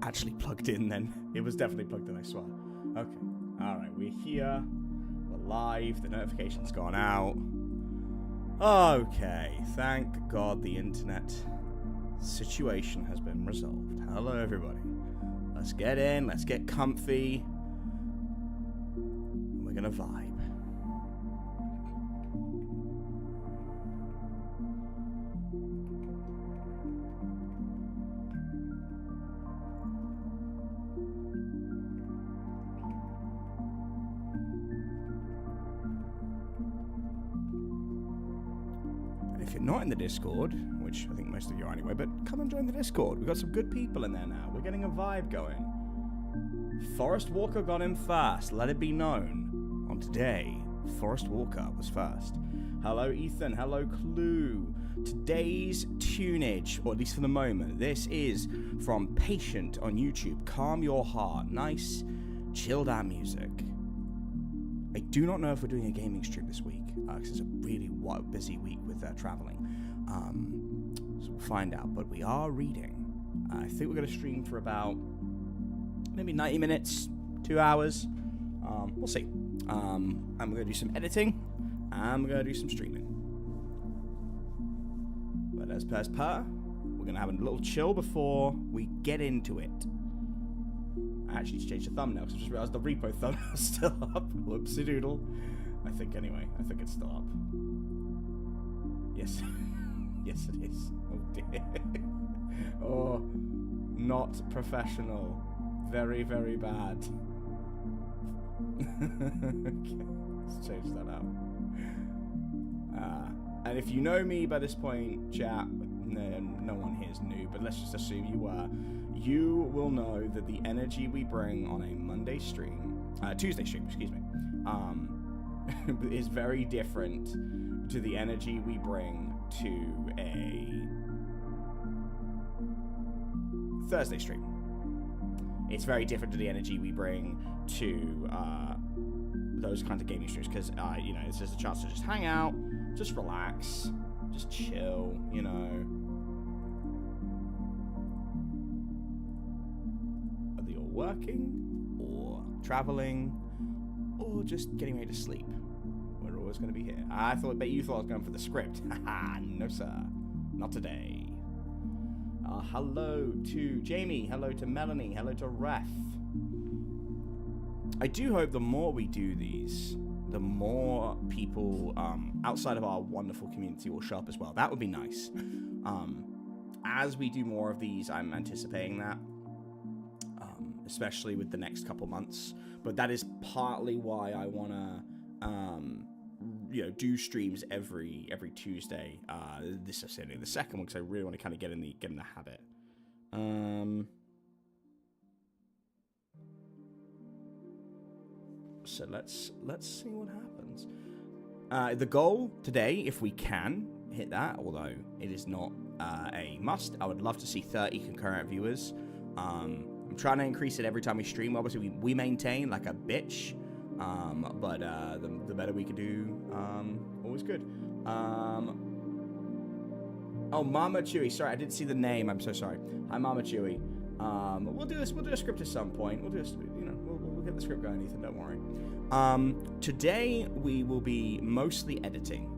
actually plugged in then. It was definitely plugged in, I swear. Okay. Alright, we're here. We're live. The notification's gone out. Okay. Thank God the internet situation has been resolved. Hello, everybody. Let's get in. Let's get comfy. We're gonna vibe. If you're not in the Discord, which I think most of you are anyway, but come and join the Discord. We've got some good people in there now. We're getting a vibe going. Forrest Walker got in first. Let it be known. On today, Forrest Walker was first. Hello, Ethan. Hello, Clue. Today's tunage, or at least for the moment, this is from Patient on YouTube. Calm Your Heart. Nice, chilled out music. I do not know if we're doing a gaming stream this week, because it's a really busy week with traveling. So we'll find out, but we are reading. I think we're going to stream for about maybe 90 minutes, 2 hours. We'll see. And we're going to do some editing, and we're going to do some streaming. But as per, we're going to have a little chill before we get into it. I actually need to change the thumbnail because I just realized the repo thumbnail's still up. Whoopsie doodle. I think anyway. I think it's still up. Yes. Yes, it is. Oh, dear. Oh, not professional. Very, very bad. Okay, let's change that out. And if you know me by this point, chat, no one here is new, but let's just assume you were. You will know that the energy we bring on a Monday stream, Tuesday stream, excuse me, is very different to the energy we bring to a Thursday stream. It's very different to the energy we bring to those kinds of gaming streams because, you know, it's just a chance to just hang out, just relax, just chill, you know. Whether you're working or traveling or just getting ready to sleep, we're always going to be here. I bet you thought I was going for the script. Haha, no sir, not today. Hello to Jamie, hello to Melanie, hello to Ref. I do hope the more we do these, the more people outside of our wonderful community will show up as well. That would be nice. As we do more of these, I'm anticipating that, especially with the next couple months. But that is partly why I want to, do streams every Tuesday. This is only the second one because I really want to kind of get in the habit. So let's see what happens. The goal today, if we can hit that, although it is not a must, I would love to see 30 concurrent viewers. I'm trying to increase it every time we stream. Obviously, we maintain like a bitch, but the better we can do, always good. Oh, Mama Chewy. Sorry, I didn't see the name. I'm so sorry. Hi, Mama Chewy. We'll do this. We'll do a script at some point. We'll do this. We'll get the script going, Ethan. Don't worry. Today we will be mostly editing.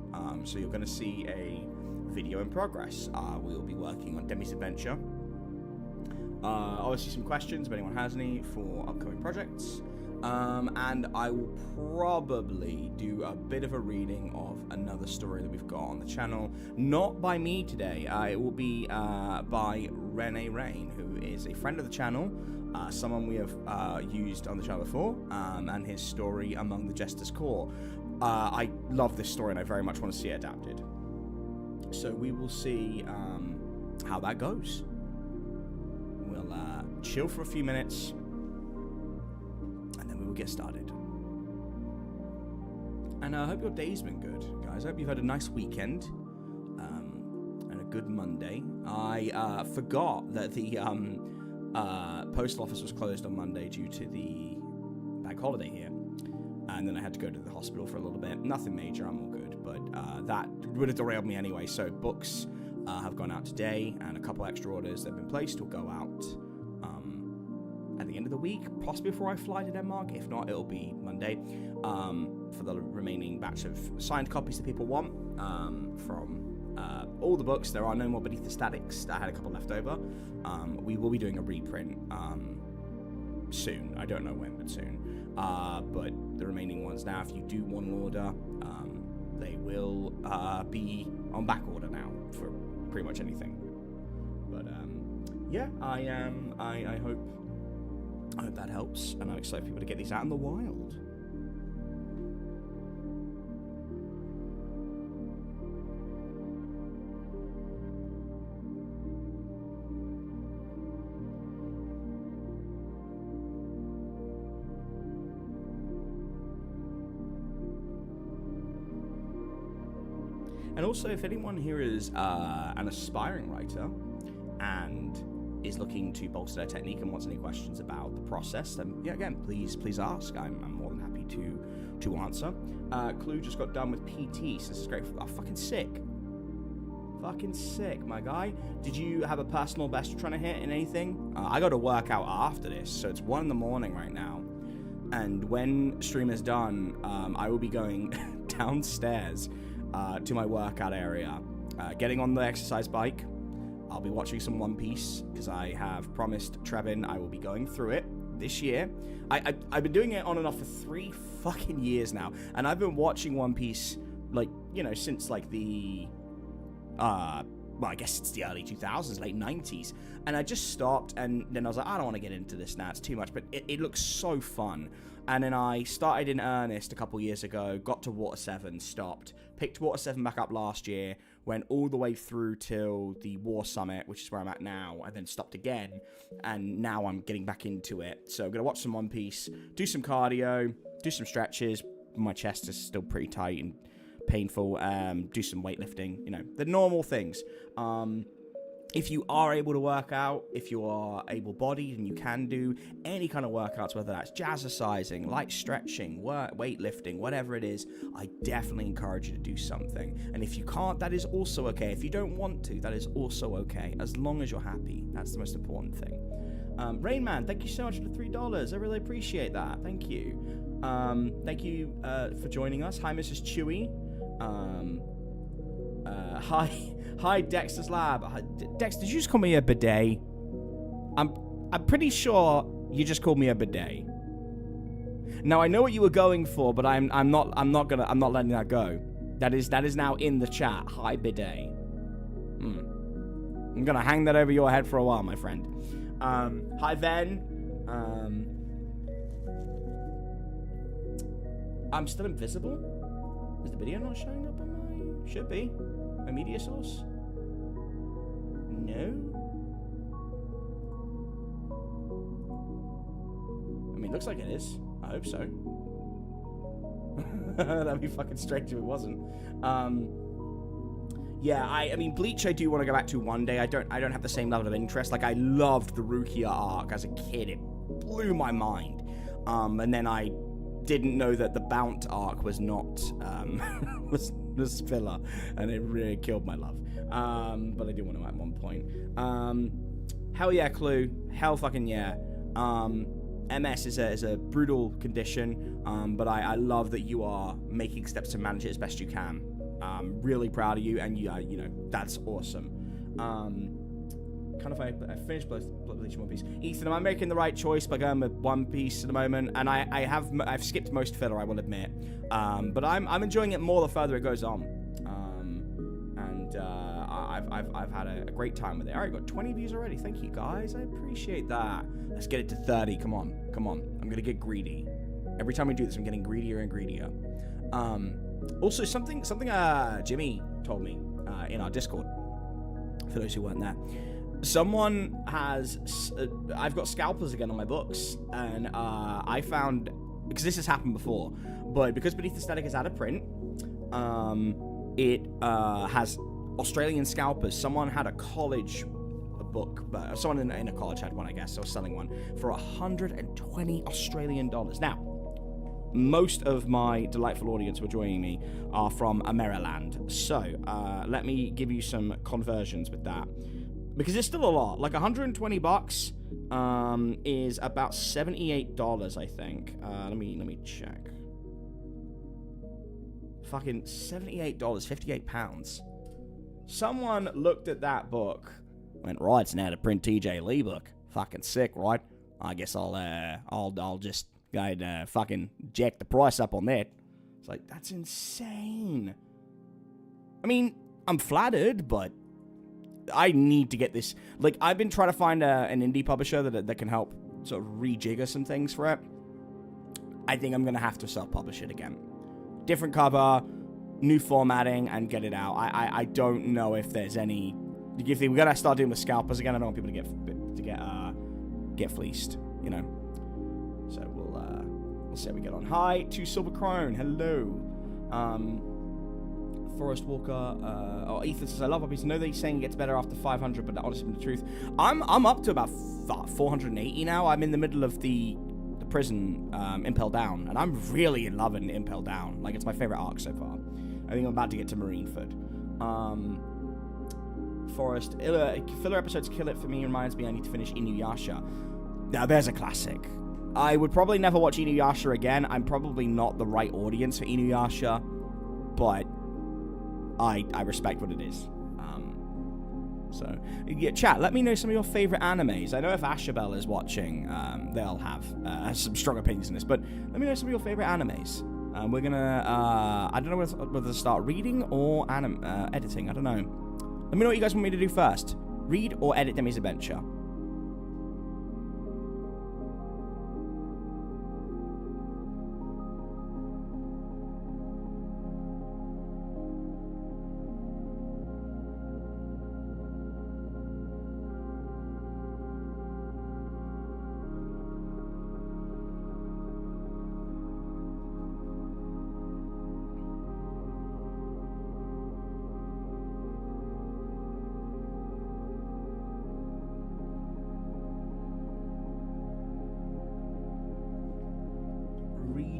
So you're going to see a video in progress. We will be working on Demi's adventure. Obviously some questions if anyone has any for upcoming projects. And I will probably do a bit of a reading of another story that we've got on the channel. Not by me today. It will be by Renee Rain, who is a friend of the channel, someone we have used on the channel before, and his story Among the Jester's Core. I love this story and I very much want to see it adapted. So we will see how that goes. We'll chill for a few minutes and then we will get started. And I hope your day's been good, guys. I hope you've had a nice weekend and a good Monday. I forgot that the postal office was closed on Monday due to the bank holiday here. And then I had to go to the hospital for a little bit. Nothing major, I'm all good. But that would have derailed me anyway. So books have gone out today, and a couple extra orders that have been placed will go out end of the week, possibly before I fly to Denmark. If not, it'll be Monday, for the remaining batch of signed copies that people want, from all the books. There are no more Beneath the Statics. I had a couple left over. We will be doing a reprint soon. I don't know when, but soon. But the remaining ones now, if you do want an order, they will be on back order now for pretty much anything. But yeah, I hope that helps, and I'm excited for people to get these out in the wild. And also, if anyone here is an aspiring writer and is looking to bolster their technique and wants any questions about the process, then yeah, again, please ask. I'm more than happy to answer. Clue just got done with PT, so this is great. Oh, fucking sick, my guy. Did you have a personal best you're trying to hit in anything? I got to work out after this, so it's 1 a.m. right now. And when stream is done, I will be going downstairs to my workout area, getting on the exercise bike. I'll be watching some One Piece, because I have promised Trevin I will be going through it this year. I've been doing it on and off for 3 fucking years now, and I've been watching One Piece, like, you know, since like the well, I guess it's the early 2000s, late 90s, and I just stopped, and then I was like, I don't want to get into this now, it's too much, but it looks so fun. And then I started in earnest a couple years ago, got to Water 7, stopped, picked Water 7 back up last year, went all the way through till the War Summit, which is where I'm at now, and then stopped again, and now I'm getting back into it. So I'm going to watch some One Piece, do some cardio, do some stretches. My chest is still pretty tight and painful. Do some weightlifting, you know, the normal things. If you are able to work out, if you are able-bodied and you can do any kind of workouts, whether that's jazzercising, light stretching, weightlifting, whatever it is, I definitely encourage you to do something. And if you can't, that is also okay. If you don't want to, that is also okay, as long as you're happy. That's the most important thing. Rainman, thank you so much for the $3. I really appreciate that. Thank you. Thank you for joining us. Hi, Mrs. Chewy. Hi, Dexter's Lab. Dex, did you just call me a bidet? I'm pretty sure you just called me a bidet. Now I know what you were going for, but I'm not letting that go. That is now in the chat. Hi, bidet. I'm gonna hang that over your head for a while, my friend. Hi, Ven. I'm still invisible? Is the video not showing up on my... Should be. My media source? No? I mean, looks like it is. I hope so. That'd be fucking strange if it wasn't. Yeah, I mean, Bleach I do want to go back to one day. I don't have the same level of interest. Like, I loved the Rukia arc as a kid. It blew my mind. And then I didn't know that the Bount arc was not, was filler, and it really killed my love. But I do want to at one point. Hell yeah, Clue. Hell fucking yeah. MS is a brutal condition, but I love that you are making steps to manage it as best you can. I'm really proud of you, and you know, that's awesome. Kind of, I finished both Bleach and One Piece. Ethan, am I making the right choice by going with One Piece at the moment? And I've skipped most filler, I will admit. But I'm enjoying it more the further it goes on. I've had a great time with it. All right, got 20 views already. Thank you, guys. I appreciate that. Let's get it to 30. Come on. I'm gonna get greedy. Every time we do this, I'm getting greedier and greedier. Also, something Jimmy told me in our Discord. For those who weren't there, someone has. I've got scalpers again on my books, and I found, because this has happened before, but because Beneath the Static is out of print, it has Australian scalpers. Someone had a college book, but someone in a college had one, I guess. So I was selling one for 120 Australian dollars. Now, most of my delightful audience who are joining me are from Maryland. So let me give you some conversions with that. Because it's still a lot. Like, 120 bucks is about $78, I think. Let me check. Fucking $78, 58 pounds. Someone looked at that book, went, right, it's now to print TJ Lee book. Fucking sick, right? I guess I'll just go and fucking jack the price up on that. It's like, that's insane. I mean, I'm flattered, but I need to get this. Like, I've been trying to find an indie publisher that can help sort of rejigger some things for it. I think I'm going to have to self-publish it again. Different cover, new formatting, and get it out. I don't know if there's any. We gotta start doing the scalpers again. I don't want people to get fleeced, you know. So we'll see how we get on. Hi to Silver Crone. Hello. Forest Walker. Ethan says, I love Puppies. I know they're saying it gets better after 500, but honestly, the truth, I'm up to about 480 now. I'm in the middle of the prison, Impel Down, and I'm really loving Impel Down. Like, it's my favorite arc so far. I think I'm about to get to Marineford. Forest filler episodes kill it for me. Reminds me I need to finish Inuyasha. Now there's a classic. I would probably never watch Inuyasha again. I'm probably not the right audience for Inuyasha, but I respect what it is. So, yeah, chat, let me know some of your favorite animes. I know if Ashabel is watching, they'll have some strong opinions on this, but let me know some of your favorite animes. We're gonna, I don't know whether to start reading or editing, I don't know. Let me know what you guys want me to do first. Read or edit Demi's Adventure.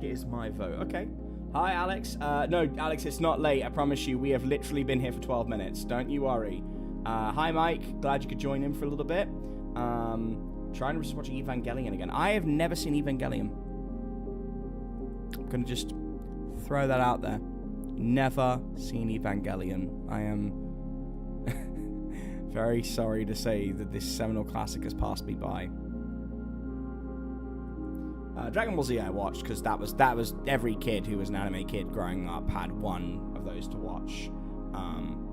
Is my vote. Okay. Hi, Alex. No, Alex, it's not late. I promise you. We have literally been here for 12 minutes. Don't you worry. Hi, Mike. Glad you could join in for a little bit. Trying to just watch Evangelion again. I have never seen Evangelion. I'm going to just throw that out there. Never seen Evangelion. I am very sorry to say that this seminal classic has passed me by. Dragon Ball Z I watched because that was every kid who was an anime kid growing up had one of those to watch,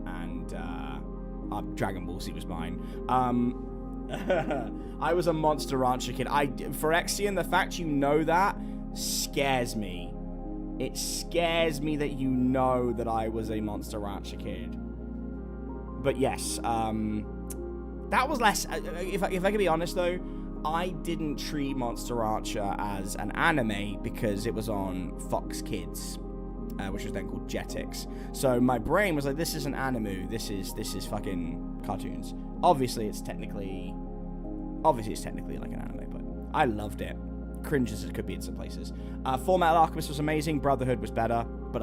and Dragon Ball Z was mine. I was a Monster Rancher kid. Phyrexian, the fact you know that scares me. It scares me that you know that I was a Monster Rancher kid. But yes, that was less. If I can be honest though. I didn't treat Monster Rancher as an anime because it was on Fox Kids, which was then called Jetix. So my brain was like, this is an anime. This is fucking cartoons. Obviously it's technically like an anime, but I loved it. Cringe as it could be in some places. Fullmetal Alchemist was amazing. Brotherhood was better, but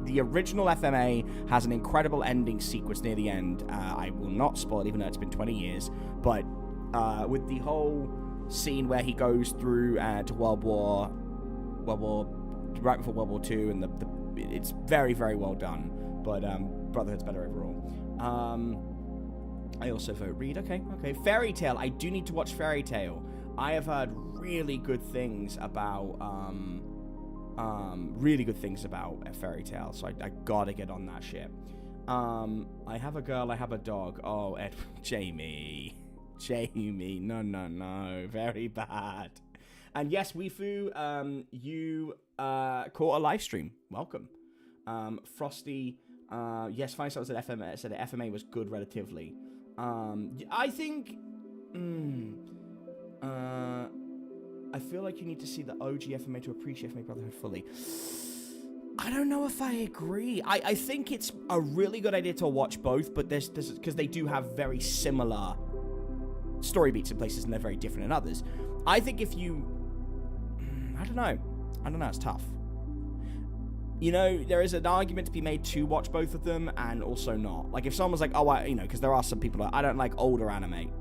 the original FMA has an incredible ending sequence near the end. I will not spoil it, even though it's been 20 years, but. With the whole scene where he goes through to World War, right before World War II, and it's very, very well done. But Brotherhood's better overall. I also vote Read. Okay. Fairy Tail. I do need to watch Fairy Tail. I have heard really good things about Fairy Tail, so I gotta get on that shit. I have a girl. I have a dog. Oh, Jamie, no, very bad. And yes, Weifu, you caught a live stream. Welcome. Frosty, yes, Fine Stars said FMA said FMA was good relatively. I think, I feel like you need to see the OG FMA to appreciate FMA Brotherhood fully. I don't know if I agree. I think it's a really good idea to watch both, but there's because they do have very similar story beats in places, and they're very different in others. I think if you, I don't know, it's tough. you know, there is an argument to be made to watch both of them and also not. Like, if someone was like, oh, you know, because there are some people that I don't like older anime.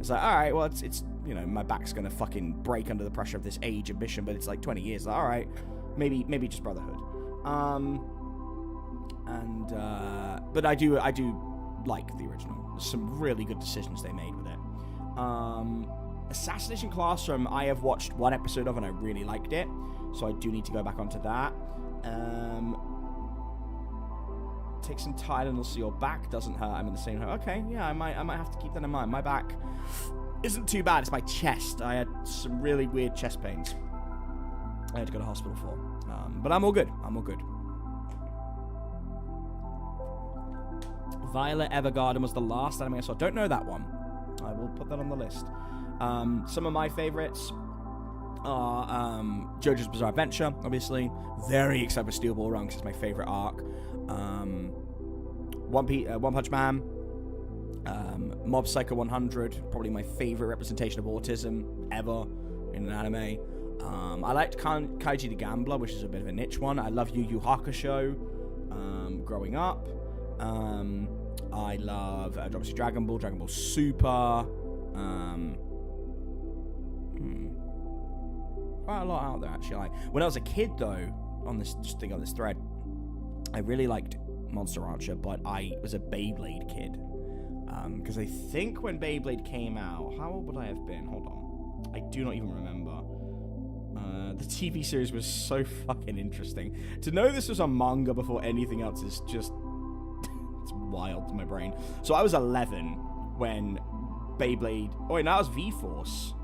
It's like, all right, well, it's you know, my back's going to fucking break under the pressure of this age ambition, but it's like 20 years. Like, all right, maybe just Brotherhood. But I do like the original. There's some really good decisions they made with it. Assassination Classroom, I have watched one episode of and I really liked it, so I do need to go back onto that. Take some Tylenol so your back doesn't hurt. I'm in the same hurt. Okay, yeah, I might have to keep that in mind. My back isn't too bad. It's my chest. I had some really weird chest pains I had to go to hospital for. But I'm all good. I'm all good. Violet Evergarden was the last anime I saw. Don't know that one. I will put that on the list. Some of my favorites are JoJo's Bizarre Adventure, obviously. Very excited for Steel Ball Run because it's my favorite arc. One Punch Man. Mob Psycho 100, probably my favorite representation of autism ever in an anime. I liked Kaiji the Gambler, which is a bit of a niche one. I love Yu Yu Hakusho growing up. I love obviously Dragon Ball Super. Quite a lot out there, actually. When I was a kid, though, on this thread, I really liked Monster Rancher, but I was a Beyblade kid. Because I think when Beyblade came out, how old would I have been? Hold on. I do not even remember. The TV series was so fucking interesting. To know this was a manga before anything else is just... it's wild to my brain. So I was 11 when Beyblade... Oh, wait, no, that was V-Force.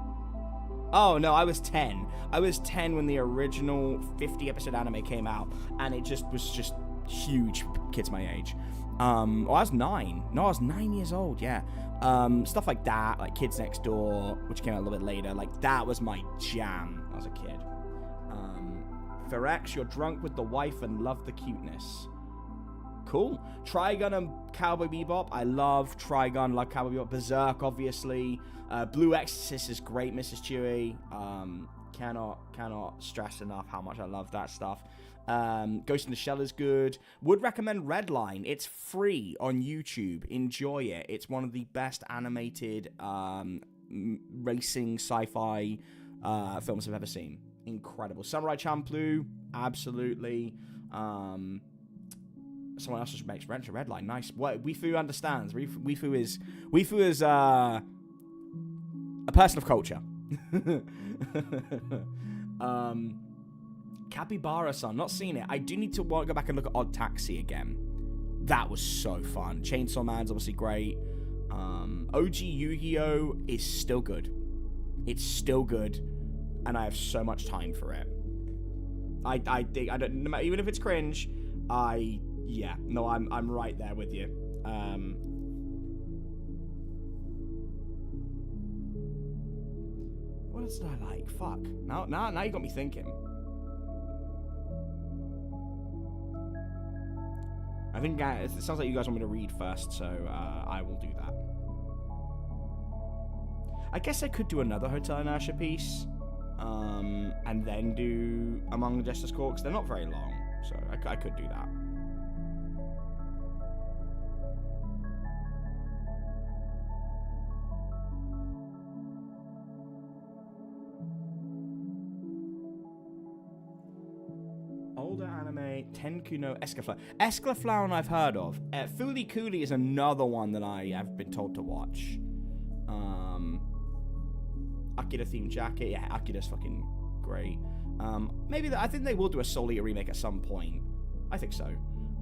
Oh, no, I was 10. I was 10 when the original 50-episode anime came out, and it was just huge for kids my age. I was 9. No, I was 9 years old, yeah. Stuff like that, like Kids Next Door, which came out a little bit later, like, that was my jam as a kid. Ferex, you're drunk with the wife and love the cuteness. Cool. Trigun and Cowboy Bebop. I love Trigun, love Cowboy Bebop. Berserk, obviously. Blue Exorcist is great, Mrs. Chewie. Cannot stress enough how much I love that stuff. Ghost in the Shell is good. Would recommend Redline. It's free on YouTube. Enjoy it. It's one of the best animated racing sci-fi films I've ever seen. Incredible. Samurai Champloo, absolutely. Someone else just makes Redline. Nice. What Weifu understands. Weifu is a person of culture. Capybara-san, not seen it. I do need to go back and look at Odd Taxi again. That was so fun. Chainsaw Man's obviously great. OG Yu-Gi-Oh! Is still good. It's still good, and I have so much time for it. I don't, even if it's cringe, I'm right there with you. What else did I like? Fuck. Now you got me thinking. I think it sounds like you guys want me to read first, so I will do that. I guess I could do another Hotel Inertia piece, and then do Among the Jester's Court, because they're not very long, so I could do that. Older anime, Tenku no Escaflower. Escaflower I've heard of. Fooly Cooly is another one that I have been told to watch. Akira themed jacket. Yeah, Akira's fucking great. I think they will do a Soul Eater remake at some point. I think so.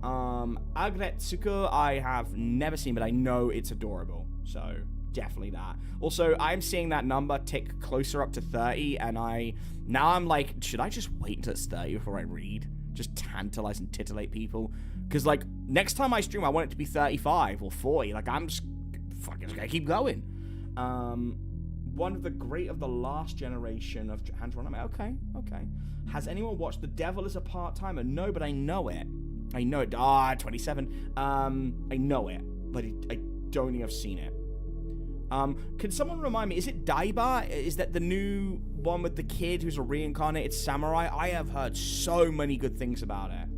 Agretsuko I have never seen, but I know it's adorable. So definitely that. Also, I'm seeing that number tick closer up to 30, and I'm like, should I just wait until it's 30 before I read? Just tantalize and titillate people? Because, like, next time I stream, I want it to be 35 or 40. Like, I'm just fucking gonna keep going. One of the great of the last generation of hand-drawn anime. Okay. Has anyone watched The Devil is a Part-Timer? No, but I know it. 27. I know it, but I don't think I've seen it. Can someone remind me, is it Daiba? Is that the new one with the kid who's a reincarnated samurai? I have heard so many good things about it.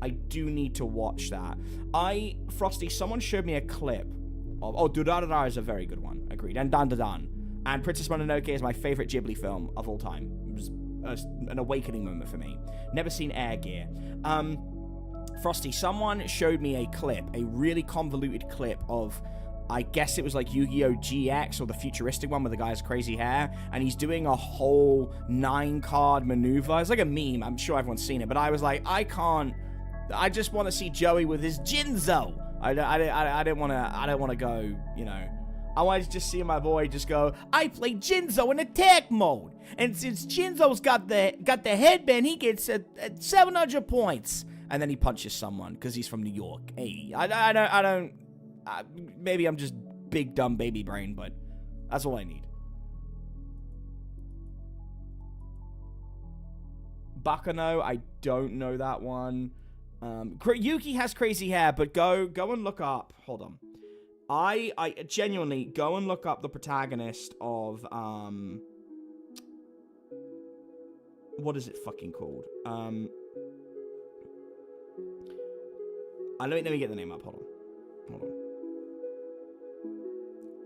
I do need to watch that. Frosty, someone showed me a clip of... Oh, Durarara is a very good one. Agreed. And Dan Da Dan. And Princess Mononoke is my favorite Ghibli film of all time. It was an awakening moment for me. Never seen Air Gear. Frosty, someone showed me a clip, a really convoluted clip of... I guess it was like Yu-Gi-Oh! GX or the futuristic one with the guy's crazy hair, and he's doing a whole 9-card maneuver. It's like a meme. I'm sure everyone's seen it, but I was like, I just want to see Joey with his Jinzo. I don't want to go, you know. I want to just see my boy just go, I play Jinzo in attack mode, and since Jinzo's got the headband, he gets 700 points, and then he punches someone because he's from New York. Hey, I don't. Maybe I'm just big dumb baby brain, but that's all I need. Bakano, I don't know that one. Yuki has crazy hair, but go and look up. Hold on. I genuinely go and look up the protagonist of what is it fucking called? Let me get the name up. Hold on.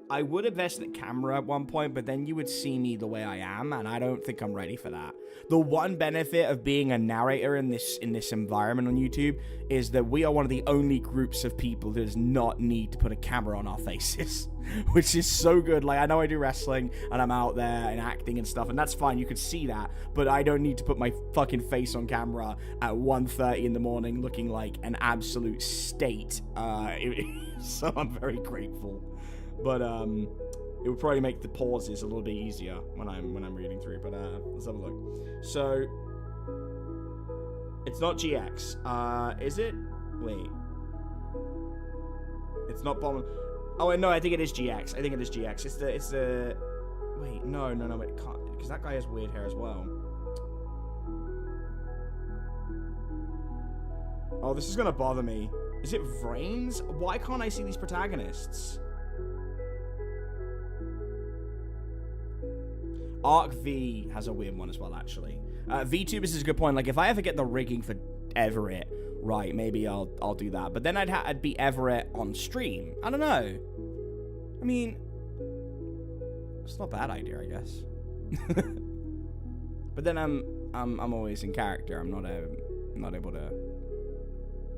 I would invest in a camera at one point, but then you would see me the way I am, and I don't think I'm ready for that. The one benefit of being a narrator in this environment on YouTube is that we are one of the only groups of people that does not need to put a camera on our faces, which is so good. Like, I know I do wrestling, and I'm out there and acting and stuff, and that's fine. You could see that, but I don't need to put my fucking face on camera at 1:30 in the morning looking like an absolute state. So I'm very grateful. But it would probably make the pauses a little bit easier when I'm reading through. But let's have a look. So it's not GX. Is it? Wait. It's not Bomb. Oh no, I think it is GX. I think it is GX. It's the. Wait, no, it can't, because that guy has weird hair as well. Oh, this is gonna bother me. Is it Vrains? Why can't I see these protagonists? Arc V has a weird one as well, actually. VTubers is a good point. Like, if I ever get the rigging for Everett, right, maybe I'll do that. But then I'd be Everett on stream. I don't know. I mean, it's not a bad idea, I guess. But then I'm always in character. I'm not able to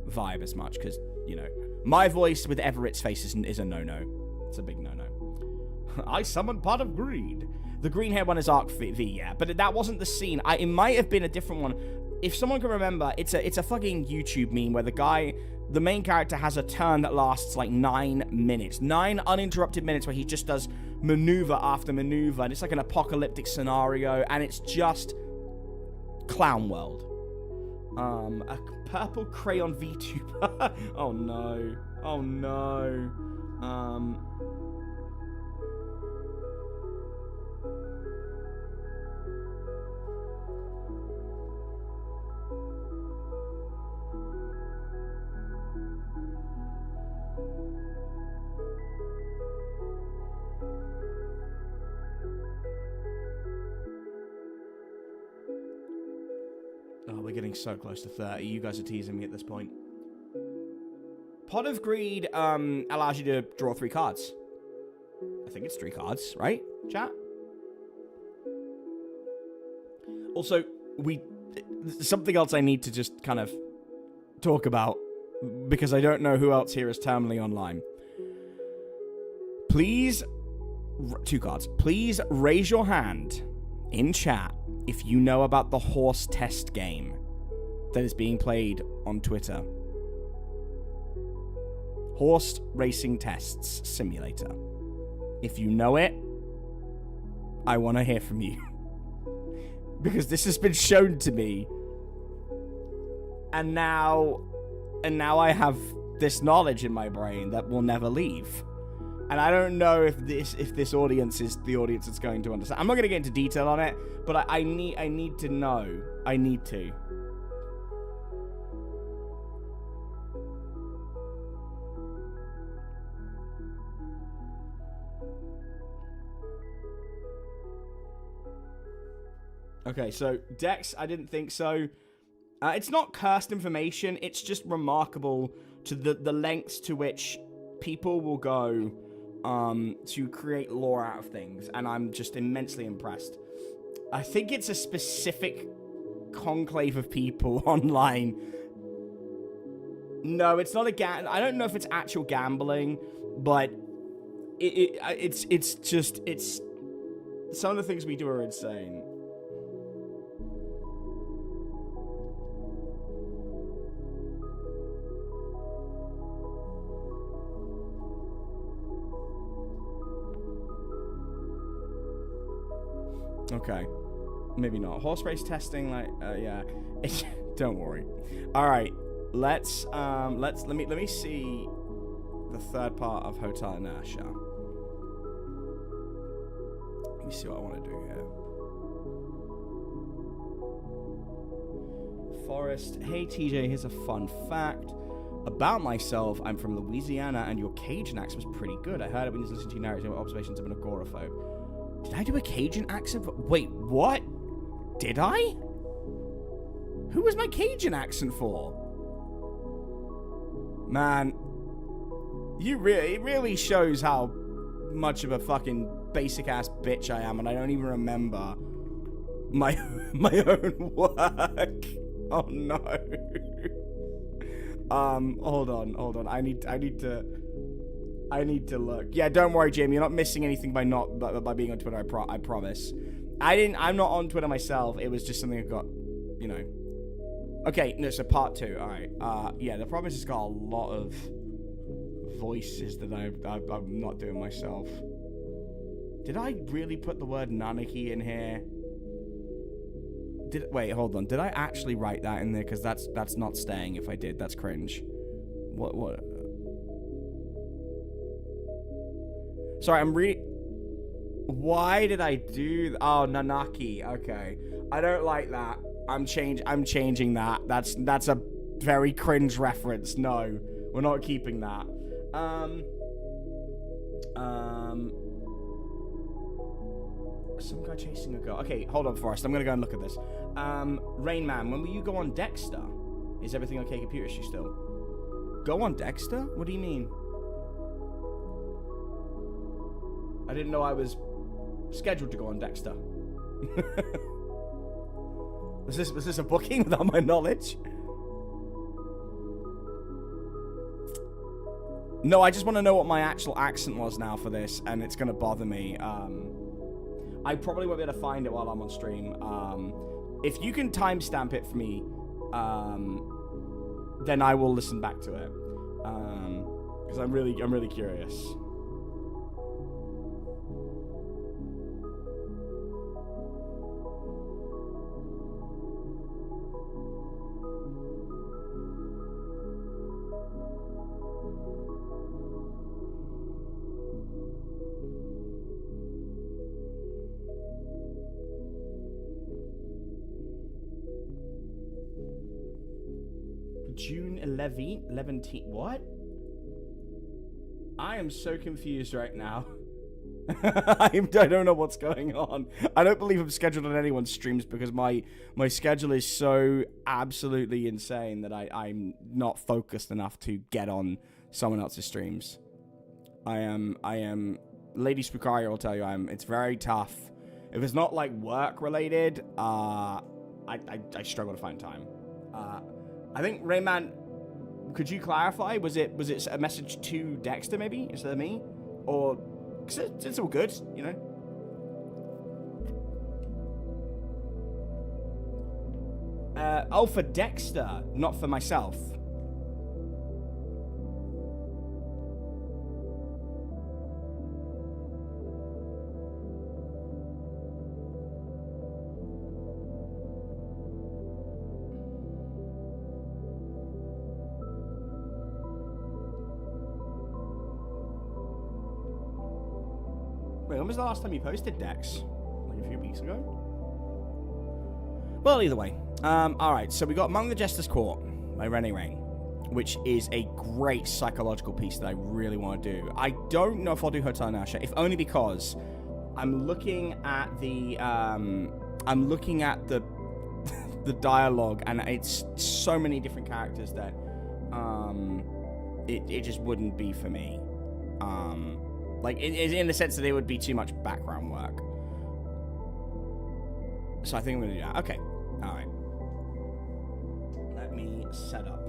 vibe as much because, you know, my voice with Everett's face is a no-no. It's a big no-no. I summoned Pot of Greed. The green hair one is Arc V, yeah, but that wasn't the scene. It might have been a different one. If someone can remember, it's a fucking YouTube meme where the main character has a turn that lasts like 9 minutes. 9 uninterrupted minutes where he just does maneuver after maneuver, and it's like an apocalyptic scenario, and it's just Clown World. A purple crayon VTuber. Oh no. Oh no. Oh, we're getting so close to 30. You guys are teasing me at this point. Pot of Greed allows you to draw 3 cards. I think it's 3 cards, right, chat? Also, something else I need to just kind of talk about, because I don't know who else here is terminally online. Please, 2 cards. Please raise your hand in chat if you know about the horse test game that is being played on Twitter. Horse Racing Tests Simulator. If you know it, I want to hear from you. Because this has been shown to me. And now I have this knowledge in my brain that will never leave. And I don't know if this audience is the audience that's going to understand. I'm not going to get into detail on it, but I need to know. I need to. Okay, so Dex, I didn't think so. It's not cursed information. It's just remarkable to the lengths to which people will go to create lore out of things, and I'm just immensely impressed. I think it's a specific conclave of people online. No, it's not a I don't know if it's actual gambling, but it's just some of the things we do are insane. Okay, maybe not. Horse race testing, like, yeah. Don't worry. All right, let me see the third part of Hotel Inertia. Let me see what I want to do here. Forrest, hey TJ, here's a fun fact about myself. I'm from Louisiana, and your Cajun accent was pretty good. I heard it when you listened to your narrative observations of an agoraphobe. Did I do a Cajun accent? Wait, what? Did I? Who was my Cajun accent for? Man, it really shows how much of a fucking basic ass bitch I am, and I don't even remember my own work. Oh no. Hold on. I need to look. Yeah, don't worry, Jamie. You're not missing anything by being on Twitter. I promise. I'm not on Twitter myself. It was just something I got, you know. Okay, no. So part 2. All right. Yeah. The problem is it's got a lot of voices that I'm not doing myself. Did I really put the word Nanaki in here? Wait, hold on. Did I actually write that in there? Because that's not staying. If I did, that's cringe. What? Sorry, I'm Why did I do oh, Nanaki. Okay. I don't like that. I'm changing that. That's a very cringe reference. No. We're not keeping that. Some guy chasing a girl. Okay, hold on, Forrest. I'm gonna go and look at this. Rain Man, when will you go on Dexter? Is everything okay? Computer issue still? Go on Dexter? What do you mean? I didn't know I was scheduled to go on Dexter. Was this a booking without my knowledge? No, I just want to know what my actual accent was now for this, and it's gonna bother me. I probably won't be able to find it while I'm on stream. If you can timestamp it for me, then I will listen back to it. Because I'm really curious. June 11th, what? I am so confused right now. I don't know what's going on. I don't believe I'm scheduled on anyone's streams because my schedule is so absolutely insane that I'm not focused enough to get on someone else's streams. I am Lady Spookaria will tell you it's very tough. If it's not like work related, I struggle to find time. I think Rayman, could you clarify? Was it a message to Dexter maybe instead of me, or because it's all good, you know? Oh, for Dexter, not for myself. Wait, when was the last time you posted, Dex? Like a few weeks ago? Well, either way. Alright, so we got Among the Jester's Court by Rennie Rain, which is a great psychological piece that I really want to do. I don't know if I'll do Hotel Nasha, if only because I'm looking at the the dialogue, and it's so many different characters that it just wouldn't be for me. Like, in the sense that it would be too much background work. So I think I'm going to do that. Okay. All right. Let me set up.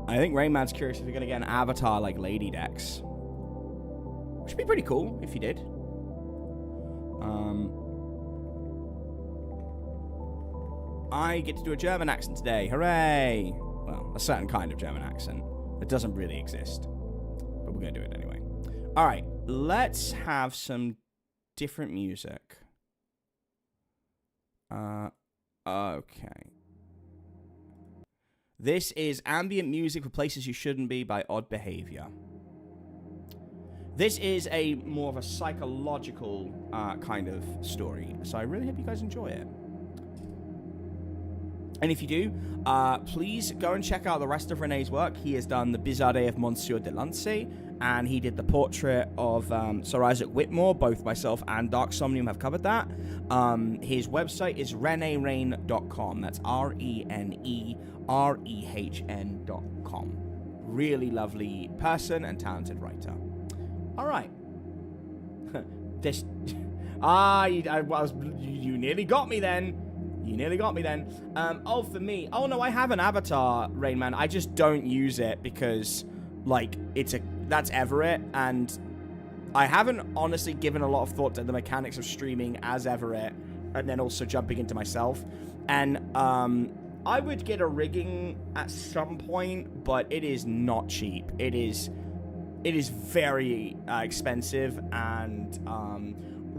I think Rainman's curious if you're going to get an avatar like Lady Dex. Which would be pretty cool if you did. I get to do a German accent today. Hooray! Well, a certain kind of German accent that doesn't really exist. But we're going to do it anyway. All right. Let's have some different music. Okay. This is ambient music for places you shouldn't be by Odd Behavior. This is a more of a psychological kind of story, so I really hope you guys enjoy it. And if you do, please go and check out the rest of René's work. He has done The Bizarre Day of Monsieur Delancey, and he did the portrait of Sir Isaac Whitmore. Both myself and Dark Somnium have covered that. His website is renerehn.com. That's RENEREHN.com. Really lovely person and talented writer. All right. This. You nearly got me then. You nearly got me then. Oh, for me. Oh, no, I have an avatar, Rainman. I just don't use it because, like, that's Everett, and I haven't honestly given a lot of thought to the mechanics of streaming as Everett, and then also jumping into myself. And I would get a rigging at some point, but it is not cheap. It is very expensive, and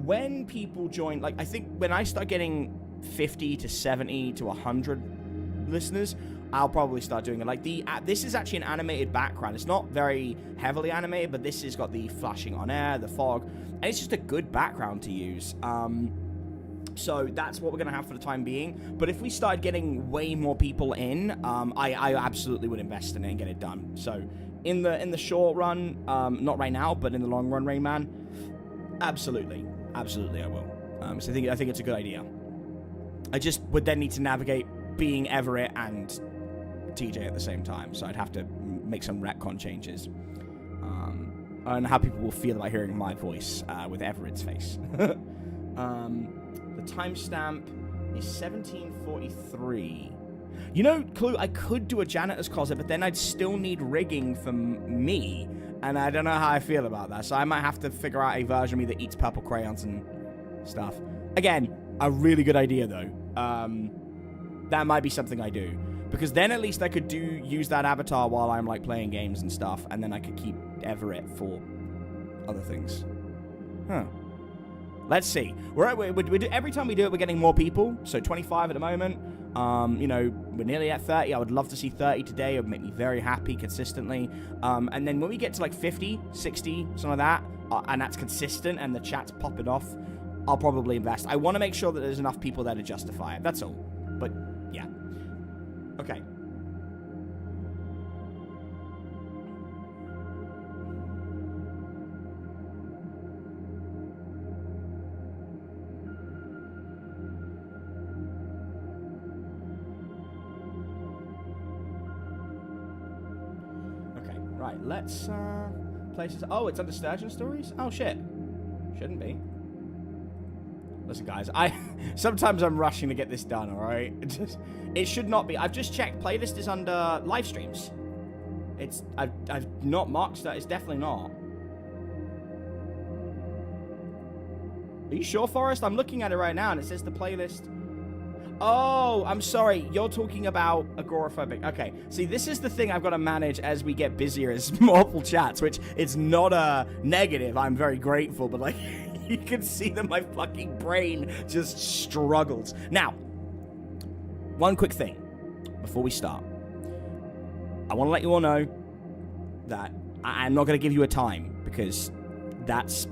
when people join, like, I think when I start getting 50 to 70 to 100 listeners, I'll probably start doing it. Like, this is actually an animated background. It's not very heavily animated, but this has got the flashing on air, the fog, and it's just a good background to use. So that's what we're going to have for the time being. But if we start getting way more people in, I absolutely would invest in it and get it done. So in the short run, not right now, but in the long run, Rayman, absolutely I will. So I think it's a good idea. I just would then need to navigate being Everett and TJ at the same time, so I'd have to make some retcon changes. And how people will feel about hearing my voice with Everett's face. The timestamp is 1743. You know, Clue, I could do a janitor's closet, but then I'd still need rigging from me, and I don't know how I feel about that, so I might have to figure out a version of me that eats purple crayons and stuff. Again, a really good idea, though. That might be something I do, because then at least I could use that avatar while I'm, like, playing games and stuff, and then I could keep Everett for other things. Huh. Let's see. Every time we do it, we're getting more people. So 25 at the moment. You know, we're nearly at 30. I would love to see 30 today. It would make me very happy consistently. And then when we get to like 50, 60, something like that, and that's consistent and the chat's popping off, I'll probably invest. I want to make sure that there's enough people there to justify it. That's all. But, yeah. Okay. Right, let's place this. Oh, it's under Sturgeon Stories? Oh, shit. Shouldn't be. Listen, guys, sometimes I'm rushing to get this done, alright? It should not be. I've just checked. Playlist is under live streams. I've not marked that. It's definitely not. Are you sure, Forrest? I'm looking at it right now, and it says the playlist. Oh, I'm sorry. You're talking about agoraphobic. Okay. See, this is the thing I've got to manage as we get busier as multiple chats, which it's not a negative. I'm very grateful, but, like, you can see that my fucking brain just struggles. Now, one quick thing before we start. I want to let you all know that I'm not going to give you a time, because that's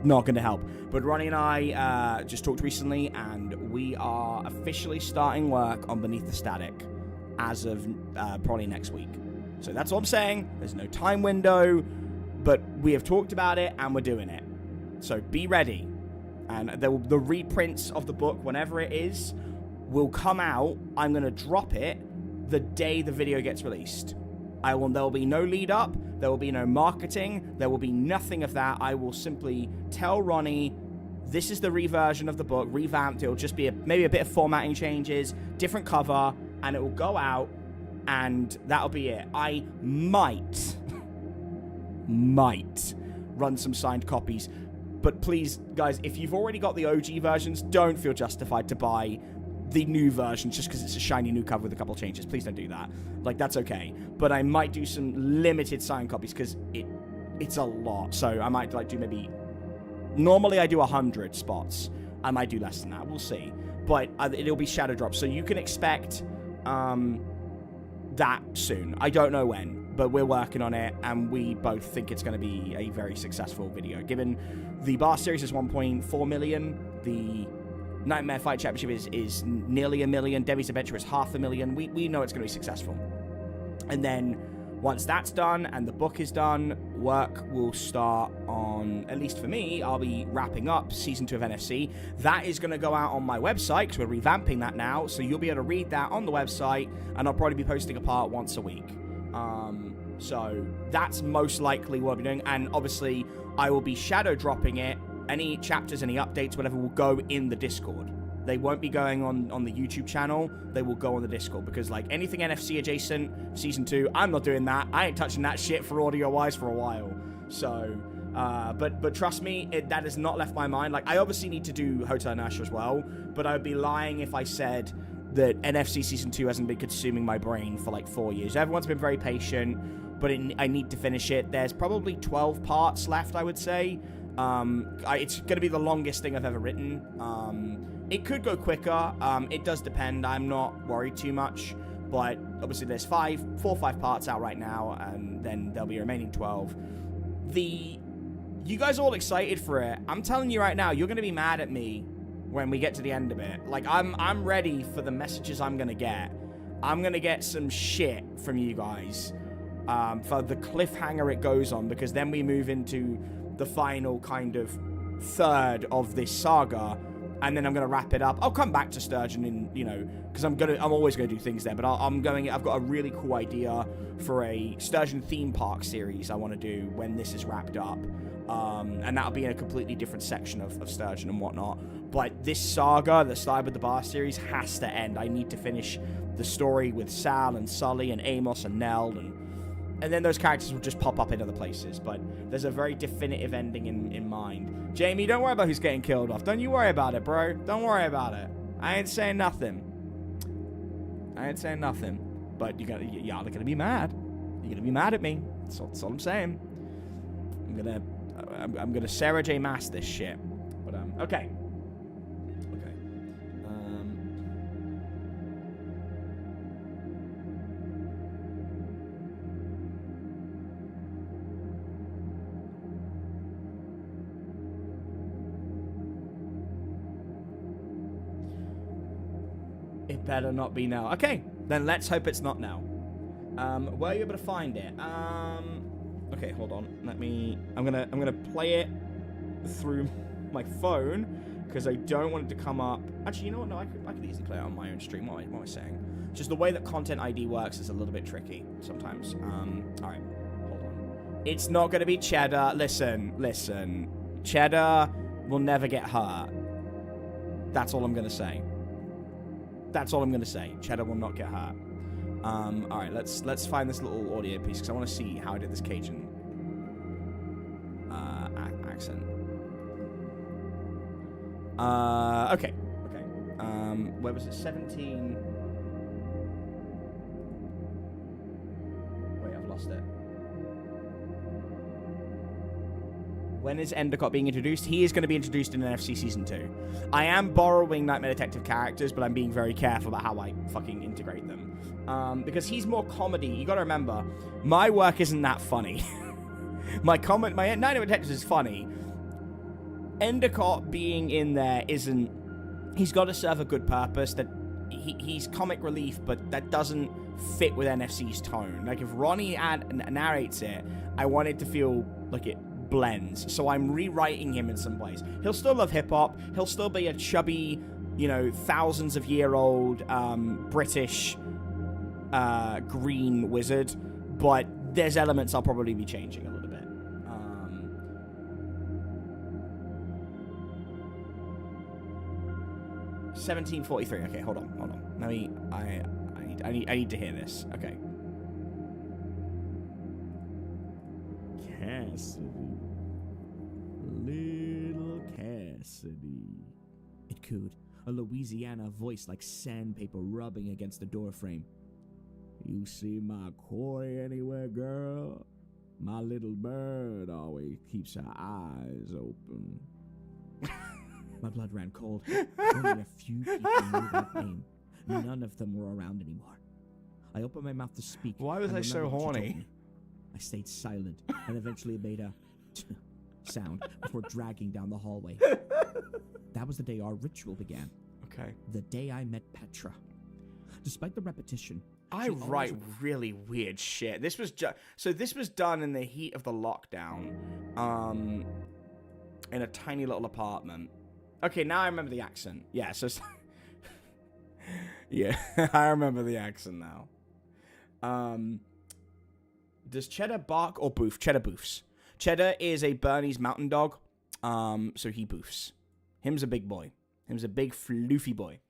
not going to help. But Ronnie and I just talked recently, and we are officially starting work on Beneath the Static as of probably next week. So that's all I'm saying. There's no time window, but we have talked about it, and we're doing it. So be ready. And the reprints of the book, whenever it is, will come out. I'm going to drop it the day the video gets released. There will be no lead up. There will be no marketing. There will be nothing of that. I will simply tell Ronnie, this is the reversion of the book, revamped. It'll just be maybe a bit of formatting changes, different cover, and it will go out, and that'll be it. I might run some signed copies. But please, guys, if you've already got the OG versions, don't feel justified to buy the new version just because it's a shiny new cover with a couple of changes. Please don't do that. Like, that's okay. But I might do some limited signed copies because it's a lot. So I might like do maybe... Normally I do 100 spots. I might do less than that. We'll see. But it'll be shadow drops. So you can expect that soon. I don't know when, but we're working on it, and we both think it's going to be a very successful video. Given the Bar Series is 1.4 million, the Nightmare Fight Championship is nearly 1 million, Debbie's Adventure is 500,000, we know it's going to be successful. And then once that's done and the book is done, work will start on, at least for me, I'll be wrapping up Season 2 of NFC. That is going to go out on my website, because we're revamping that now, so you'll be able to read that on the website, and I'll probably be posting a part once a week. So that's most likely what I'll be doing, and obviously I will be shadow dropping it. Any chapters, any updates, whatever, will go in the Discord. They won't be going on the YouTube channel. They will go on the Discord, because like anything NFC adjacent, Season 2, I'm not doing that. I ain't touching that shit for audio-wise for a while. So, but trust me, that has not left my mind. Like, I obviously need to do Hotel Inertia as well, but I would be lying if I said that NFC Season 2 hasn't been consuming my brain for like 4 years. Everyone's been very patient, but I need to finish it. There's probably 12 parts left, I would say. It's going to be the longest thing I've ever written. It could go quicker. It does depend. I'm not worried too much. But obviously there's 4 or 5 parts out right now, and then there'll be remaining 12. You guys are all excited for it. I'm telling you right now, you're going to be mad at me when we get to the end of it. Like, I'm ready for the messages I'm going to get. I'm going to get some shit from you guys for the cliffhanger it goes on, because then we move into the final kind of third of this saga, and then I'm going to wrap it up. I'll come back to Sturgeon in, because I'm always going to do things there, but I've got a really cool idea for a Sturgeon theme park series I want to do when this is wrapped up. And that'll be in a completely different section of Sturgeon and whatnot. But this saga that started with the Bar series has to end. I need to finish the story with Sal and Sully and Amos and Nell, and then those characters will just pop up in other places. But there's a very definitive ending in mind. Jamie, don't worry about who's getting killed off. Don't you worry about it, bro. Don't worry about it. I ain't saying nothing. But y'all are gonna be mad. You're gonna be mad at me. That's all I'm saying. I'm gonna Sarah J. Maas this shit. But okay. It better not be now. Okay, then let's hope it's not now. Were you able to find it? Okay, hold on. I'm gonna play it through my phone, because I don't want it to come up. Actually, you know what? No, I could easily play it on my own stream. What am I saying? Just the way that Content ID works is a little bit tricky sometimes. All right, hold on. It's not gonna be Cheddar. Listen. Cheddar will never get hurt. That's all I'm gonna say. Cheddar will not get hurt. All right, let's find this little audio piece, because I want to see how I did this Cajun accent. Okay. Where was it? 17. Wait, I've lost it. When is Endicott being introduced? He is going to be introduced in NFC Season 2. I am borrowing Nightmare Detective characters, but I'm being very careful about how I fucking integrate them. Because he's more comedy. You got to remember, my work isn't that funny. my Nightmare Detective is funny. Endicott being in there isn't... He's got to serve a good purpose. That he's comic relief, but that doesn't fit with NFC's tone. Like, if Ronnie narrates it, I want it to feel like it blends. So I'm rewriting him in some ways. He'll still love hip-hop. He'll still be a chubby, you know, thousands of year old British green wizard. But there's elements I'll probably be changing a little bit. 1743. Okay, hold on. Let me. I need to hear this. Okay. Cassidy, little Cassidy. It cooed, a Louisiana voice like sandpaper rubbing against the doorframe. You see my koi anywhere, girl? My little bird always keeps her eyes open. My blood ran cold. Only a few people knew that name. None of them were around anymore. I opened my mouth to speak. Why was I so horny? I stayed silent and eventually made a sound before dragging down the hallway. That was the day our ritual began. Okay. The day I met Petra. Despite the repetition, I write really weird shit. This was this was done in the heat of the lockdown, in a tiny little apartment. Okay, now I remember the accent. Yeah, so yeah, I remember the accent now. Does Cheddar bark or boof? Cheddar boofs. Cheddar is a Bernese mountain dog, so he boofs. Him's a big boy. Him's a big floofy boy.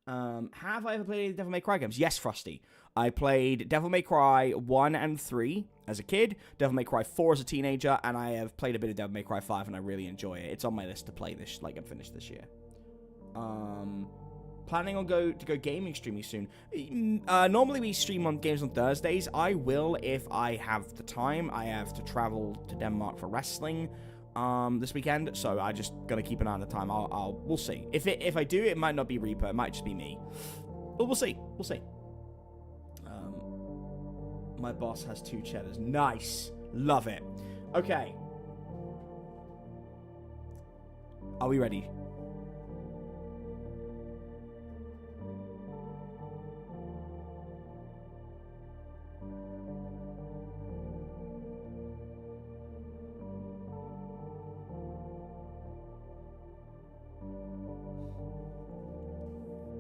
Have I ever played any Devil May Cry games? Yes, Frosty. I played Devil May Cry 1 and 3 as a kid, Devil May Cry 4 as a teenager, and I have played a bit of Devil May Cry 5, and I really enjoy it. It's on my list to play this, like, and finish this year. Planning on go gaming streaming soon. Normally we stream on games on Thursdays. I will if I have the time. I have to travel to Denmark for wrestling this weekend, so I just gotta keep an eye on the time. We'll see. If I do, it might not be Reaper. It might just be me. But we'll see. We'll see. My boss has 2 cheddars. Nice. Love it. Okay. Are we ready?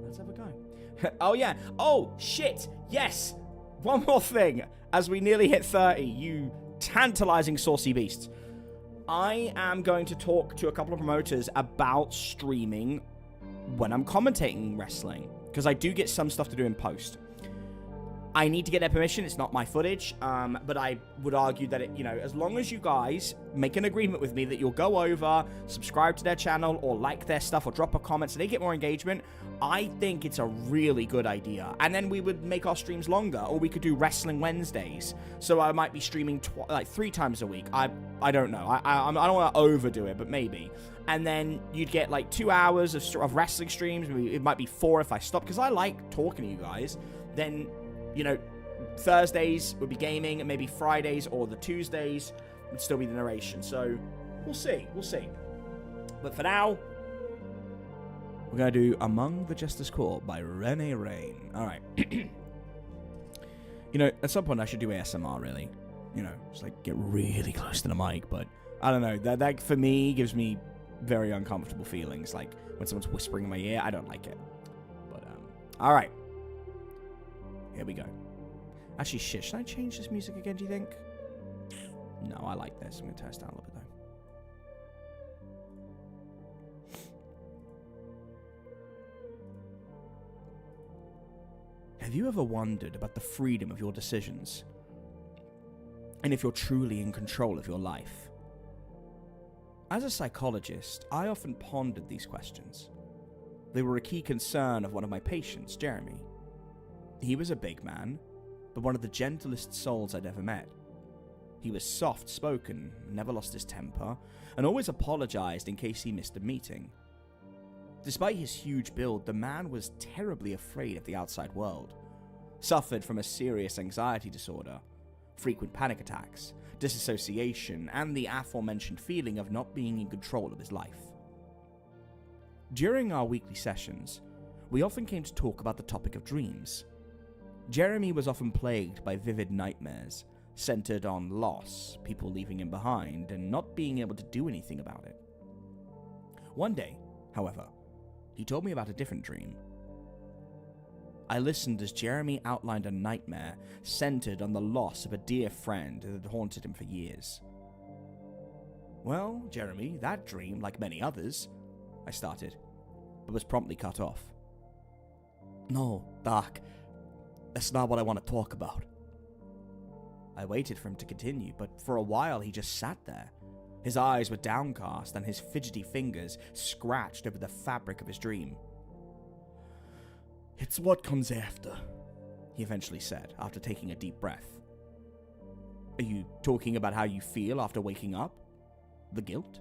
Let's have a go. Oh, yeah. Oh, shit. Yes. One more thing. As we nearly hit 30, you tantalizing saucy beasts. I am going to talk to a couple of promoters about streaming when I'm commentating wrestling, because I do get some stuff to do in post. I need to get their permission. It's not my footage, but I would argue that, as long as you guys make an agreement with me that you'll go over, subscribe to their channel, or like their stuff, or drop a comment so they get more engagement, I think it's a really good idea. And then we would make our streams longer, or we could do Wrestling Wednesdays. So I might be streaming 3 times a week. I don't know. I don't want to overdo it, but maybe. And then you'd get 2 hours of wrestling streams. Maybe it might be 4 if I stop, because I like talking to you guys. Then, Thursdays would be gaming, and maybe Fridays or the Tuesdays would still be the narration. So we'll see. We'll see. But for now, we're going to do Among the Jester's Court by Renee Rain. All right. At some point I should do ASMR, really. Just get really close to the mic. But I don't know. That for me gives me very uncomfortable feelings. Like when someone's whispering in my ear, I don't like it. But, all right. Here we go. Actually, shit, should I change this music again, do you think? No, I like this. I'm going to turn this down a little bit, though. Have you ever wondered about the freedom of your decisions? And if you're truly in control of your life? As a psychologist, I often pondered these questions. They were a key concern of one of my patients, Jeremy. He was a big man, but one of the gentlest souls I'd ever met. He was soft-spoken, never lost his temper, and always apologized in case he missed a meeting. Despite his huge build, the man was terribly afraid of the outside world, suffered from a serious anxiety disorder, frequent panic attacks, disassociation, and the aforementioned feeling of not being in control of his life. During our weekly sessions, we often came to talk about the topic of dreams. Jeremy was often plagued by vivid nightmares, centered on loss, people leaving him behind, and not being able to do anything about it. One day, however, he told me about a different dream. I listened as Jeremy outlined a nightmare centered on the loss of a dear friend that had haunted him for years. "Well, Jeremy, that dream, like many others," I started, but was promptly cut off. "No, Doc, that's not what I want to talk about." I waited for him to continue, but for a while he just sat there. His eyes were downcast and his fidgety fingers scratched over the fabric of his dream. "It's what comes after," he eventually said, after taking a deep breath. "Are you talking about how you feel after waking up? The guilt?"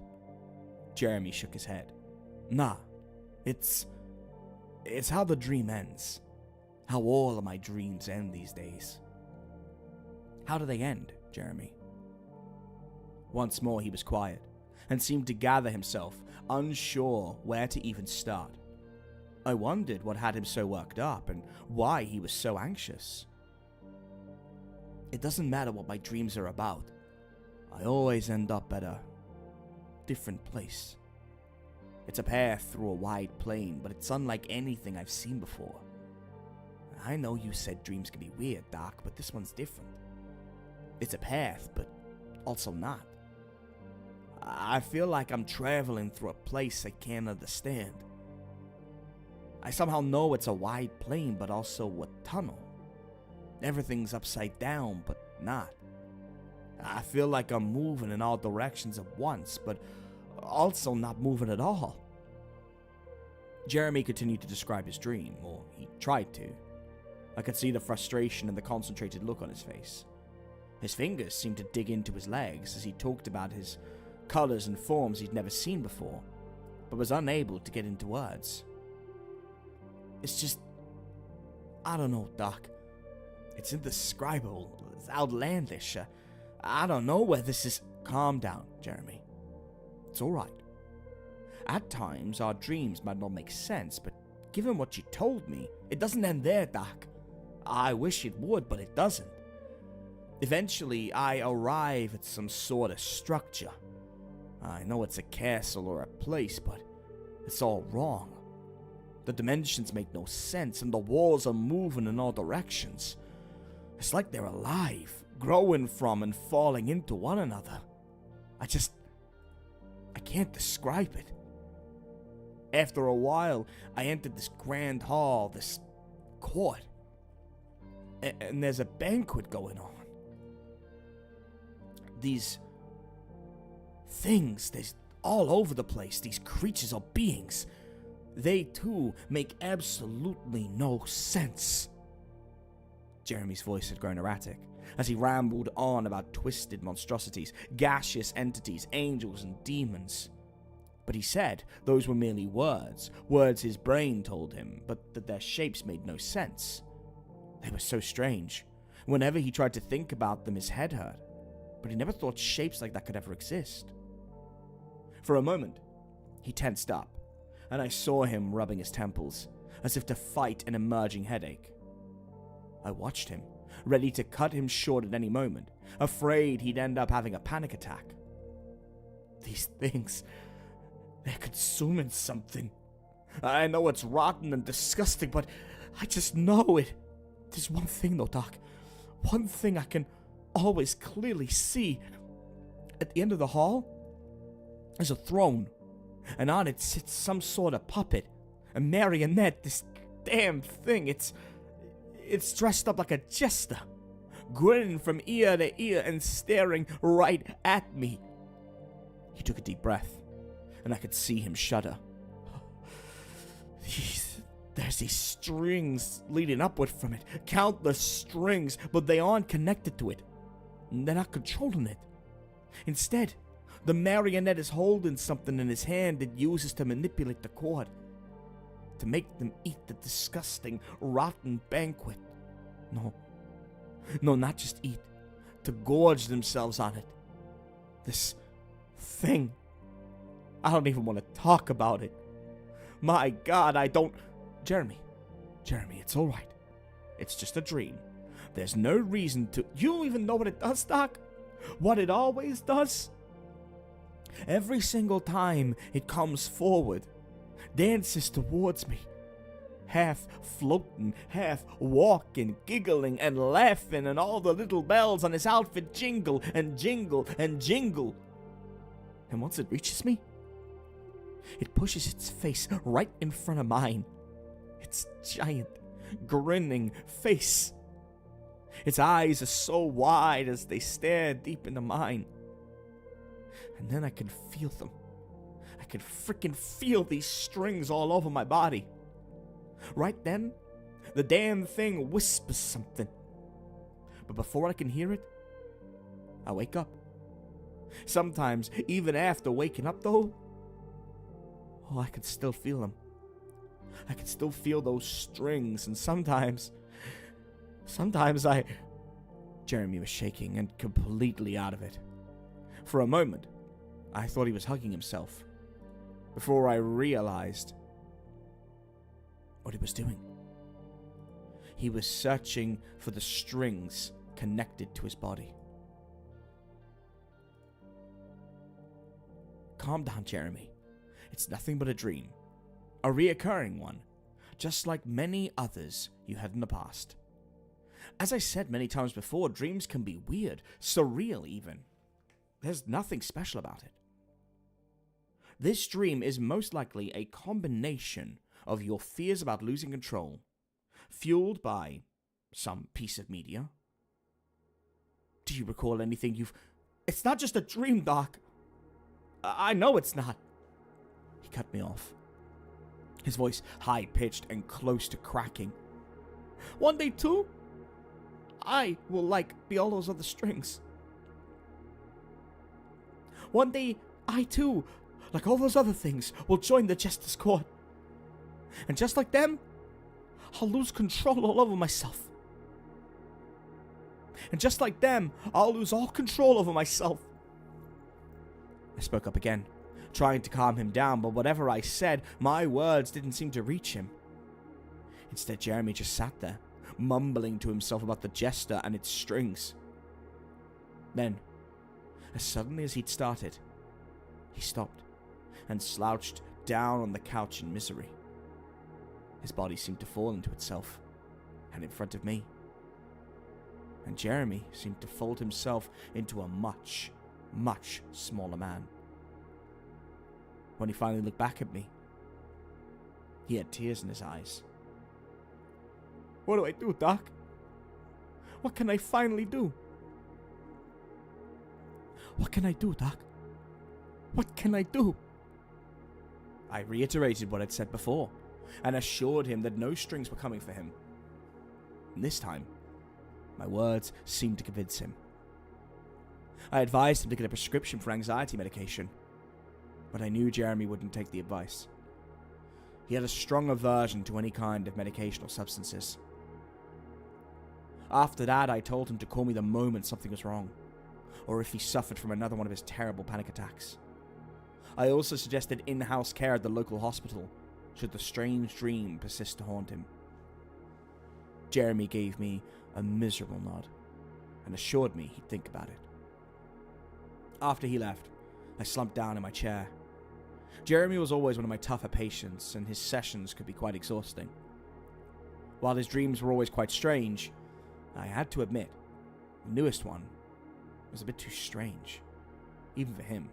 Jeremy shook his head. "Nah, it's how the dream ends. How all of my dreams end these days." "How do they end, Jeremy?" Once more he was quiet, and seemed to gather himself, unsure where to even start. I wondered what had him so worked up, and why he was so anxious. "It doesn't matter what my dreams are about. I always end up at a different place. It's a path through a wide plain, but it's unlike anything I've seen before. I know you said dreams can be weird, Doc, but this one's different. It's a path, but also not. I feel like I'm traveling through a place I can't understand. I somehow know it's a wide plain, but also a tunnel. Everything's upside down, but not. I feel like I'm moving in all directions at once, but also not moving at all." Jeremy continued to describe his dream, or he tried to. I could see the frustration and the concentrated look on his face. His fingers seemed to dig into his legs as he talked about his colors and forms he'd never seen before, but was unable to get into words. "It's just, I don't know, Doc. It's indescribable. It's outlandish. I don't know where this is." "Calm down, Jeremy. It's alright. At times, our dreams might not make sense, but given what you told me, it doesn't end there, Doc. I wish it would, but it doesn't. Eventually, I arrive at some sort of structure. I know it's a castle or a place, but it's all wrong. The dimensions make no sense, and the walls are moving in all directions. It's like they're alive, growing from and falling into one another. I can't describe it. After a while, I entered this grand hall, this court, and there's a banquet going on. These things, there's all over the place, these creatures or beings. They too make absolutely no sense." Jeremy's voice had grown erratic as he rambled on about twisted monstrosities, gaseous entities, angels, and demons. But he said those were merely words his brain told him, but that their shapes made no sense. They were so strange. Whenever he tried to think about them, his head hurt, but he never thought shapes like that could ever exist. For a moment, he tensed up, and I saw him rubbing his temples, as if to fight an emerging headache. I watched him, ready to cut him short at any moment, afraid he'd end up having a panic attack. These things, they're consuming something. I know it's rotten and disgusting, but I just know it. There's one thing though, Doc. One thing I can always clearly see. At the end of the hall, there's a throne, and on it sits some sort of puppet, a marionette, this damn thing. It's dressed up like a jester, grinning from ear to ear and staring right at me. He took a deep breath, and I could see him shudder. There's these strings leading upward from it, countless strings, but they aren't connected to it. They're not controlling it. Instead, the marionette is holding something in his hand it uses to manipulate the cord, to make them eat the disgusting, rotten banquet. No, not just eat, to gorge themselves on it. This thing, I don't even want to talk about it. My God, I don't... Jeremy, it's alright. It's just a dream. There's no reason to... You don't even know what it does, Doc? What it always does? Every single time it comes forward, dances towards me, half floating, half walking, giggling and laughing, and all the little bells on his outfit jingle and jingle and jingle. And once it reaches me, it pushes its face right in front of mine. Its giant, grinning face. Its eyes are so wide as they stare deep into mine. And then I can feel them. I can freaking feel these strings all over my body. Right then, the damn thing whispers something. But before I can hear it, I wake up. Sometimes, even after waking up though, I can still feel them. I can still feel those strings, and sometimes Jeremy was shaking and completely out of it. For a moment, I thought he was hugging himself, before I realized what he was doing. He was searching for the strings connected to his body. Calm down, Jeremy. It's nothing but a dream. A reoccurring one, just like many others you had in the past. As I said many times before, dreams can be weird, surreal even. There's nothing special about it. This dream is most likely a combination of your fears about losing control, fueled by some piece of media. Do you recall anything you've... It's not just a dream, Doc. I know it's not. He cut me off. His voice high-pitched and close to cracking. One day, too, I will, be all those other strings. One day, I, too, like all those other things, will join the Jester's Court. And just like them, I'll lose control all over myself. And just like them, I'll lose all control over myself. I spoke up again, trying to calm him down, but whatever I said, my words didn't seem to reach him. Instead, Jeremy just sat there, mumbling to himself about the Jester and its strings. Then, as suddenly as he'd started, he stopped and slouched down on the couch in misery. His body seemed to fall into itself, and in front of me. And Jeremy seemed to fold himself into a much, much smaller man. When he finally looked back at me, he had tears in his eyes. What do I do, Doc? What can I finally do? What can I do, Doc? What can I do? I reiterated what I'd said before, and assured him that no strings were coming for him. And this time, my words seemed to convince him. I advised him to get a prescription for anxiety medication, but I knew Jeremy wouldn't take the advice. He had a strong aversion to any kind of medication or substances. After that, I told him to call me the moment something was wrong, or if he suffered from another one of his terrible panic attacks. I also suggested in-house care at the local hospital, should the strange dream persist to haunt him. Jeremy gave me a miserable nod, and assured me he'd think about it. After he left, I slumped down in my chair. Jeremy was always one of my tougher patients, and his sessions could be quite exhausting. While his dreams were always quite strange, I had to admit, the newest one was a bit too strange, even for him.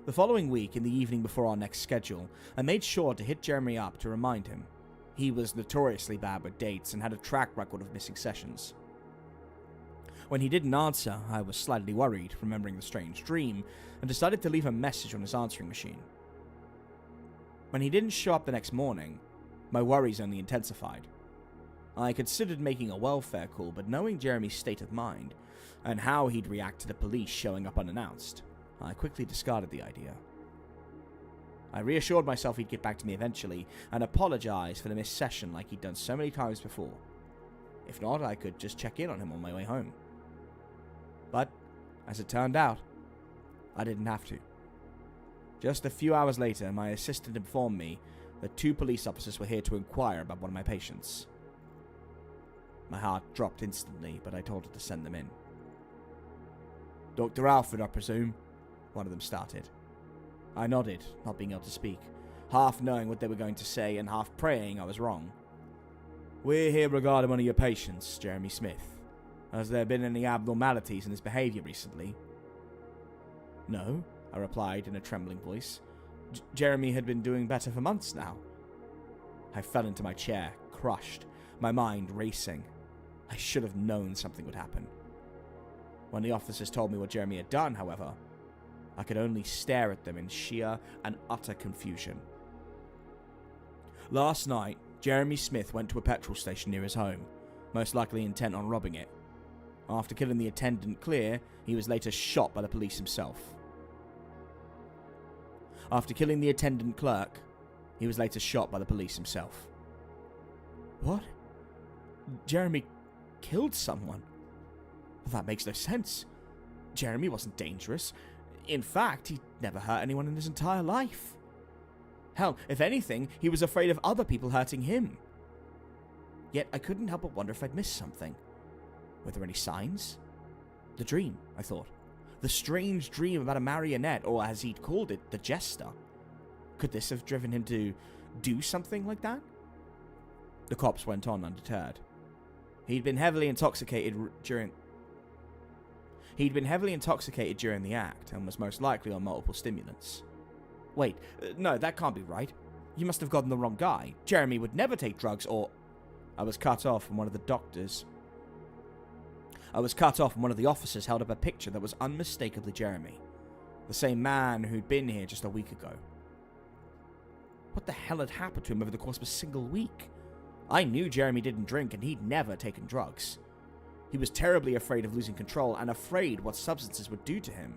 The following week, in the evening before our next schedule, I made sure to hit Jeremy up to remind him. He was notoriously bad with dates and had a track record of missing sessions. When he didn't answer, I was slightly worried, remembering the strange dream, and decided to leave a message on his answering machine. When he didn't show up the next morning, my worries only intensified. I considered making a welfare call, but knowing Jeremy's state of mind, and how he'd react to the police showing up unannounced, I quickly discarded the idea. I reassured myself he'd get back to me eventually, and apologized for the missed session like he'd done so many times before. If not, I could just check in on him on my way home. But, as it turned out, I didn't have to. Just a few hours later, my assistant informed me that 2 police officers were here to inquire about one of my patients. My heart dropped instantly, but I told her to send them in. Dr. Alfred, I presume? One of them started. I nodded, not being able to speak, half knowing what they were going to say and half praying I was wrong. We're here regarding one of your patients, Jeremy Smith. Has there been any abnormalities in his behavior recently? No, I replied in a trembling voice. Jeremy had been doing better for months now. I fell into my chair, crushed, my mind racing. I should have known something would happen. When the officers told me what Jeremy had done, however, I could only stare at them in sheer and utter confusion. Last night, Jeremy Smith went to a petrol station near his home, most likely intent on robbing it. After killing the attendant clear, he was later shot by the police himself. After killing the attendant clerk, he was later shot by the police himself. What? Jeremy killed someone? Well, that makes no sense. Jeremy wasn't dangerous. In fact, he never hurt anyone in his entire life. Hell, if anything, he was afraid of other people hurting him. Yet I couldn't help but wonder if I'd missed something. Were there any signs? The dream, I thought. The strange dream about a marionette, or as he'd called it, the jester. Could this have driven him to do something like that? The cops went on undeterred. He'd been heavily intoxicated during the act, and was most likely on multiple stimulants. Wait, no, that can't be right. You must have gotten the wrong guy. Jeremy would never take drugs, or... I was cut off from one of the officers held up a picture that was unmistakably Jeremy. The same man who'd been here just a week ago. What the hell had happened to him over the course of a single week? I knew Jeremy didn't drink and he'd never taken drugs. He was terribly afraid of losing control and afraid what substances would do to him.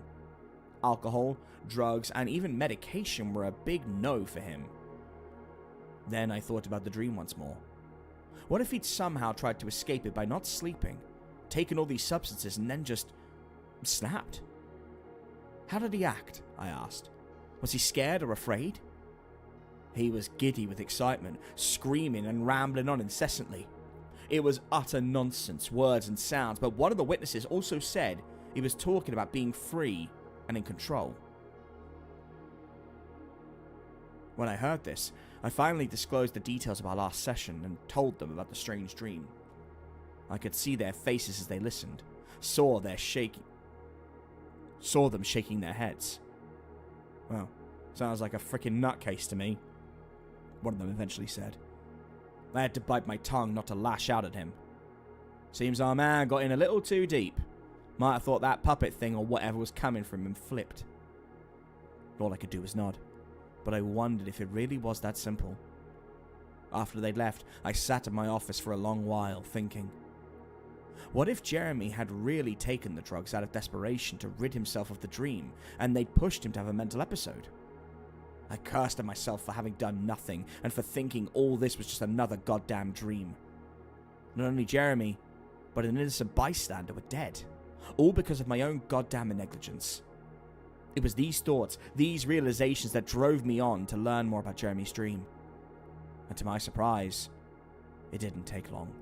Alcohol, drugs, and even medication were a big no for him. Then I thought about the dream once more. What if he'd somehow tried to escape it by not sleeping, taken all these substances, and then just snapped? How did he act? I asked. Was he scared or afraid? He was giddy with excitement, screaming and rambling on incessantly. It was utter nonsense, words and sounds, but one of the witnesses also said he was talking about being free and in control. When I heard this, I finally disclosed the details of our last session and told them about the strange dream. I could see their faces as they listened, saw them shaking their heads. Well, sounds like a frickin' nutcase to me, one of them eventually said. I had to bite my tongue not to lash out at him. Seems our man got in a little too deep. Might have thought that puppet thing or whatever was coming from him flipped. All I could do was nod, but I wondered if it really was that simple. After they'd left, I sat in my office for a long while, thinking. What if Jeremy had really taken the drugs out of desperation to rid himself of the dream, and they'd pushed him to have a mental episode? I cursed at myself for having done nothing, and for thinking all this was just another goddamn dream. Not only Jeremy, but an innocent bystander were dead, all because of my own goddamn negligence. It was these thoughts, these realizations that drove me on to learn more about Jeremy's dream. And to my surprise, it didn't take long.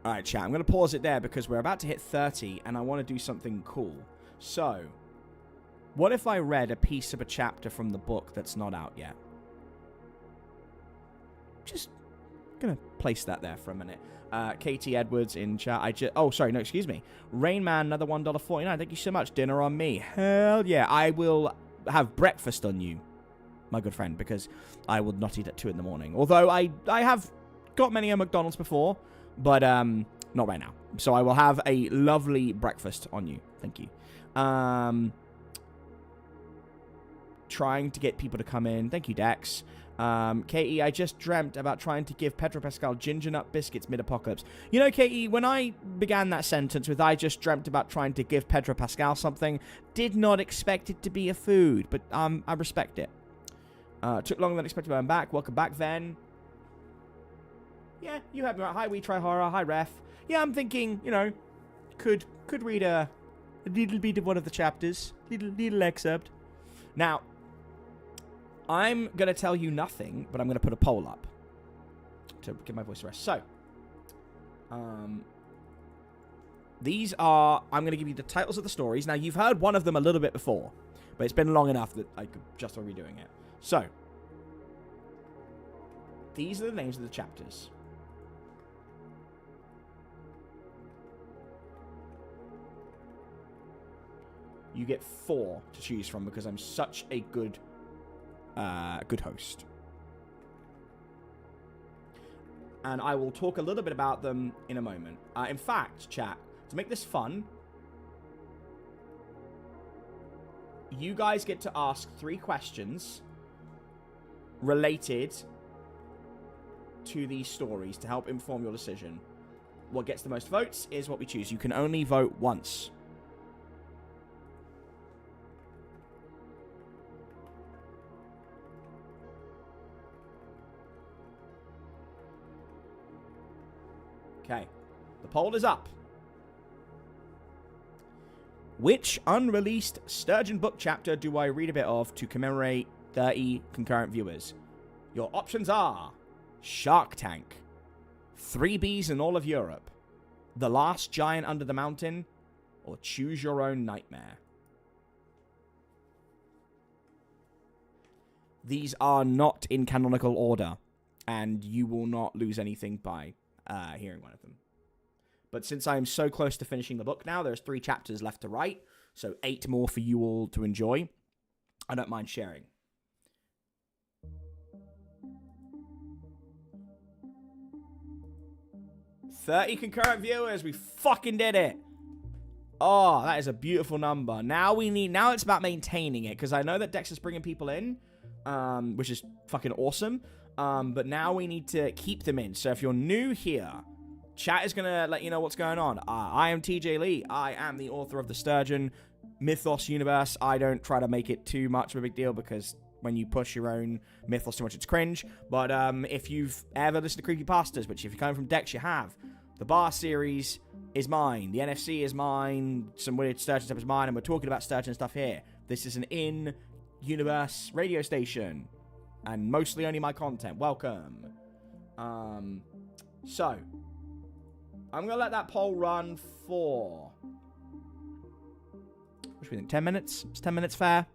Alright, chat, I'm going to pause it there because we're about to hit 30 and I want to do something cool. So, what if I read a piece of a chapter from the book that's not out yet? Just going to place that there for a minute. Katie Edwards in chat. Excuse me. Rainman, another $1.49. Thank you so much. Dinner on me. Hell yeah. I will have breakfast on you, my good friend, because I will not eat at 2 in the morning. Although I have got many a McDonald's before, but not right now. So I will have a lovely breakfast on you. Thank you. Trying to get people to come in. Thank you, Dex. Katie, I just dreamt about trying to give Pedro Pascal ginger nut biscuits mid-apocalypse. You know, Katie, when I began that sentence with I just dreamt about trying to give Pedro Pascal something, did not expect it to be a food, but I respect it. Took longer than expected, but I'm back. Welcome back, then. Yeah, you have me right. Hi, We Try Horror. Hi, Ref. Yeah, I'm thinking, you know, could read a little bit of one of the chapters. Little excerpt. Now, I'm going to tell you nothing, but I'm going to put a poll up to give my voice a rest. So, these are... I'm going to give you the titles of the stories. Now, you've heard one of them a little bit before, but it's been long enough that I could justify redoing it. So, these are the names of the chapters. You get 4 to choose from because I'm such a good host. And I will talk a little bit about them in a moment. In fact, chat, to make this fun, you guys get to ask 3 questions related to these stories to help inform your decision. What gets the most votes is what we choose. You can only vote once. Okay, the poll is up. Which unreleased Sturgeon book chapter do I read a bit of to commemorate 30 concurrent viewers? Your options are Shark Tank, 3 Bees in all of Europe, The Last Giant Under the Mountain, or Choose Your Own Nightmare. These are not in canonical order, and you will not lose anything by hearing one of them. But since I'm so close to finishing the book now, there's 3 chapters left to write, so 8 more for you all to enjoy. I don't mind sharing. $30 concurrent viewers, we fucking did it. Oh, that is a beautiful number. Now it's about maintaining it, because I know that Dex is bringing people in, which is fucking awesome. But now we need to keep them in. So if you're new here, chat is going to let you know what's going on. I am TJ Lee. I am the author of the Sturgeon mythos universe. I don't try to make it too much of a big deal because when you push your own mythos too much, it's cringe. But if you've ever listened to Creepypastas, which if you're coming from Dex, you have, the Bar series is mine. The NFC is mine. Some weird Sturgeon stuff is mine. And we're talking about Sturgeon stuff here. This is an in-universe radio station. And mostly only my content. Welcome. So, I'm going to let that poll run for... What do we think? 10 minutes? Is 10 minutes fair?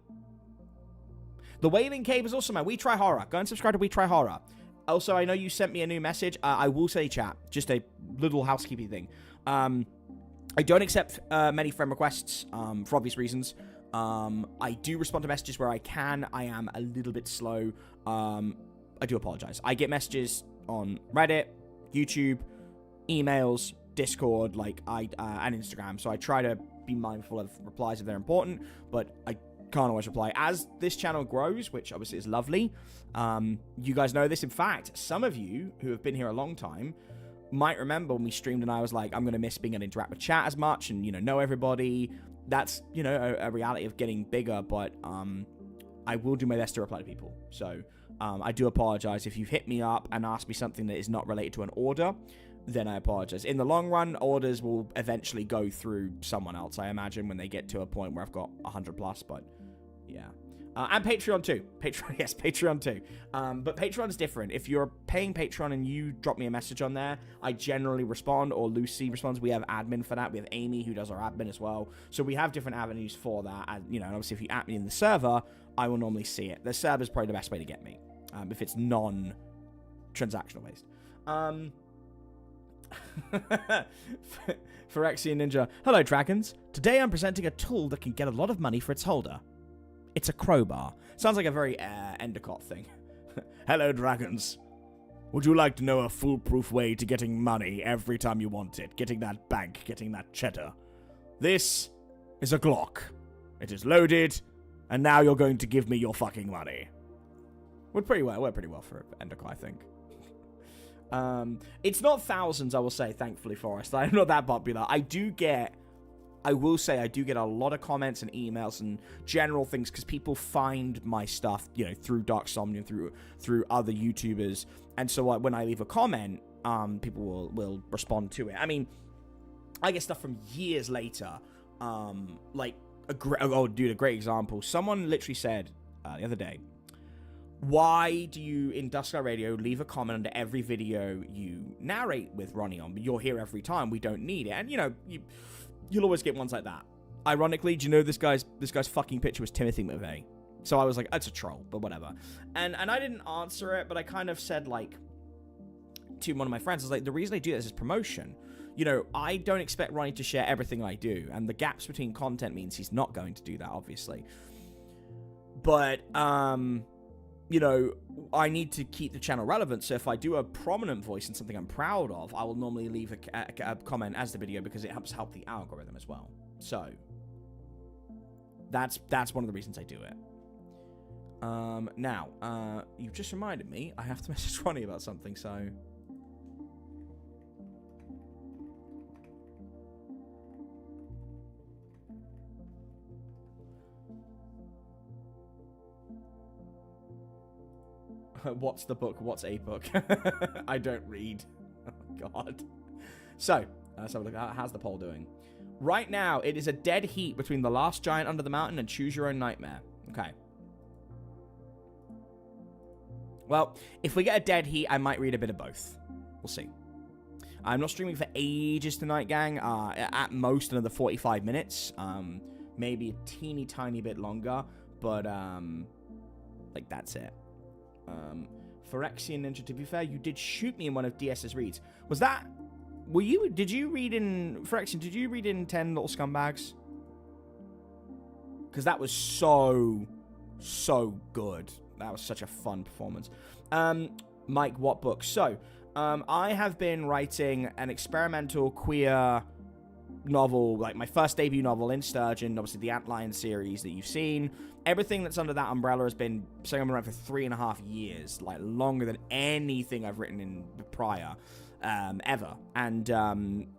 The Wailing Cave is also my We Try Horror. Go and subscribe to We Try Horror. Also, I know you sent me a new message. I will say, chat, just a little housekeeping thing. I don't accept many friend requests for obvious reasons. I do respond to messages where I can. I am a little bit slow. I do apologize. I get messages on Reddit, YouTube, emails, Discord, and Instagram. So I try to be mindful of replies if they're important, but I can't always reply. As this channel grows, which obviously is lovely, you guys know this. In fact, some of you who have been here a long time might remember when we streamed and I was like, I'm going to miss being able to interact with chat as much and, know everybody. That's, a reality of getting bigger, but I will do my best to reply to people. So I do apologize if you've hit me up and asked me something that is not related to an order, then I apologize. In the long run, orders will eventually go through someone else, I imagine, when they get to a point where I've got 100 plus, but yeah. And Patreon too. Yes, Patreon too. But Patreon's different. If you're paying Patreon and you drop me a message on there, I generally respond, or Lucy responds. We have admin for that. We have Amy who does our admin as well. So we have different avenues for that. And, and obviously if you at me in the server, I will normally see it. The server is probably the best way to get me, if it's non-transactional based. Phyrexian Ninja. Hello, dragons. Today I'm presenting a tool that can get a lot of money for its holder. It's a crowbar. Sounds like a very Endicott thing. Hello, dragons. Would you like to know a foolproof way to getting money every time you want it? Getting that bank, getting that cheddar. This is a Glock. It is loaded, and now you're going to give me your fucking money. We're pretty well for Endicott, I think. It's not thousands, I will say, thankfully, Forrest. I'm not that popular. I will say I do get a lot of comments and emails and general things because people find my stuff, through Dark Somnium, through other YouTubers. And so when I leave a comment, people will respond to it. I mean, I get stuff from years later. A great example. Someone literally said the other day, why do you, in Dusklight Radio, leave a comment under every video you narrate with Ronnie on? But you're here every time. We don't need it. And, you know, you'll always get ones like that. Ironically, do you know this guy's fucking picture was Timothy McVeigh? So I was like, that's a troll, but whatever. And I didn't answer it, but I kind of said, like, to one of my friends, I was like, the reason I do this is promotion. You know, I don't expect Ronnie to share everything I do, and the gaps between content means he's not going to do that, obviously. But, you know, I need to keep the channel relevant, so if I do a prominent voice in something I'm proud of, I will normally leave a comment as the video because it helps the algorithm as well. So, that's one of the reasons I do it. Now, you've just reminded me, I have to message Ronnie about something, so... What's the book? What's a book? I don't read. Oh, God. So, let's have a look. How's the poll doing? Right now, it is a dead heat between The Last Giant Under the Mountain and Choose Your Own Nightmare. Okay. Well, if we get a dead heat, I might read a bit of both. We'll see. I'm not streaming for ages tonight, gang. At most, another 45 minutes. Maybe a teeny tiny bit longer. But, like, that's it. Phyrexian Ninja, to be fair, you did shoot me in one of DS's reads. Was that... Did you read in... Phyrexian, did you read in 10 Little Scumbags? Because that was so good. That was such a fun performance. Mike, what book? So, I have been writing an experimental queer novel, like my first debut novel in Sturgeon, obviously the Antlion series that you've seen. Everything that's under that umbrella has been saying I'm around for 3.5 years, like longer than anything I've written in prior, ever. And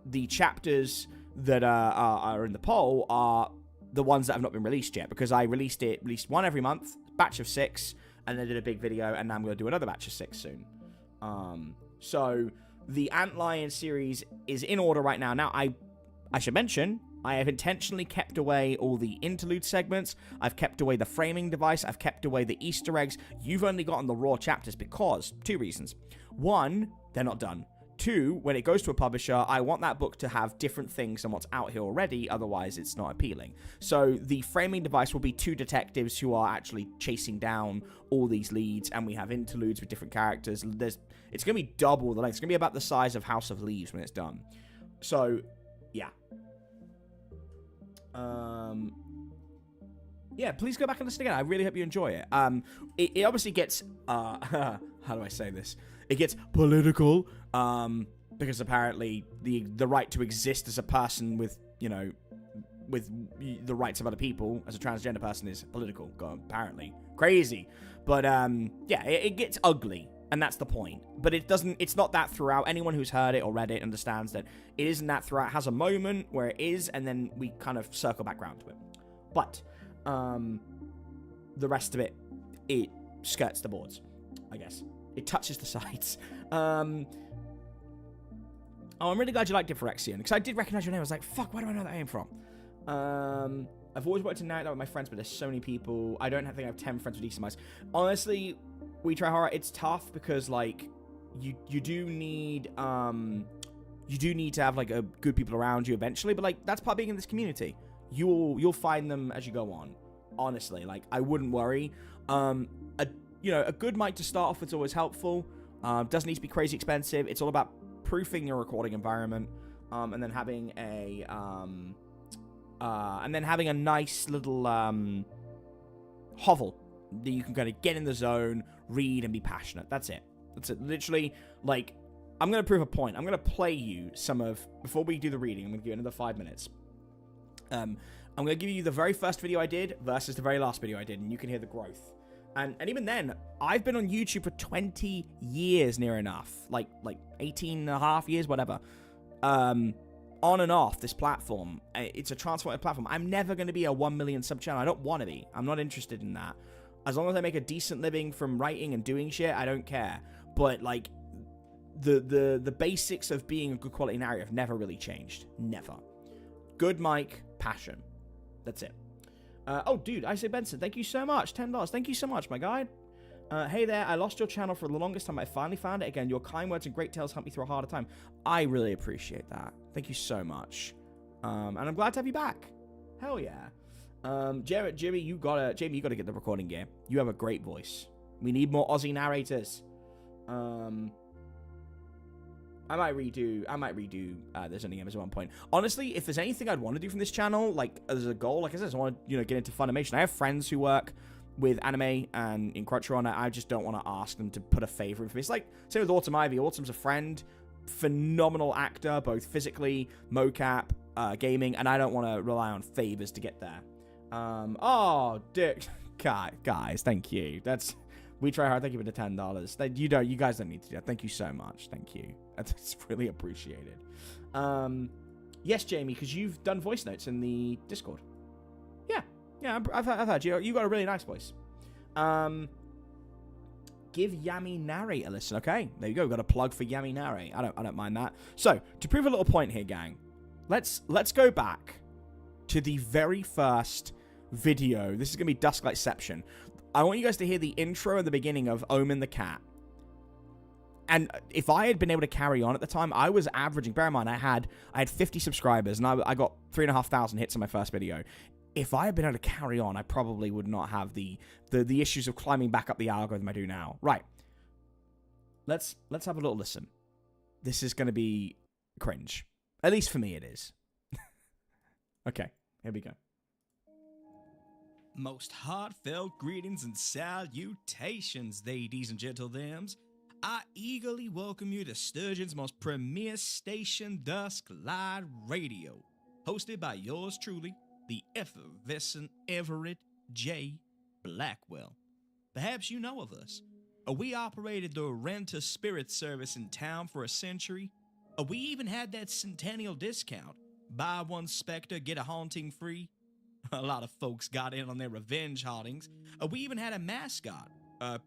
the chapters that are in the poll are the ones that have not been released yet, because I released one every month, batch of 6, and then did a big video, and now I'm going to do another batch of 6 soon. So the Antlion series is in order right now. Now, I should mention, I have intentionally kept away all the interlude segments. I've kept away the framing device. I've kept away the Easter eggs. You've only gotten the raw chapters because 2 reasons. 1, they're not done. 2, when it goes to a publisher, I want that book to have different things than what's out here already, otherwise it's not appealing. So the framing device will be 2 detectives who are actually chasing down all these leads, and we have interludes with different characters. It's going to be double the length. It's going to be about the size of House of Leaves when it's done. So, yeah. Yeah, please go back and listen again. I really hope you enjoy it. It obviously gets, how do I say this? It gets political, because apparently the right to exist as a person with, you know, with the rights of other people as a transgender person is political, apparently. Crazy. But, yeah, it gets ugly, and that's the point. But it's not that throughout. Anyone who's heard it or read it understands that it isn't that throughout. It has a moment where it is, and then we kind of circle back around to it. But, the rest of it skirts the boards, I guess. It touches the sides. Oh, I'm really glad you liked it, Phyrexian, because I did recognize your name. I was like, fuck, where do I know that name from? I've always wanted to narrate that with my friends, but there's so many people. I don't think I have 10 friends with decent minds. Honestly, We Try Horror, it's tough because, like, you do need to have, like, a good people around you eventually, but, like, that's part of being in this community. You'll find them as you go on. Honestly, like, I wouldn't worry. A good mic to start off with is always helpful. Doesn't need to be crazy expensive. It's all about proofing your recording environment, and then having a nice little hovel that you can kind of get in the zone, read, and be passionate. That's it. That's it. Literally, like, I'm gonna prove a point. I'm gonna play you some of before we do the reading. I'm gonna give you another 5 minutes. I'm gonna give you the very first video I did versus the very last video I did, and you can hear the growth. And even then, I've been on YouTube for 20 years, near enough. Like 18 and a half years, whatever. On and off this platform. It's a transformative platform. I'm never going to be a 1 million sub channel. I don't want to be. I'm not interested in that. As long as I make a decent living from writing and doing shit, I don't care. But, like, the basics of being a good quality narrator have never really changed. Never. Good mic, passion. That's it. Oh, dude, I say Benson, thank you so much. $10. Thank you so much, my guy. Hey there, I lost your channel for the longest time. I finally found it again. Your kind words and great tales helped me through a harder time. I really appreciate that. Thank you so much. And I'm glad to have you back. Hell yeah. Jimmy, you gotta get the recording gear. You have a great voice. We need more Aussie narrators. I might redo There's Only Gamers at one point. Honestly, if there's anything I'd want to do from this channel, like as a goal, like I said, I want to, get into Funimation. I have friends who work with anime and in Crunchyroll, I just don't want to ask them to put a favor in for me. It's like, same with Autumn Ivy. Autumn's a friend, phenomenal actor, both physically, mocap, gaming, and I don't want to rely on favors to get there. Oh, Dick. Guys, thank you. We try hard. Thank you for the $10. You guys don't need to do that. Thank you so much. Thank you. That's really appreciated. Yes, Jamie, because you've done voice notes in the Discord. Yeah, I've heard you. You got a really nice voice. Give Yami Nari a listen. Okay, there you go. We've got a plug for Yami Nari. I don't mind that. So, to prove a little point here, gang, let's go back to the very first video. This is going to be Dusklightception. I want you guys to hear the intro and the beginning of Omen the Cat. And if I had been able to carry on at the time, I was averaging, bear in mind, I had 50 subscribers, and I got 3,500 hits on my first video. If I had been able to carry on, I probably would not have the issues of climbing back up the algorithm I do now. Right. Let's have a little listen. This is going to be cringe. At least for me, it is. Okay, here we go. Most heartfelt greetings and salutations, ladies and gentlethems. I eagerly welcome you to Sturgeon's most premier station, Dusklight Radio, hosted by yours truly, the effervescent Everett J. Blackwell. Perhaps you know of us. We operated the rent-a-spirit service in town for a century. We even had that centennial discount. Buy one specter, get a haunting free. A lot of folks got in on their revenge hauntings. We even had a mascot,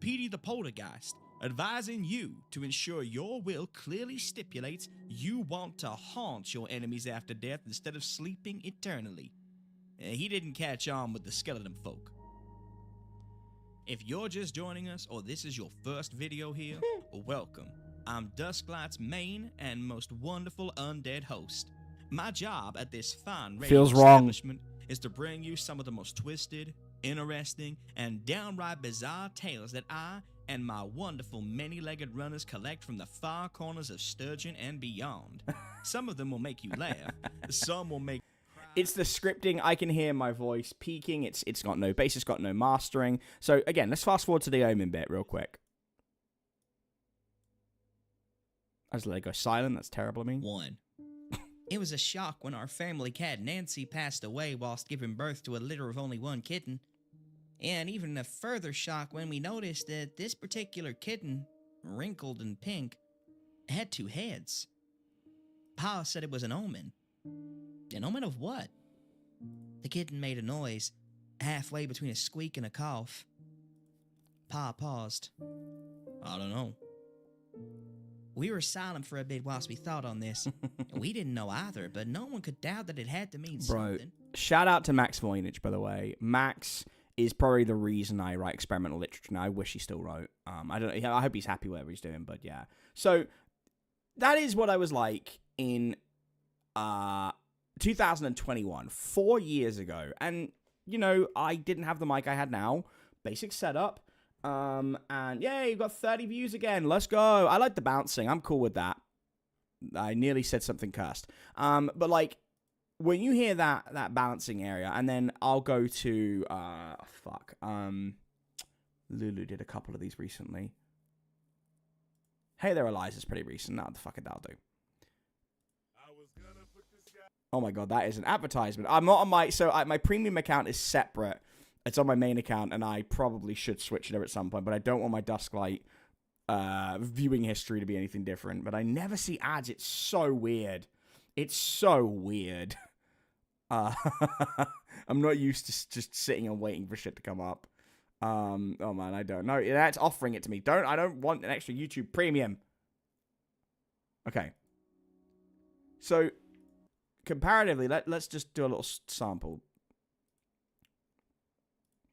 Petey the Poltergeist, advising you to ensure your will clearly stipulates you want to haunt your enemies after death instead of sleeping eternally. He didn't catch on with the skeleton folk. If you're just joining us, or this is your first video here, welcome. I'm Dusklight's main and most wonderful undead host. My job at this fine radio establishment is to bring you some of the most twisted, interesting, and downright bizarre tales that I and my wonderful many-legged runners collect from the far corners of Sturgeon and beyond. Some of them will make you laugh, some will make... It's the scripting. I can hear my voice peaking. It's got no bass. It's got no mastering. So, again, let's fast forward to the Omen bit real quick. I just let it go silent. That's terrible of me. 1. It was a shock when our family cat Nancy passed away whilst giving birth to a litter of only one kitten. And even a further shock when we noticed that this particular kitten, wrinkled and pink, had 2 heads. Pa said it was an omen. An omen of what? The kitten made a noise, halfway between a squeak and a cough. Pa paused. I don't know. We were silent for a bit whilst we thought on this. We didn't know either, but no one could doubt that it had to mean something. Shout out to Max Voynich, by the way. Max is probably the reason I write experimental literature now. I wish he still wrote. I hope he's happy whatever he's doing, but yeah. So that is what I was like in 2021, 4 years ago. And, I didn't have the mic I had now. Basic setup. And yay, you've got 30 views again. Let's go. I like the bouncing. I'm cool with that. I nearly said something cursed. But like, when you hear that balancing area, and then I'll go to, Lulu did a couple of these recently. Hey There Eliza's pretty recent. That'll do. Oh my god, that is an advertisement. I'm not on my premium account is separate. It's on my main account, and I probably should switch it over at some point, but I don't want my Dusklight viewing history to be anything different. But I never see ads. It's so weird. It's so weird. I'm not used to just sitting and waiting for shit to come up. Oh man, I don't know. That's offering it to me. I don't want an extra YouTube premium. Okay. So, comparatively, let's just do a little sample.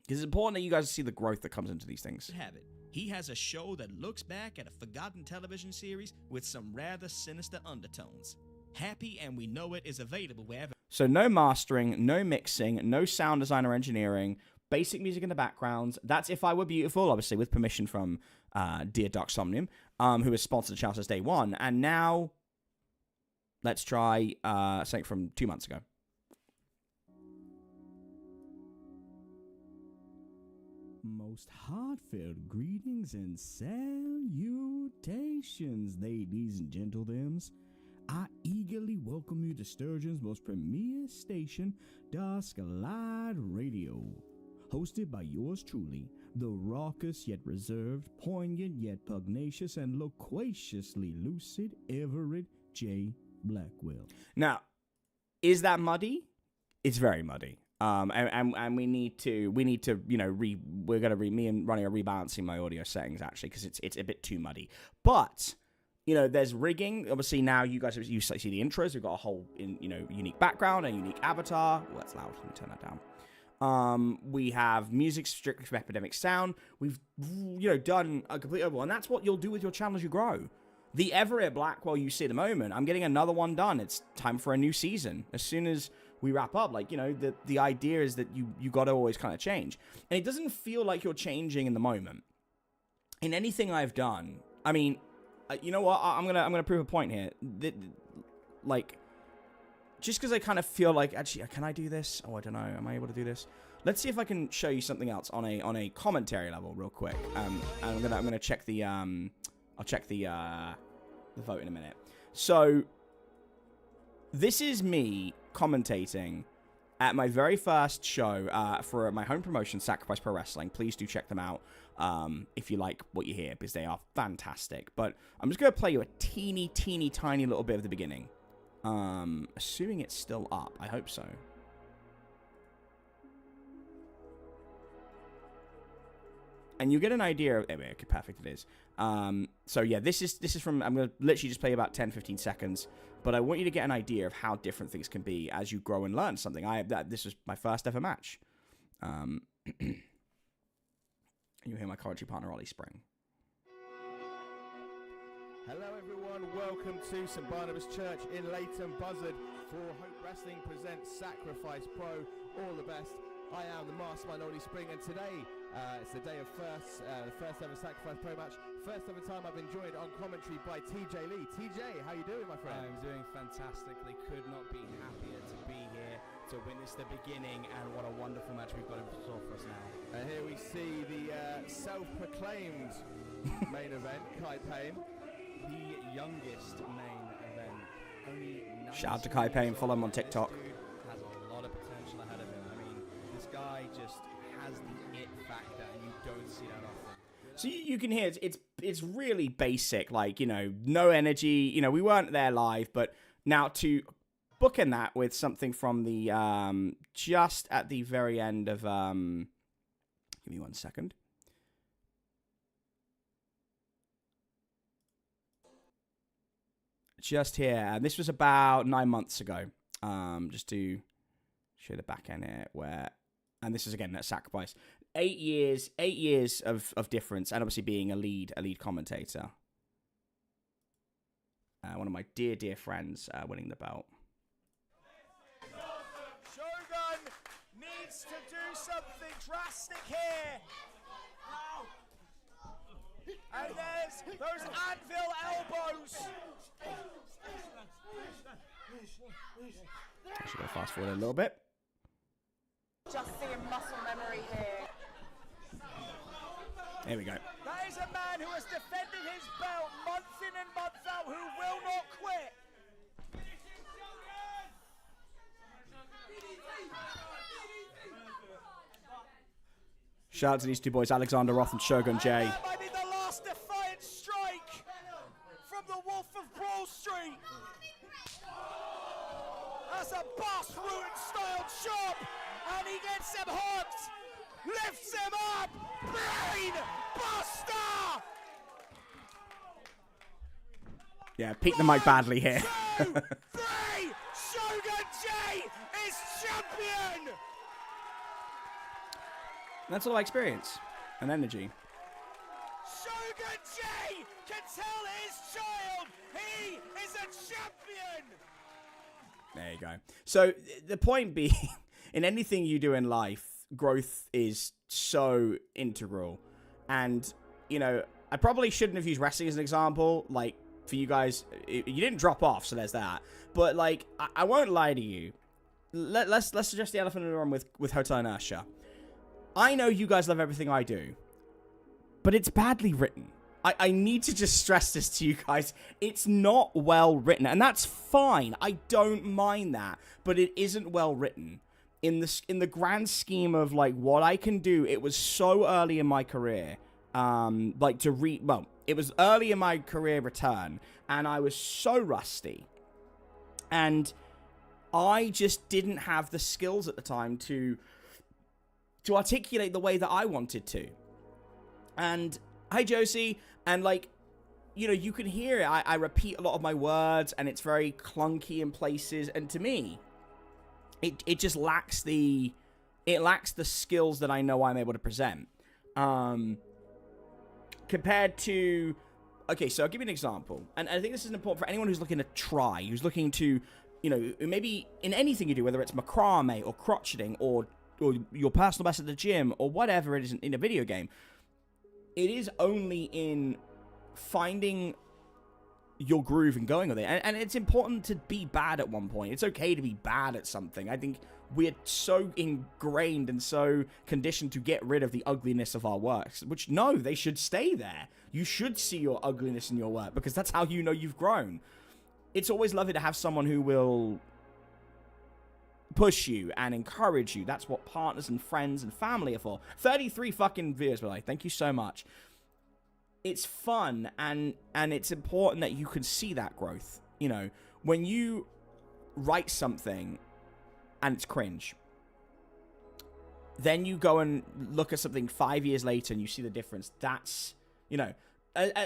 Because it's important that you guys see the growth that comes into these things. Have it. He has a show that looks back at a forgotten television series with some rather sinister undertones. Happy and We Know It is available wherever. So no mastering, no mixing, no sound design or engineering, basic music in the background. That's If I Were Beautiful, obviously with permission from Dear Dark Somnium, who has sponsored the channel since day one. And now, let's try something from 2 months ago. Most heartfelt greetings and salutations, ladies and gentlemen. I eagerly welcome you to Sturgeon's most premier station, Dusklight Radio. Hosted by yours truly, the raucous yet reserved, poignant yet pugnacious, and loquaciously lucid Everett J. Blackwell. Now, is that muddy? It's very muddy. And we need to, you know, we're going to me and Ronnie are rebalancing my audio settings actually, because it's a bit too muddy. But, you know, there's rigging. Obviously now you guys see the intros. We've got a whole, unique background, a unique avatar. Oh, that's loud. Let me turn that down. We have music strictly for Epidemic Sound. We've, done a complete overhaul, and that's what you'll do with your channel as you grow. The Everett Blackwell you see at the moment, I'm getting another one done. It's time for a new season. As soon as we wrap up, the idea is that you got to always kind of change. And it doesn't feel like you're changing in the moment. In anything I've done, I mean, you know what? I'm gonna prove a point here. Just because I kind of feel like, actually, can I do this? Oh, I don't know. Am I able to do this? Let's see if I can show you something else on a commentary level real quick. And I'm gonna check the I'll check the vote in a minute. So this is me commentating at my very first show for my home promotion, Sacrifice Pro Wrestling. Please do check them out if you like what you hear, because they are fantastic. But I'm just going to play you a teeny tiny little bit of the beginning. Assuming it's still up. I hope so. And you get an idea of... Okay, perfect, it is. So yeah, this is from... I'm going to literally just play about 10-15 seconds. But I want you to get an idea of how different things can be as you grow and learn something. This was my first ever match. And you'll hear my commentary partner, Ollie Spring. Hello everyone, welcome to St Barnabas Church in Leighton Buzzard for Hope Wrestling presents Sacrifice Pro. All the best. I am the mastermind Ollie Spring, and today it's the day of the first ever Sacrifice Pro match. First ever time I've been joined on commentary by TJ Lee. TJ, how you doing, my friend? I'm doing fantastically. Could not be happier to be here to witness the beginning, and what a wonderful match we've got in store for us now. And here we see the self-proclaimed main event, Kai Payne. The youngest main event. Only Shout out to Kai Payne. Follow him on TikTok. This dude has a lot of potential ahead of him. I mean, this guy just has the it factor, and you don't see that often. So you can hear it's really basic, no energy. We weren't there live, but now to bookend that with something from the just at the very end of give me 1 second. Just here, and this was about 9 months ago. Just to show the back end here, and this is again that Sacrifice. 8 years of difference, and obviously being a lead commentator. One of my dear friends winning the belt. Shogun needs to do something drastic here. And there's those anvil elbows. I should go fast forward a little bit. Just seeing muscle memory here. There we go. That is a man who has defended his belt month in and month out, who will not quit. Shout out to these two boys, Alexander Roth and Shogun J. That might be the last defiant strike from the Wolf of Broad Street. That's a Boss Ruin style chop, and he gets him hooked, lifts him up, brain buster. Yeah, peek the mic badly here. 2, 3, Shogun J is champion. That's all I experience, and energy. can tell his child he is a champion. There you go. So the point being, in anything you do in life, growth is so integral. And, you know, I probably shouldn't have used wrestling as an example. Like, for you guys, you didn't drop off, so there's that. But, like, I won't lie to you. Let's address the elephant in the room with Hotel Inertia. I know you guys love everything I do, but it's badly written. I need to just stress this to you guys. It's not well written, and that's fine. I don't mind that, but it isn't well written. In the grand scheme of like what I can do, it was so early in my career. Like to read, well, it was early in my career return, and I was so rusty, and I just didn't have the skills at the time to articulate the way that I wanted to. And hi, Josie. And, like, you know, you can hear it. I repeat a lot of my words, and it's very clunky in places. And to me, it just lacks the skills that I know I'm able to present. Compared to, okay, so I'll give you an example. And I think this is important for anyone who's looking to try, who's looking to, you know, maybe in anything you do, whether it's macrame or crocheting or your personal best at the gym or whatever it is in a video game. It is only in finding your groove and going with it. And it's important to be bad at one point. It's okay to be bad at something. I think we're so ingrained and so conditioned to get rid of the ugliness of our works, which, no, they should stay there. You should see your ugliness in your work because that's how you know you've grown. It's always lovely to have someone who will push you and encourage you. That's what partners and friends and family are for. 33 fucking viewers were like, thank you so much. It's fun, and it's important that you can see that growth. You know, when you write something and it's cringe, then you go and look at something 5 years later and you see the difference. That's, you know,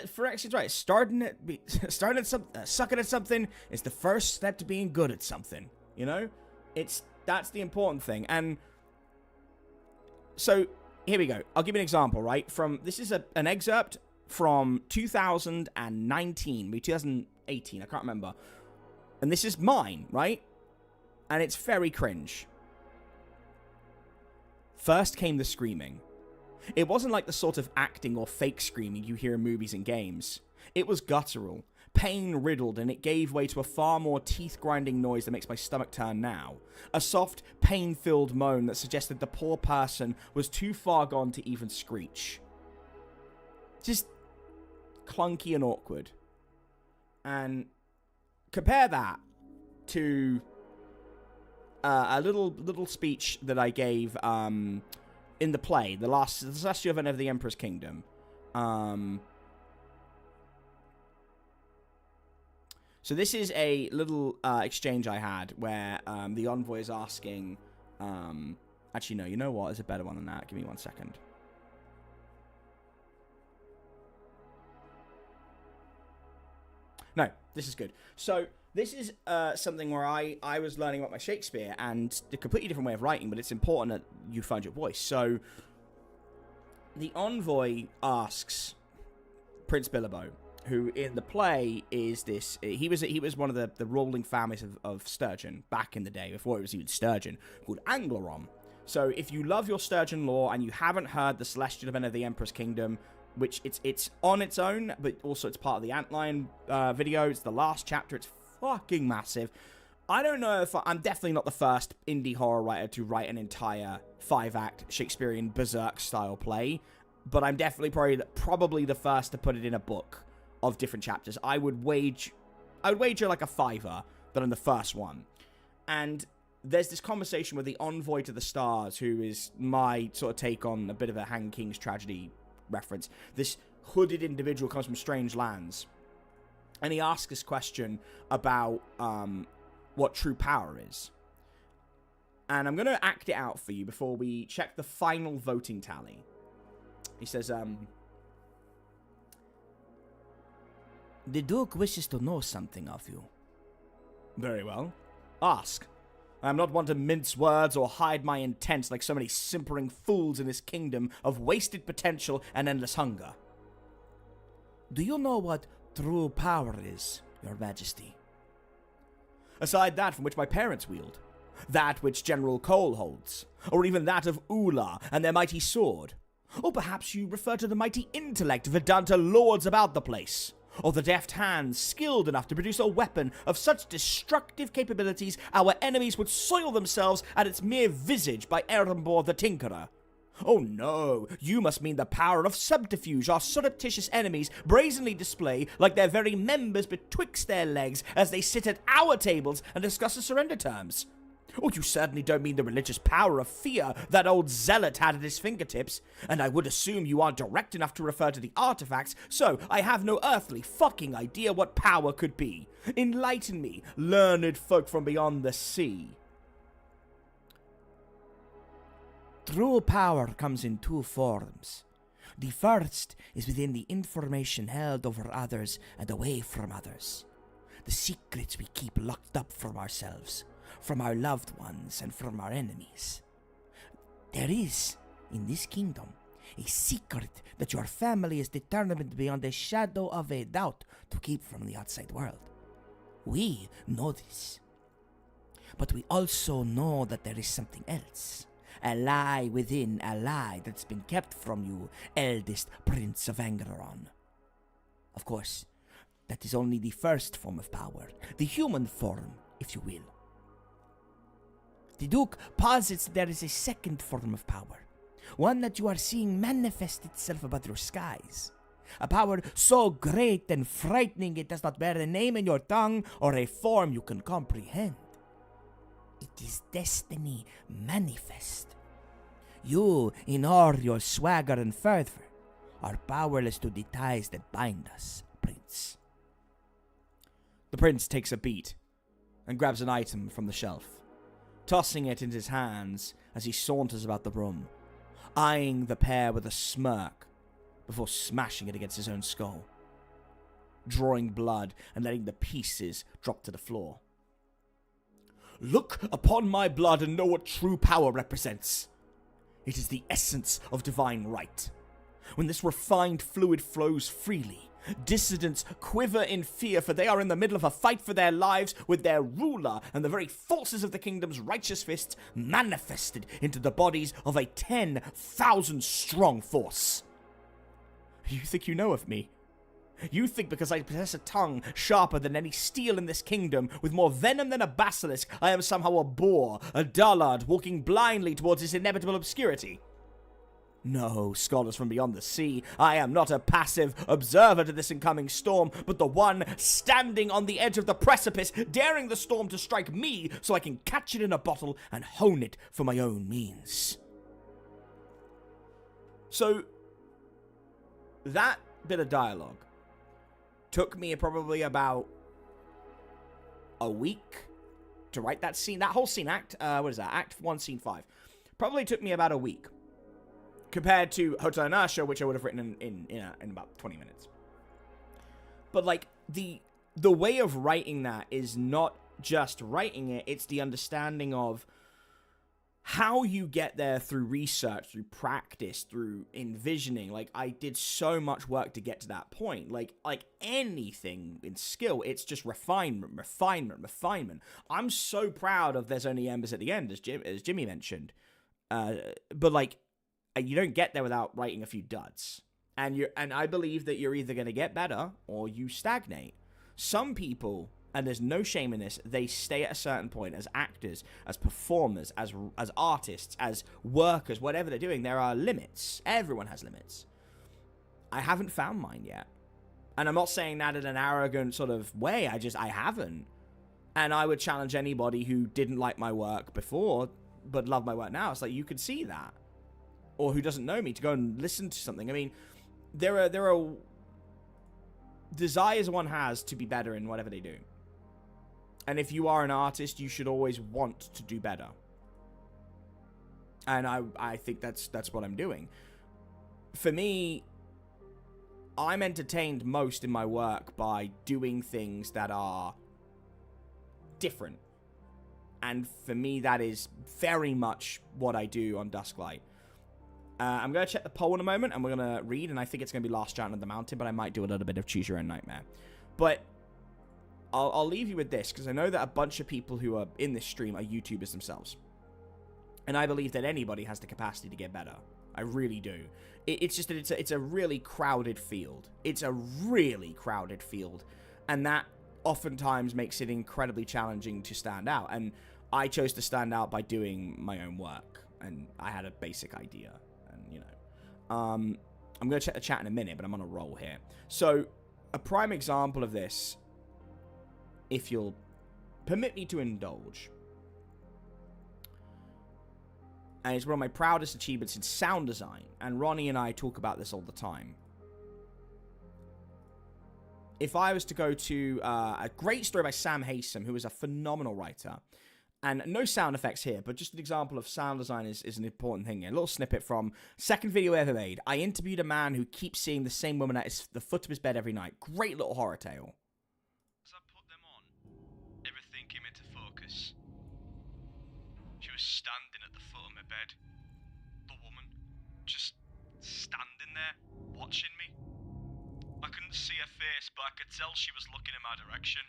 for actually, right, sucking at something is the first step to being good at something. You know, that's the important thing. And so here we go. I'll give you an example, right? This is an excerpt from 2019, maybe 2018, I can't remember. And this is mine, right? And it's very cringe. First came the screaming. It wasn't like the sort of acting or fake screaming you hear in movies and games. It was guttural, pain-riddled, and it gave way to a far more teeth-grinding noise that makes my stomach turn now. A soft, pain-filled moan that suggested the poor person was too far gone to even screech. Just clunky and awkward. And compare that to a little speech that I gave in the play, the Celestial Event of the Emperor's Kingdom. So this is a little exchange I had where the envoy is asking... actually, no, you know what? There's a better one than that. Give me 1 second. No, this is good. So this is something where I was learning about my Shakespeare, and a completely different way of writing, but it's important that you find your voice. So the envoy asks Prince Bilbo, who in the play is this... He was one of the ruling families of Sturgeon back in the day, before it was even Sturgeon, called Anglerom. So if you love your Sturgeon lore and you haven't heard the Celestial Event of the Emperor's Kingdom, which it's on its own, but also it's part of the Antlion video. It's the last chapter. It's fucking massive. I don't know if I'm definitely not the first indie horror writer to write an entire 5-act Shakespearean berserk-style play, but I'm definitely probably the first to put it in a book of different chapters. I would wager like a $5 that I'm the first one. And there's this conversation with the envoy to the stars, who is my sort of take on a bit of a Hang King's Tragedy reference. This hooded individual comes from strange lands, and he asks this question about what true power is. And I'm going to act it out for you before we check the final voting tally. He says, the Duke wishes to know something of you. Very well. Ask. I am not one to mince words or hide my intents like so many simpering fools in this kingdom of wasted potential and endless hunger. Do you know what true power is, Your Majesty? Aside that from which my parents wield, that which General Cole holds, or even that of Ula and their mighty sword. Or perhaps you refer to the mighty intellect Vedanta lords about the place, or the deft hands skilled enough to produce a weapon of such destructive capabilities our enemies would soil themselves at its mere visage by Erebor the Tinkerer. Oh no, you must mean the power of subterfuge our surreptitious enemies brazenly display like their very members betwixt their legs as they sit at our tables and discuss the surrender terms. Oh, you certainly don't mean the religious power of fear that old zealot had at his fingertips, and I would assume you aren't direct enough to refer to the artifacts, so I have no earthly fucking idea what power could be. Enlighten me, learned folk from beyond the sea. True power comes in two forms. The first is within the information held over others and away from others. The secrets we keep locked up from ourselves, from our loved ones, and from our enemies. There is, in this kingdom, a secret that your family is determined beyond a shadow of a doubt to keep from the outside world. We know this. But we also know that there is something else. A lie within a lie that's been kept from you, eldest Prince of Angeron. Of course, that is only the first form of power, the human form, if you will. The Duke posits there is a second form of power, one that you are seeing manifest itself above your skies. A power so great and frightening it does not bear a name in your tongue or a form you can comprehend. It is destiny manifest. You, in all your swagger and fervor, are powerless to the ties that bind us, Prince. The prince takes a beat and grabs an item from the shelf, tossing it in his hands as he saunters about the room, eyeing the pair with a smirk before smashing it against his own skull, drawing blood and letting the pieces drop to the floor. Look upon my blood and know what true power represents. It is the essence of divine right. When this refined fluid flows freely, dissidents quiver in fear, for they are in the middle of a fight for their lives with their ruler and the very forces of the kingdom's righteous fists manifested into the bodies of a 10,000 strong force. You think you know of me? You think because I possess a tongue sharper than any steel in this kingdom, with more venom than a basilisk, I am somehow a boor, a dullard, walking blindly towards his inevitable obscurity? No, scholars from beyond the sea, I am not a passive observer to this incoming storm, but the one standing on the edge of the precipice, daring the storm to strike me so I can catch it in a bottle and hone it for my own means. So, that bit of dialogue took me probably about a week to write that scene. That whole scene, Act 1, Scene 5. Probably took me about a week. Compared to Hotel Inertia, which I would have written in about 20 minutes. But, like, the way of writing that is not just writing it, it's the understanding of how you get there through research, through practice, through envisioning. Like, I did so much work to get to that point. Like anything in skill, it's just refinement. I'm so proud of There's Only Embers at the End, as Jimmy mentioned. But, like, you don't get there without writing a few duds. And I believe that you're either going to get better or you stagnate. Some people, and there's no shame in this, they stay at a certain point as actors, as performers, as artists, as workers, whatever they're doing. There are limits. Everyone has limits. I haven't found mine yet. And I'm not saying that in an arrogant sort of way. I haven't. And I would challenge anybody who didn't like my work before, but love my work now. It's like, you could see that. Or who doesn't know me, to go and listen to something. I mean, there are desires one has to be better in whatever they do. And if you are an artist, you should always want to do better. And I think that's what I'm doing. For me, I'm entertained most in my work by doing things that are different. And for me, that is very much what I do on Dusklight. I'm going to check the poll in a moment, and we're going to read, and I think it's going to be Last Giant of the Mountain, but I might do a little bit of Choose Your Own Nightmare. But I'll leave you with this, because I know that a bunch of people who are in this stream are YouTubers themselves. And I believe that anybody has the capacity to get better. I really do. It's just that it's a really crowded field. It's a really crowded field. And that oftentimes makes it incredibly challenging to stand out. And I chose to stand out by doing my own work. And I had a basic idea. And, you know. I'm going to check the chat in a minute, but I'm on a roll here. So, a prime example of this, if you'll permit me to indulge, and it's one of my proudest achievements in sound design, and Ronnie and I talk about this all the time. If I was to go to a great story by Sam Haysom, who is a phenomenal writer, and no sound effects here, but just an example of sound design is an important thing here. A little snippet from second video I ever made. I interviewed a man who keeps seeing the same woman at the foot of his bed every night. Great little horror tale. As I put them on, everything came into focus. She was standing at the foot of my bed. The woman, just standing there, watching me. I couldn't see her face, but I could tell she was looking in my direction.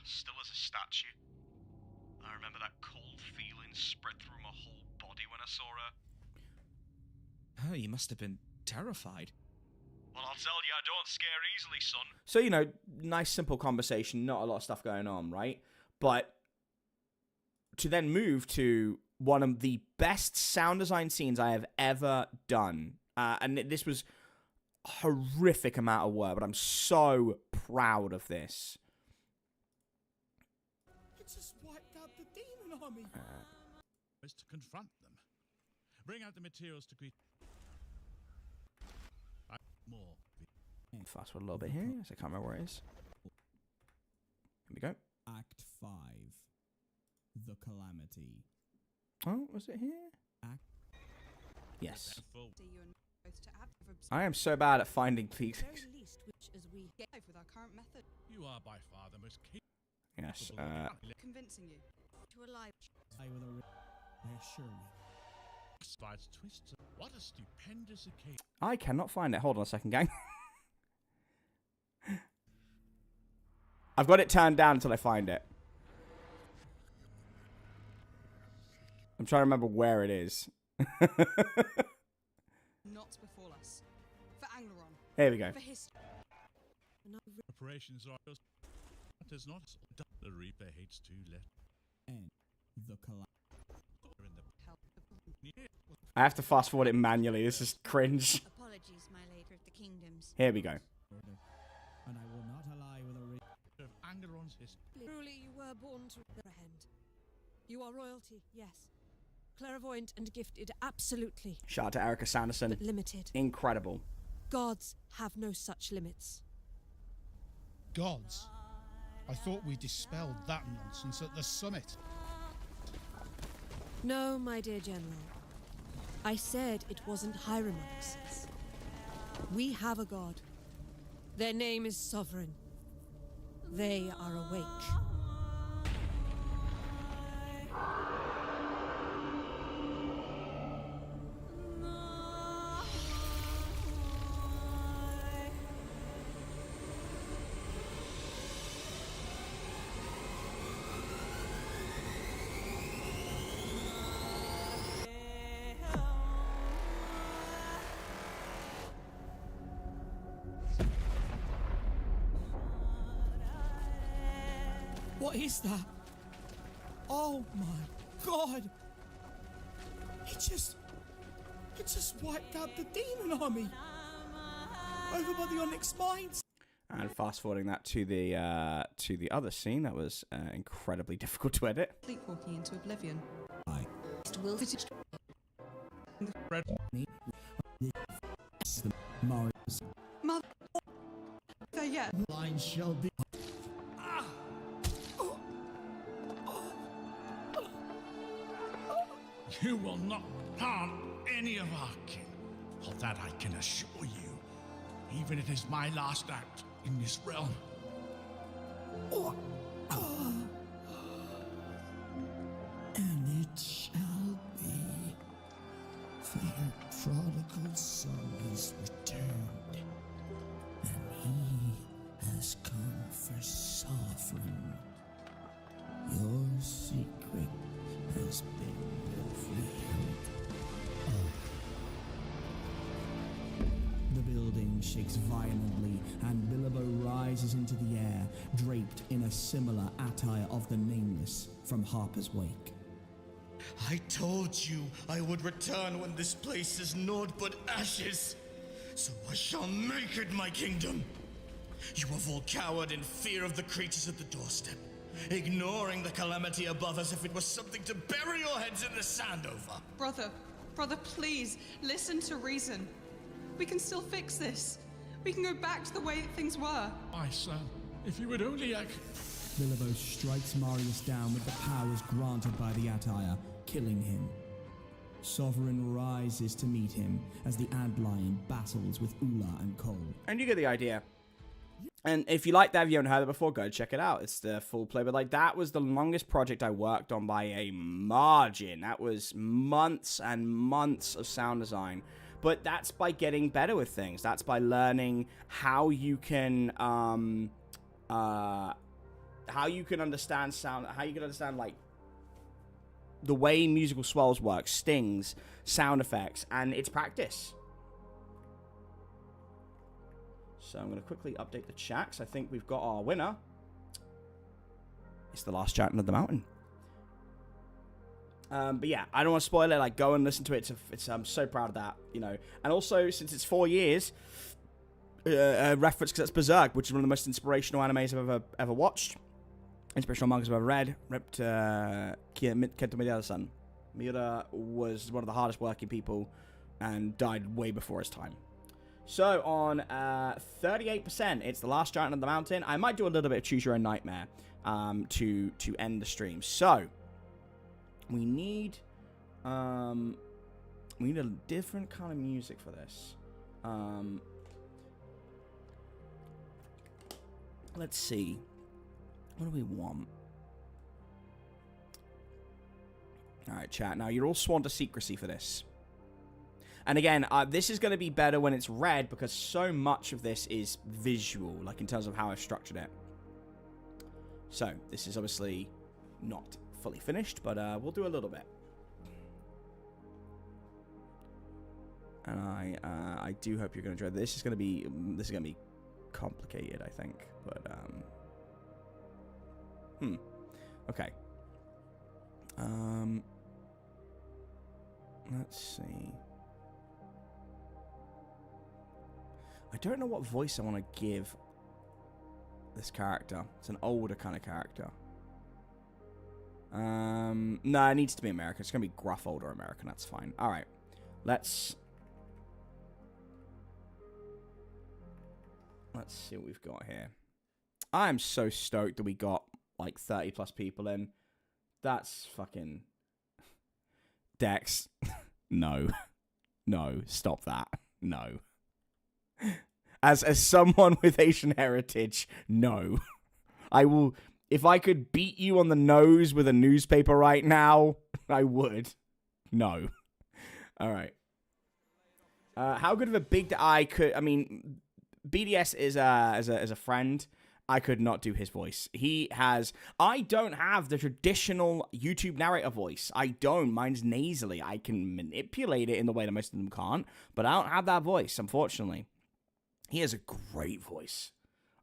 Still as a statue. I remember that cold feeling spread through my whole body when I saw her. Oh, you must have been terrified. Well, I'll tell you, I don't scare easily, son. So, you know, nice simple conversation, not a lot of stuff going on, right? But to then move to one of the best sound design scenes I have ever done. And this was a horrific amount of work, but I'm so proud of this. It just wiped out the demon army. Is to confront them. Bring out the materials to greet. More. Fast forward a little bit here, so I can't remember where it is. Here we go. Act 5. The Calamity. Oh, was it here? Act. Yes. Full. I am so bad at finding things. least which as we get with our current method. You are by far the most capable. Yes. Convincing you to a lie. I will reassure me. Spies twists. What a stupendous occasion. I cannot find it. Hold on a second, gang. I've got it turned down until I find it. I'm trying to remember where it is. Not befall us. For Angleron. Here we go. For history. Preparations are just. That is not. The Reaper hates to let. And the Calamity. I have to fast forward it manually. This is cringe. Apologies, my lady of the kingdoms. Here we go. And I will not ally with a Of Angeron's history. Truly, you were born to reprehend. You are royalty, yes. Clairvoyant and gifted, absolutely. Shout out to Erica Sanderson. But limited. Incredible. Gods have no such limits. Gods? I thought we dispelled that nonsense at the summit. No, my dear General. I said it wasn't hieromancies. We have a god. Their name is Sovereign. They are awake. What is that? Oh my god! It just wiped out the demon army over by the Onyx Mines. And fast forwarding that to the other scene, that was incredibly difficult to edit. Sleepwalking into oblivion. Aye. Will Mars. Mother. Yeah. Line shall be. You will not harm any of our kin. Of that I can assure you. Even it is my last act in this realm. And it shall be fair. prodigal son has returned, and he has come for Sovereign. Your secret has been revealed. The building shakes violently, and Bilbo rises into the air, draped in a similar attire of the Nameless from Harper's Wake. I told you I would return when this place is naught but ashes, so I shall make it my kingdom. You have all cowered in fear of the creatures at the doorstep, ignoring the calamity above as if it was something to bury your heads in the sand over. Brother, please, listen to reason. We can still fix this. We can go back to the way that things were. My son, if you would only Bilbo strikes Marius down with the powers granted by the attire, killing him. Sovereign rises to meet him as the Antlion battles with Ula and Cole. And you get the idea. And if you like that, if you haven't heard it before, go check it out. It's the full play. But like, that was the longest project I worked on by a margin. That was months and months of sound design. But that's by getting better with things. That's by learning how you can understand sound, how you can understand like the way musical swells work, stings, sound effects, and it's practice. So I'm going to quickly update the chat, because I think we've got our winner. It's The Last Giant of the Mountain. But yeah, I don't want to spoil it. Like, go and listen to it. I'm so proud of that, you know. And also, since it's 4 years, reference, because that's Berserk, which is one of the most inspirational animes I've ever watched. Inspirational mangas I've ever read. Ripped Kento Miura-san. Miura was one of the hardest working people and died way before his time. So on 38%, it's The Last Giant of the Mountain. I might do a little bit of Choose Your Own Nightmare to end the stream. So we need a different kind of music for this. Let's see. What do we want? Alright, chat. Now, you're all sworn to secrecy for this. And again, this is going to be better when it's read, because so much of this is visual, like in terms of how I've structured it. So, this is obviously not fully finished, but we'll do a little bit. And I do hope you're going to enjoy this. This is going to be complicated, I think, but okay. Let's see. I don't know what voice I want to give this character. It's an older kind of character. No, it needs to be American. It's going to be gruff, older American. That's fine. All right. Let's see what we've got here. I'm so stoked that we got like 30 plus people in. That's fucking... Dex. No. No. Stop that. No. As someone with Asian heritage, no. I will... If I could beat you on the nose with a newspaper right now, I would. No. All right. How good of a big... I mean, BDS is a friend. I could not do his voice. I don't have the traditional YouTube narrator voice. I don't. Mine's nasally. I can manipulate it in the way that most of them can't, but I don't have that voice, unfortunately. He has a great voice.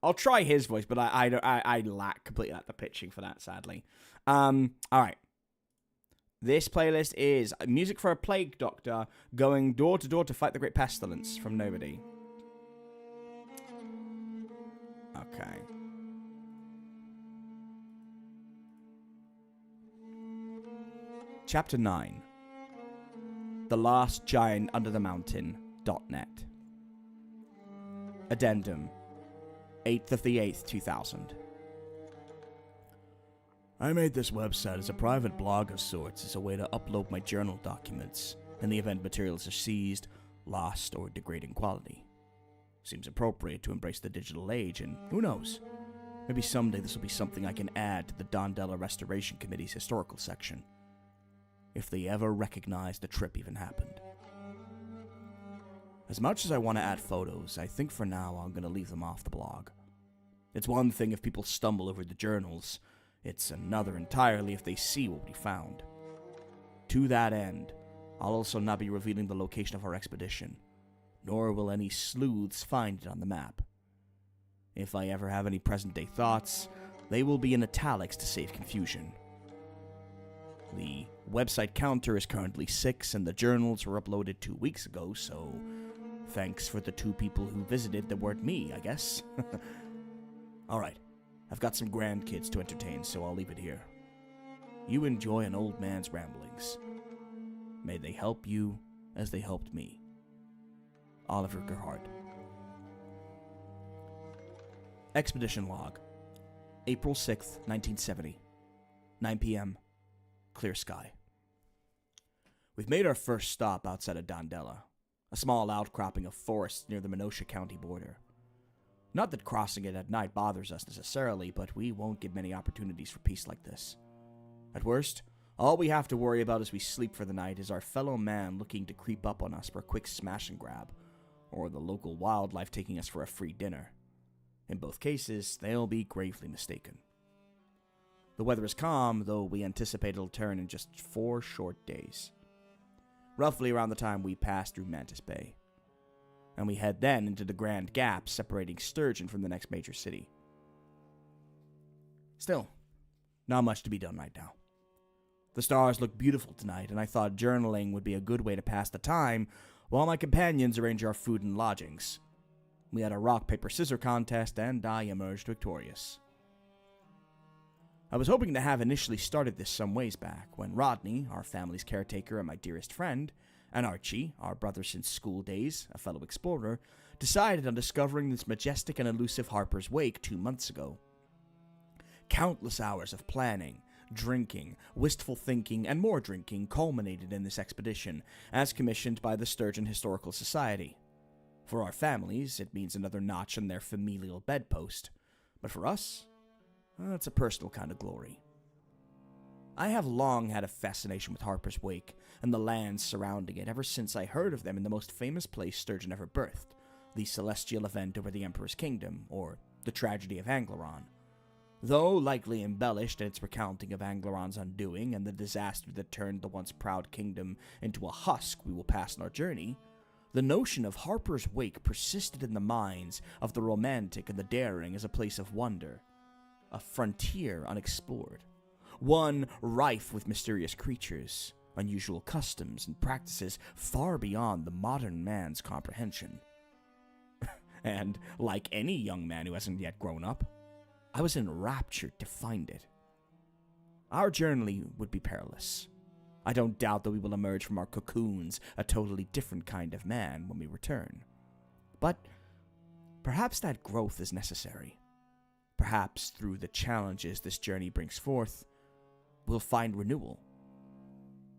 I'll try his voice, but I lack completely the pitching for that, sadly. All right. This playlist is music for a plague doctor going door to door to fight the great pestilence from Nobody. Okay. Chapter 9. The Last Giant Under the Mountain.net. Addendum. 8th of the 8th, 2000. I made this website as a private blog of sorts, as a way to upload my journal documents in the event materials are seized, lost, or degrading quality. Seems appropriate to embrace the digital age, and who knows? Maybe someday this will be something I can add to the Dondella Restoration Committee's historical section. If they ever recognize the trip even happened. As much as I want to add photos, I think for now I'm going to leave them off the blog. It's one thing if people stumble over the journals, it's another entirely if they see what we found. To that end, I'll also not be revealing the location of our expedition, nor will any sleuths find it on the map. If I ever have any present-day thoughts, they will be in italics to save confusion. The website counter is currently 6, and the journals were uploaded 2 weeks ago, so thanks for the 2 people who visited that weren't me, I guess. Alright, I've got some grandkids to entertain, so I'll leave it here. You enjoy an old man's ramblings. May they help you as they helped me. Oliver Gerhardt. Expedition Log. April 6th, 1970. 9 p.m. Clear sky. We've made our first stop outside of Dandela, a small outcropping of forest near the Menosha County border. Not that crossing it at night bothers us necessarily, but we won't get many opportunities for peace like this. At worst, all we have to worry about as we sleep for the night is our fellow man looking to creep up on us for a quick smash and grab, or the local wildlife taking us for a free dinner. In both cases, they'll be gravely mistaken. The weather is calm, though we anticipate it'll turn in just 4 short days. Roughly around the time we pass through Mantis Bay. And we head then into the Grand Gap separating Sturgeon from the next major city. Still, not much to be done right now. The stars look beautiful tonight, and I thought journaling would be a good way to pass the time while my companions arrange our food and lodgings. We had a rock, paper, scissors contest, and I emerged victorious. I was hoping to have initially started this some ways back, when Rodney, our family's caretaker and my dearest friend, and Archie, our brother since school days, a fellow explorer, decided on discovering this majestic and elusive Harper's Wake 2 months ago. Countless hours of planning, drinking, wistful thinking, and more drinking culminated in this expedition, as commissioned by the Sturgeon Historical Society. For our families, it means another notch on their familial bedpost, but for us, it's a personal kind of glory. I have long had a fascination with Harper's Wake and the lands surrounding it ever since I heard of them in the most famous place Sturgeon ever birthed, the celestial event over the Emperor's Kingdom, or the tragedy of Angleron. Though likely embellished in its recounting of Angleron's undoing and the disaster that turned the once proud kingdom into a husk we will pass on our journey, the notion of Harper's Wake persisted in the minds of the romantic and the daring as a place of wonder, a frontier unexplored, one rife with mysterious creatures, unusual customs, and practices far beyond the modern man's comprehension. And, like any young man who hasn't yet grown up, I was enraptured to find it. Our journey would be perilous. I don't doubt that we will emerge from our cocoons a totally different kind of man when we return. But perhaps that growth is necessary. Perhaps through the challenges this journey brings forth, we'll find renewal.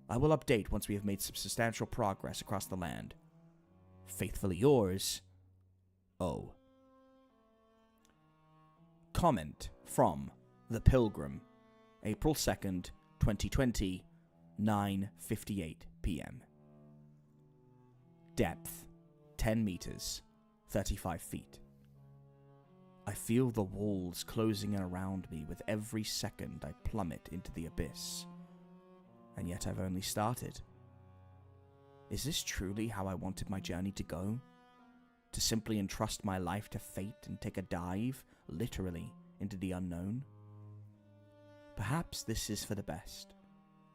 I will update once we have made some substantial progress across the land. Faithfully yours, O. Comment from The Pilgrim, April 2nd, 2020, 9:58 p.m. Depth, 10 meters, 35 feet. I feel the walls closing in around me with every second I plummet into the abyss. And yet I've only started. Is this truly how I wanted my journey to go? To simply entrust my life to fate and take a dive, literally, into the unknown? Perhaps this is for the best.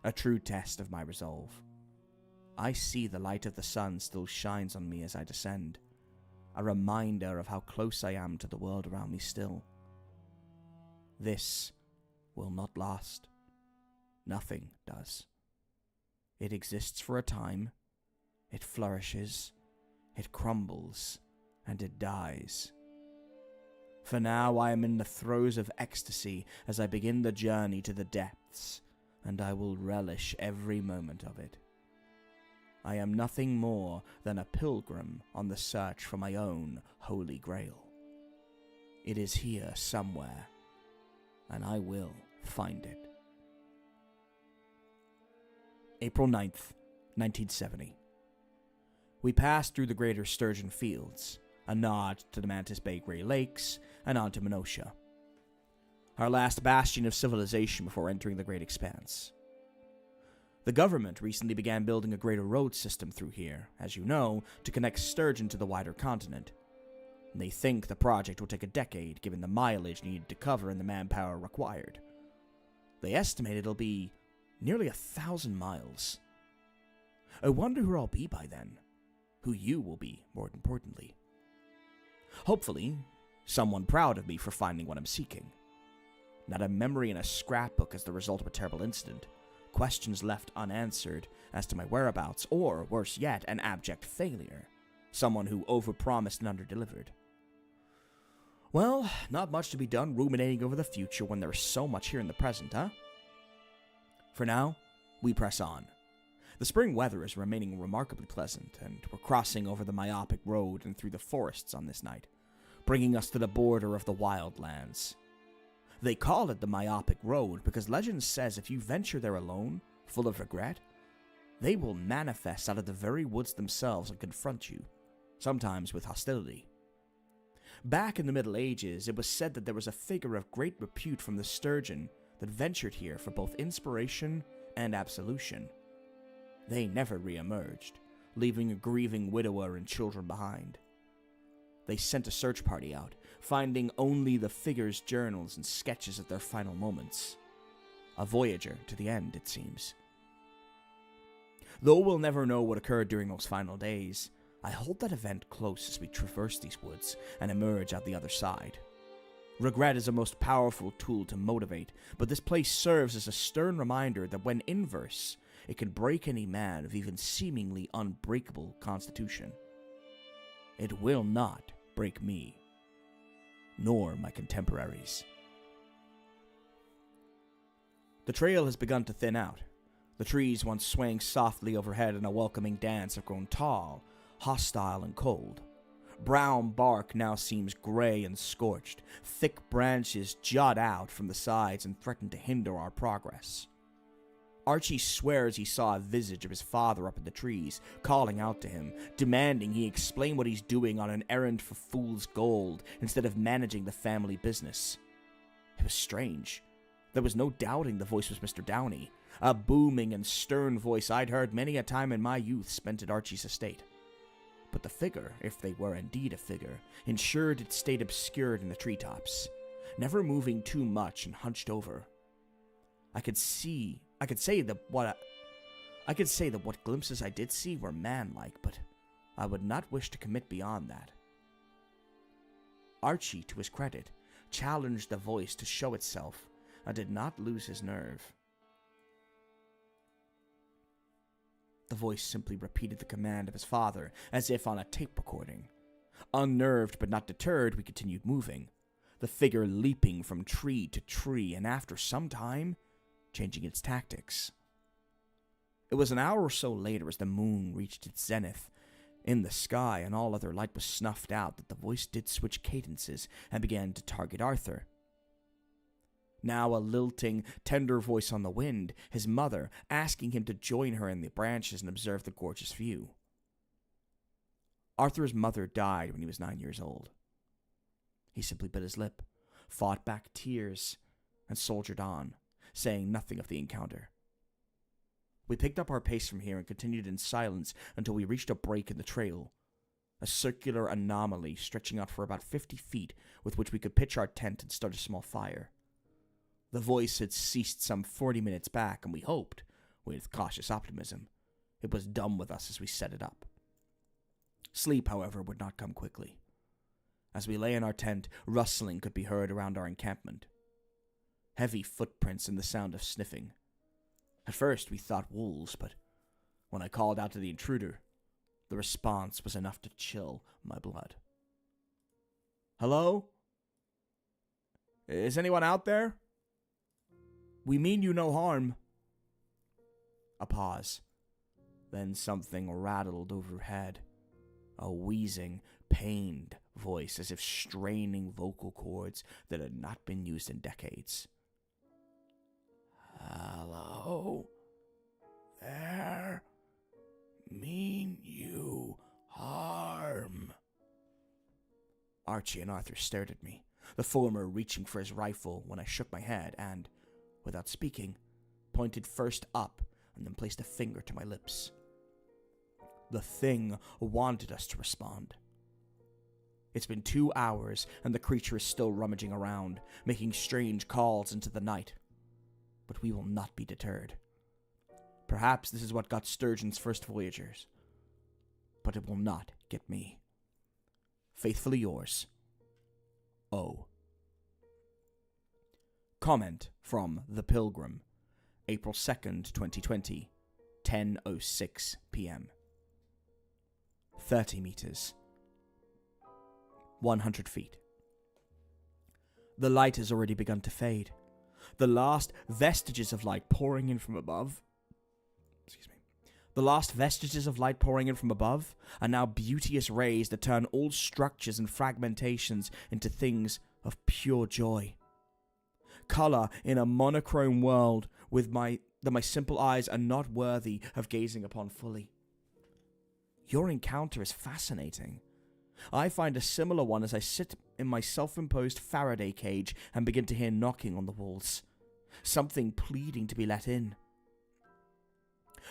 A true test of my resolve. I see the light of the sun still shines on me as I descend. A reminder of how close I am to the world around me still. This will not last. Nothing does. It exists for a time, it flourishes, it crumbles, and it dies. For now I am in the throes of ecstasy as I begin the journey to the depths, and I will relish every moment of it. I am nothing more than a pilgrim on the search for my own holy grail. It is here somewhere, and I will find it. April 9th, 1970. We passed through the greater Sturgeon fields, a nod to the Mantis Bay Grey Lakes, and on to Menosha, our last bastion of civilization before entering the Great Expanse. The government recently began building a greater road system through here, as you know, to connect Sturgeon to the wider continent. They think the project will take a decade, given the mileage needed to cover and the manpower required. They estimate it'll be nearly 1,000 miles. I wonder who I'll be by then. Who you will be, more importantly. Hopefully, someone proud of me for finding what I'm seeking. Not a memory in a scrapbook as the result of a terrible incident. Questions left unanswered as to my whereabouts, or, worse yet, an abject failure. Someone who overpromised and underdelivered. Well, not much to be done ruminating over the future when there's so much here in the present, huh? For now, we press on. The spring weather is remaining remarkably pleasant, and we're crossing over the myopic road and through the forests on this night, bringing us to the border of the wildlands. They call it the myopic road because legend says if you venture there alone, full of regret, they will manifest out of the very woods themselves and confront you, sometimes with hostility. Back in the Middle Ages, it was said that there was a figure of great repute from the Sturgeon that ventured here for both inspiration and absolution. They never re-emerged, leaving a grieving widower and children behind. They sent a search party out, finding only the figure's journals and sketches of their final moments. A voyager to the end, it seems. Though we'll never know what occurred during those final days, I hold that event close as we traverse these woods and emerge out the other side. Regret is a most powerful tool to motivate, but this place serves as a stern reminder that when inverse, it can break any man of even seemingly unbreakable constitution. It will not break me, nor my contemporaries. The trail has begun to thin out. The trees once swaying softly overhead in a welcoming dance have grown tall, hostile and cold. Brown bark now seems gray and scorched. Thick branches jut out from the sides and threaten to hinder our progress. Archie swears he saw a visage of his father up in the trees, calling out to him, demanding he explain what he's doing on an errand for fool's gold instead of managing the family business. It was strange. There was no doubting the voice was Mr. Downey, a booming and stern voice I'd heard many a time in my youth spent at Archie's estate. But the figure, if they were indeed a figure, ensured it stayed obscured in the treetops, never moving too much and hunched over. I could say that what glimpses I did see were man-like, but I would not wish to commit beyond that. Archie, to his credit, challenged the voice to show itself and did not lose his nerve. The voice simply repeated the command of his father, as if on a tape recording. Unnerved but not deterred, we continued moving, the figure leaping from tree to tree, and after some time, changing its tactics. It was an hour or so later, as the moon reached its zenith in the sky and all other light was snuffed out, that the voice did switch cadences and began to target Arthur. Now a lilting, tender voice on the wind, his mother, asking him to join her in the branches and observe the gorgeous view. Arthur's mother died when he was 9 years old. He simply bit his lip, fought back tears, and soldiered on, saying nothing of the encounter. We picked up our pace from here and continued in silence until we reached a break in the trail, a circular anomaly stretching out for about 50 feet with which we could pitch our tent and start a small fire. The voice had ceased some 40 minutes back, and we hoped, with cautious optimism, it was done with us as we set it up. Sleep, however, would not come quickly. As we lay in our tent, rustling could be heard around our encampment. Heavy footprints and the sound of sniffing. At first we thought wolves, but when I called out to the intruder, the response was enough to chill my blood. "Hello? Is anyone out there? We mean you no harm." A pause. Then something rattled overhead. A wheezing, pained voice, as if straining vocal cords that had not been used in decades. "Hello? There? Mean you Harm. Archie and Arthur stared at me, the former reaching for his rifle when I shook my head and, without speaking, pointed first up and then placed a finger to my lips. The thing wanted us to respond. It's been 2 hours and the creature is still rummaging around, making strange calls into the night. But we will not be deterred. Perhaps this is what got Sturgeon's first voyagers. But it will not get me. Faithfully yours, O. Comment from The Pilgrim, April 2nd, 2020, 10:06 p.m. 30 meters. 100 feet. The light has already begun to fade. The last vestiges of light pouring in from above are now beauteous rays that turn all structures and fragmentations into things of pure joy. Color in a monochrome world that my simple eyes are not worthy of gazing upon fully. Your encounter is fascinating. I find a similar one as I sit in my self-imposed Faraday cage and begin to hear knocking on the walls. Something pleading to be let in.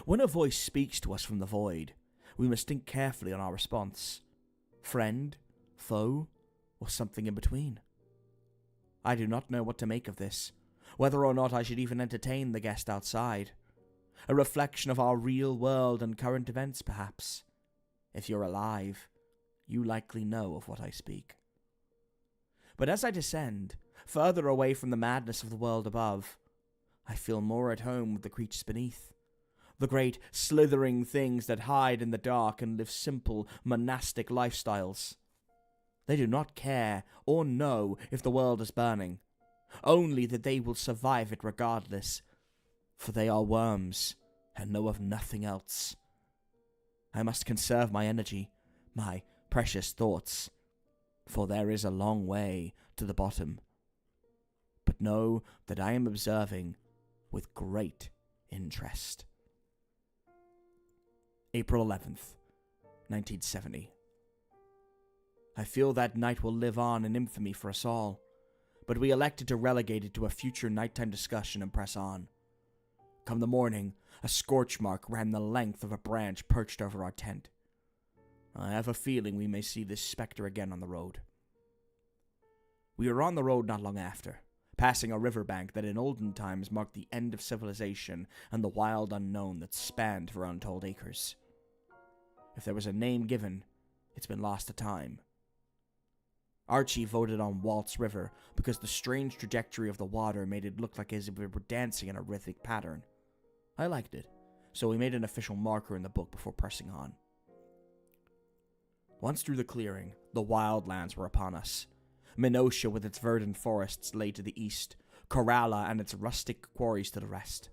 When a voice speaks to us from the void, we must think carefully on our response. Friend, foe, or something in between. I do not know what to make of this, whether or not I should even entertain the guest outside. A reflection of our real world and current events, perhaps. If you're alive, you likely know of what I speak. But as I descend, further away from the madness of the world above, I feel more at home with the creatures beneath. The great, slithering things that hide in the dark and live simple, monastic lifestyles. They do not care or know if the world is burning, only that they will survive it regardless, for they are worms and know of nothing else. I must conserve my energy, my precious thoughts, for there is a long way to the bottom. But know that I am observing with great interest. April 11th, 1970. I feel that night will live on in infamy for us all, but we elected to relegate it to a future nighttime discussion and press on. Come the morning, a scorch mark ran the length of a branch perched over our tent. I have a feeling we may see this spectre again on the road. We were on the road not long after, passing a riverbank that in olden times marked the end of civilization and the wild unknown that spanned for untold acres. If there was a name given, it's been lost to time. Archie voted on Waltz River because the strange trajectory of the water made it look like as if we were dancing in a rhythmic pattern. I liked it, so we made an official marker in the book before pressing on. Once through the clearing, the wildlands were upon us. Minotia with its verdant forests lay to the east, Coralla and its rustic quarries to the west.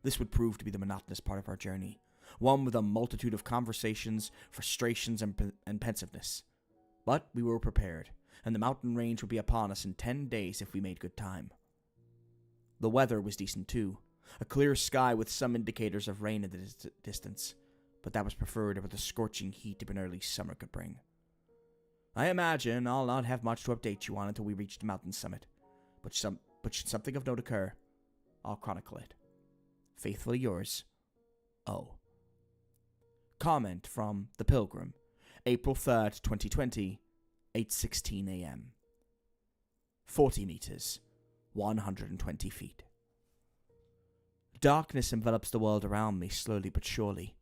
This would prove to be the monotonous part of our journey, one with a multitude of conversations, frustrations, and pensiveness. But we were prepared, and the mountain range would be upon us in 10 days if we made good time. The weather was decent too, a clear sky with some indicators of rain in the distance, but that was preferred over the scorching heat of an early summer could bring. I imagine I'll not have much to update you on until we reach the mountain summit, but should something of note occur, I'll chronicle it. Faithfully yours, O. Comment from The Pilgrim, April 3rd, 2020, 8:16 a.m. 40 meters, 120 feet. Darkness envelops the world around me slowly but surely.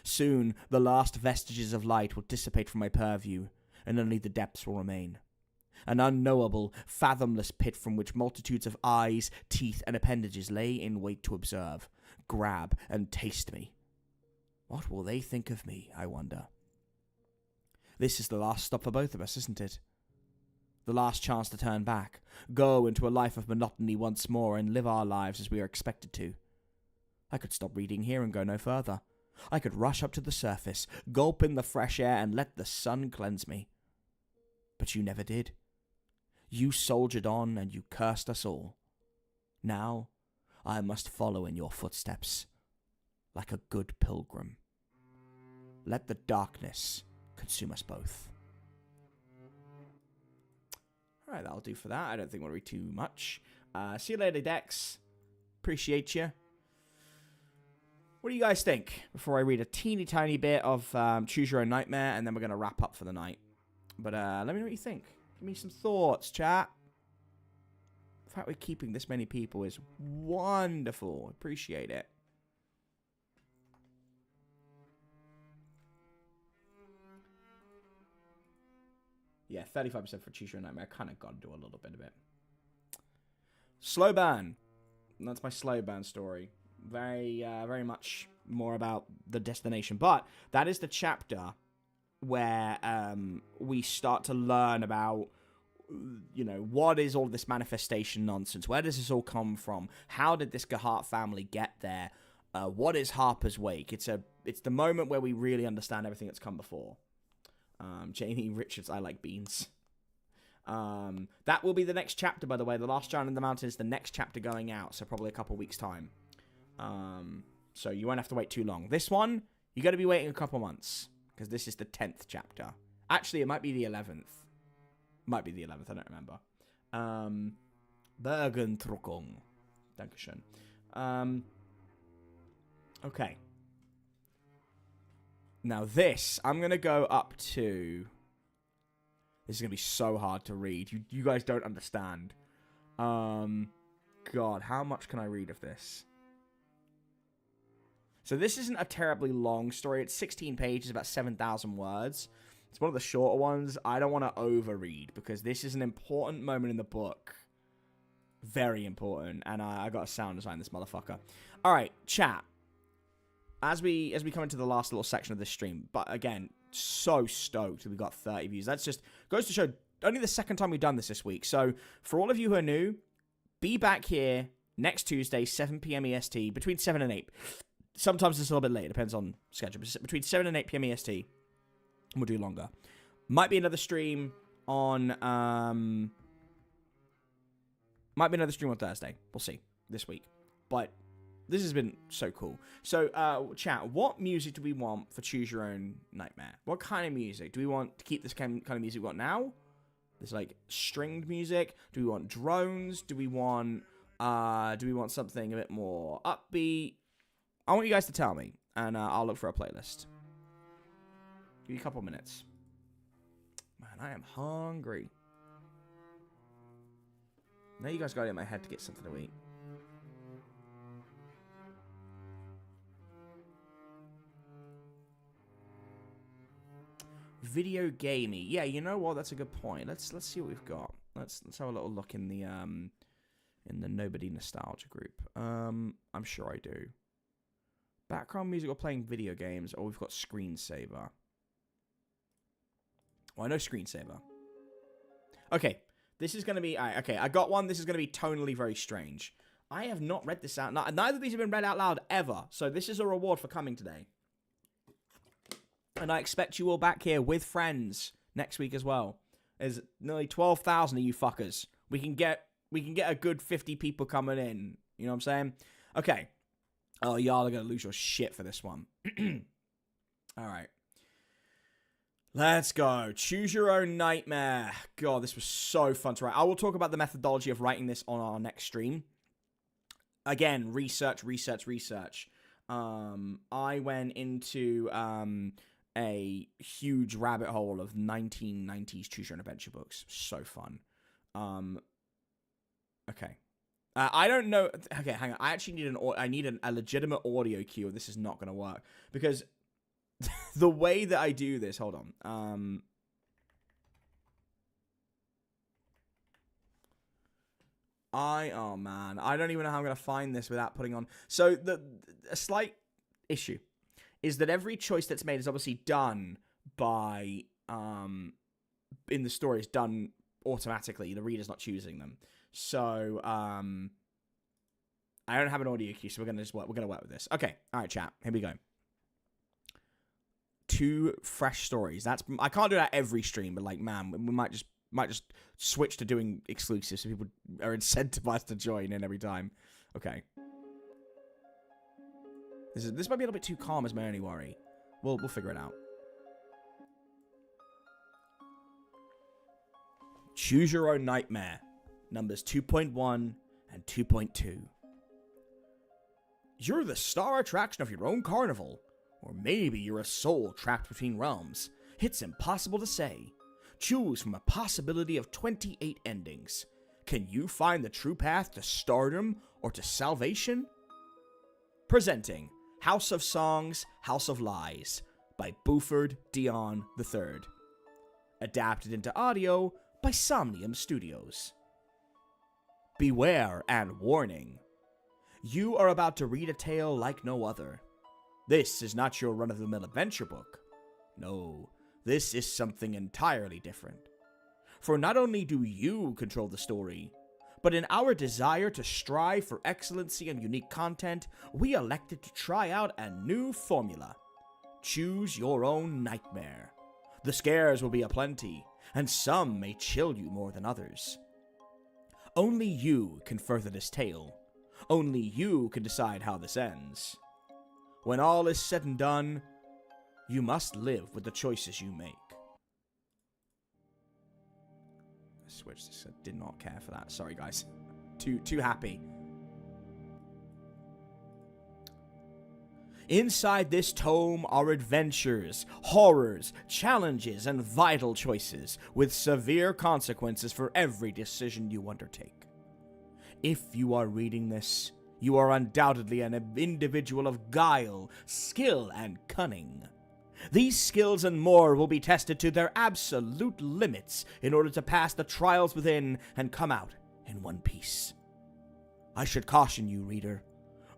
Soon, the last vestiges of light will dissipate from my purview, and only the depths will remain. An unknowable, fathomless pit from which multitudes of eyes, teeth, and appendages lay in wait to observe, grab, and taste me. What will they think of me, I wonder? This is the last stop for both of us, isn't it? The last chance to turn back, go into a life of monotony once more, and live our lives as we are expected to. I could stop reading here and go no further. I could rush up to the surface, gulp in the fresh air, and let the sun cleanse me. But you never did. You soldiered on, and you cursed us all. Now, I must follow in your footsteps, like a good pilgrim. let the darkness consume us both. Alright, that'll do for that. I don't think we'll read too much. See you later, Dex. Appreciate you. What do you guys think? Before I read a teeny tiny bit of Choose Your Own Nightmare, and then we're going to wrap up for the night. But let me know what you think. Give me some thoughts, chat. The fact we're keeping this many people is wonderful. Appreciate it. Yeah, 35% for Choose Your Own Nightmare. I kind of got to do a little bit of it. Slow burn. That's my slow burn story. Very much more about the destination. But that is the chapter where we start to learn about, you know, what is all this manifestation nonsense? Where does this all come from? How did this Gahart family get there? What is Harper's Wake? It's the moment where we really understand everything that's come before. Jamie Richards, I like beans. That will be the next chapter, by the way. The Last Giant in the Mountain is the next chapter going out, so probably a couple weeks' time. So you won't have to wait too long. This one, you got to be waiting a couple months, because this is the 10th chapter. Actually, it might be the 11th. Might be the 11th, I don't remember. Bergendruckung. Dankeschön. Okay. Now this, I'm going to go up to... This is going to be so hard to read. You guys don't understand. God, how much can I read of this? So this isn't a terribly long story. It's 16 pages, about 7,000 words. It's one of the shorter ones. I don't want to overread because this is an important moment in the book. Very important. And I got to sound design this motherfucker. All right, chat. As we come into the last little section of this stream, but again, so stoked that we got 30 views. That's just goes to show only the second time we've done this week. So for all of you who are new, be back here next Tuesday, 7 p.m. EST, between 7 and 8. Sometimes it's a little bit late, depends on schedule. But between 7 and 8 p.m. EST, and we'll do longer. Might be another stream on Thursday. We'll see this week. But this has been so cool. So, chat, what music do we want for Choose Your Own Nightmare? What kind of music? Do we want to keep this kind of music we got now? There's like stringed music. Do we want drones? Do we want something a bit more upbeat? I want you guys to tell me, and I'll look for a playlist. Give you a couple minutes. Man, I am hungry. Now you guys got it in my head to get something to eat. Video gamey. Yeah, you know what? That's a good point. Let's see what we've got. Let's have a little look in the Nobody Nostalgia group. I'm sure I do. Background music or playing video games. Oh, we've got Screensaver. Well, I know Screensaver. Okay, this is going to be... okay, I got one. This is going to be tonally very strange. I have not read this out. Neither of these have been read out loud ever. So this is a reward for coming today. And I expect you all back here with friends next week as well. There's nearly 12,000 of you fuckers. We can get a good 50 people coming in. You know what I'm saying? Okay. Oh, y'all are going to lose your shit for this one. All right. Let's go. Choose Your Own Nightmare. God, this was so fun to write. I will talk about the methodology of writing this on our next stream. Again, research. I went into a huge rabbit hole of 1990s Choose Your Own Adventure books. So fun. Okay. I don't know. Okay, hang on. I actually need a legitimate audio cue. This is not going to work because the way that I do this. Hold on. Oh man, I don't even know how I'm going to find this without putting on. So a slight issue is that every choice that's made is obviously done by in the story is done automatically. The reader's not choosing them. So I don't have an audio cue, so we're gonna work with this. Okay, all right, chat. Here we go. 2 fresh stories. I can't do that every stream, but like, man, we might just switch to doing exclusives so people are incentivized to join in every time. Okay. This might be a little bit too calm, is my only worry. We'll figure it out. Choose Your Own Nightmare, numbers 2.1 and 2.2. You're the star attraction of your own carnival, or maybe you're a soul trapped between realms. It's impossible to say. Choose from a possibility of 28 endings. Can you find the true path to stardom or to salvation? Presenting House of Songs, House of Lies by Buford Dion III. Adapted into audio by Somnium Studios. Beware and warning. You are about to read a tale like no other. This is not your run-of-the-mill adventure book. No, this is something entirely different. For not only do you control the story, but in our desire to strive for excellency and unique content, we elected to try out a new formula. Choose Your Own Nightmare. The scares will be aplenty, and some may chill you more than others. Only you can further this tale. Only you can decide how this ends. When all is said and done, you must live with the choices you make. I switched this. I did not care for that. Sorry, guys. Too happy. Inside this tome are adventures, horrors, challenges, and vital choices, with severe consequences for every decision you undertake. If you are reading this, you are undoubtedly an individual of guile, skill, and cunning. These skills and more will be tested to their absolute limits in order to pass the trials within and come out in one piece. I should caution you, reader.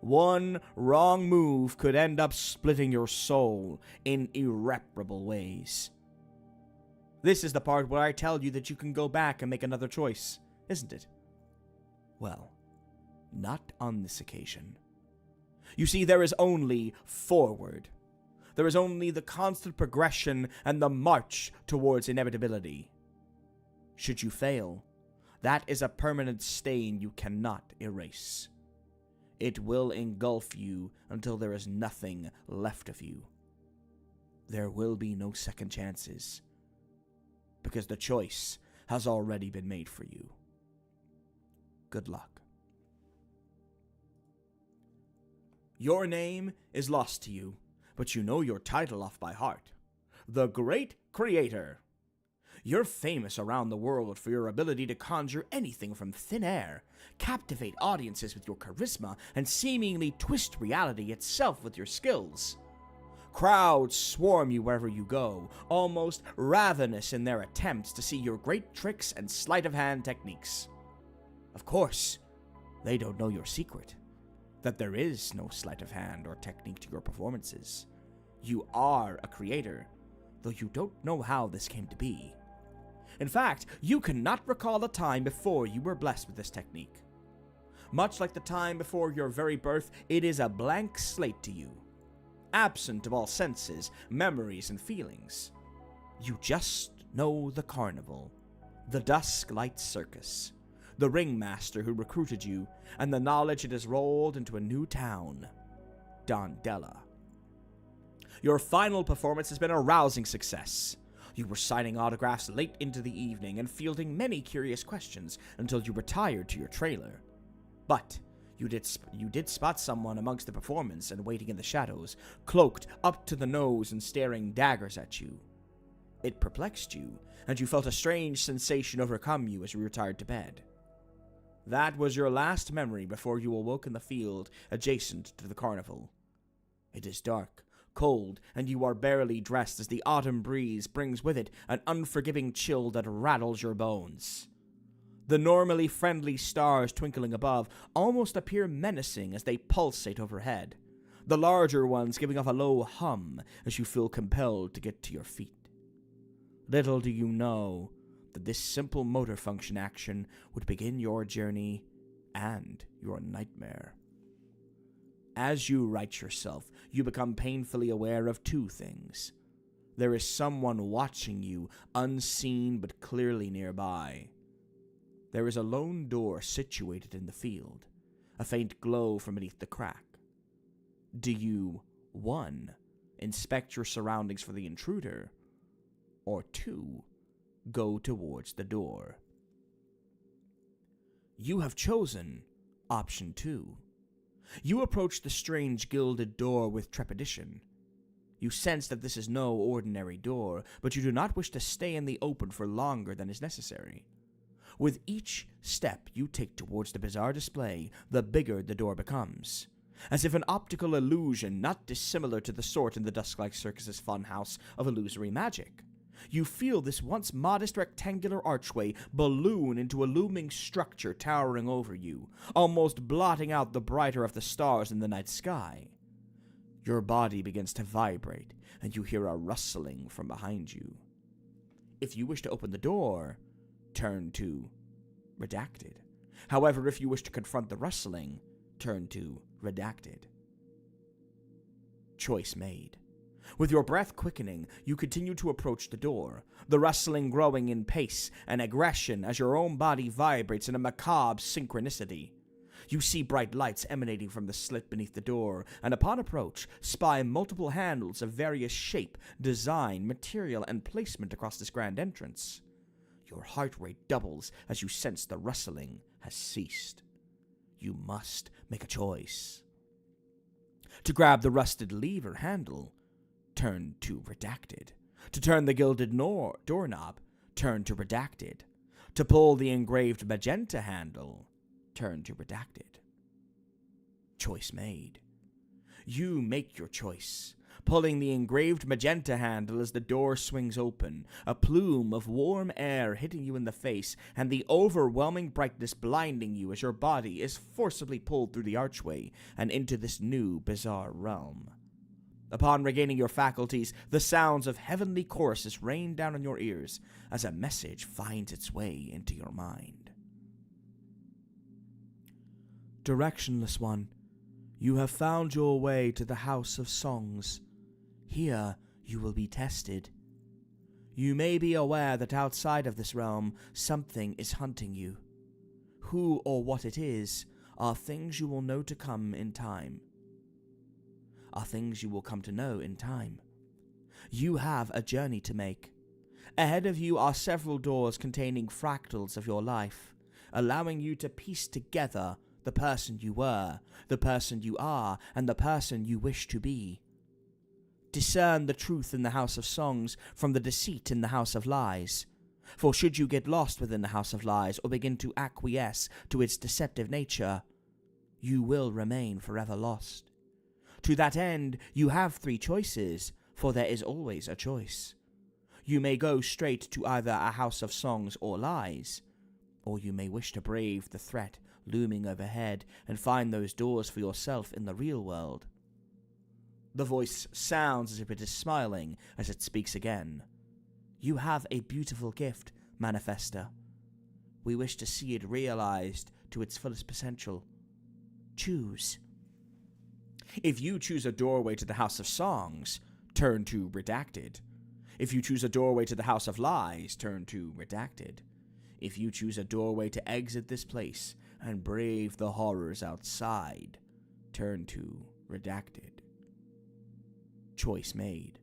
One wrong move could end up splitting your soul in irreparable ways. This is the part where I tell you that you can go back and make another choice, isn't it? Well, not on this occasion. You see, there is only forward. There is only the constant progression and the march towards inevitability. Should you fail, that is a permanent stain you cannot erase. It will engulf you until there is nothing left of you. There will be no second chances, because the choice has already been made for you. Good luck. Your name is lost to you, but you know your title off by heart. The Great Creator. You're famous around the world for your ability to conjure anything from thin air, captivate audiences with your charisma, and seemingly twist reality itself with your skills. Crowds swarm you wherever you go, almost ravenous in their attempts to see your great tricks and sleight-of-hand techniques. Of course, they don't know your secret, that there is no sleight of hand or technique to your performances. You are a creator, though you don't know how this came to be. In fact, you cannot recall a time before you were blessed with this technique. Much like the time before your very birth, it is a blank slate to you, absent of all senses, memories, and feelings. You just know the carnival, the Dusklight circus, the ringmaster who recruited you, and the knowledge it has rolled into a new town, Dondella. Your final performance has been a rousing success. You were signing autographs late into the evening and fielding many curious questions until you retired to your trailer. But you did spot someone amongst the performance and waiting in the shadows, cloaked up to the nose and staring daggers at you. It perplexed you, and you felt a strange sensation overcome you as you retired to bed. That was your last memory before you awoke in the field adjacent to the carnival. It is dark, cold, and you are barely dressed as the autumn breeze brings with it an unforgiving chill that rattles your bones. The normally friendly stars twinkling above almost appear menacing as they pulsate overhead, the larger ones giving off a low hum as you feel compelled to get to your feet. Little do you know that this simple motor function action would begin your journey and your nightmare. As you right yourself, you become painfully aware of two things. There is someone watching you, unseen but clearly nearby. There is a lone door situated in the field, a faint glow from beneath the crack. Do you, 1, inspect your surroundings for the intruder, or 2, go towards the door. You have chosen option 2. You approach the strange gilded door with trepidation. You sense that this is no ordinary door, but you do not wish to stay in the open for longer than is necessary. With each step you take towards the bizarre display, the bigger the door becomes. As if an optical illusion not dissimilar to the sort in the Dusklight Circus's funhouse of illusory magic. You feel this once modest rectangular archway balloon into a looming structure towering over you, almost blotting out the brighter of the stars in the night sky. Your body begins to vibrate, and you hear a rustling from behind you. If you wish to open the door, turn to redacted. However, if you wish to confront the rustling, turn to redacted. Choice made. With your breath quickening, you continue to approach the door, the rustling growing in pace and aggression as your own body vibrates in a macabre synchronicity. You see bright lights emanating from the slit beneath the door, and upon approach, spy multiple handles of various shape, design, material, and placement across this grand entrance. Your heart rate doubles as you sense the rustling has ceased. You must make a choice. To grab the rusted lever handle, turn to redacted. To turn the gilded doorknob, turn to redacted. To pull the engraved magenta handle, turn to redacted. Choice made. You make your choice, pulling the engraved magenta handle as the door swings open, a plume of warm air hitting you in the face, and the overwhelming brightness blinding you as your body is forcibly pulled through the archway and into this new, bizarre realm. Upon regaining your faculties, the sounds of heavenly choruses rain down on your ears as a message finds its way into your mind. Directionless one, you have found your way to the House of Songs. Here you will be tested. You may be aware that outside of this realm, something is hunting you. Who or what it is are things you will know to come in time. Are things you will come to know in time. You have a journey to make. Ahead of you are several doors containing fractals of your life, allowing you to piece together the person you were, the person you are, and the person you wish to be. Discern the truth in the House of Songs from the deceit in the House of Lies. For should you get lost within the House of Lies or begin to acquiesce to its deceptive nature, you will remain forever lost. To that end, you have 3 choices, for there is always a choice. You may go straight to either a House of Songs or Lies, or you may wish to brave the threat looming overhead and find those doors for yourself in the real world. The voice sounds as if it is smiling as it speaks again. You have a beautiful gift, Manifesta. We wish to see it realized to its fullest potential. Choose. If you choose a doorway to the House of Songs, turn to redacted. If you choose a doorway to the House of Lies, turn to redacted. If you choose a doorway to exit this place and brave the horrors outside, turn to redacted. Choice made.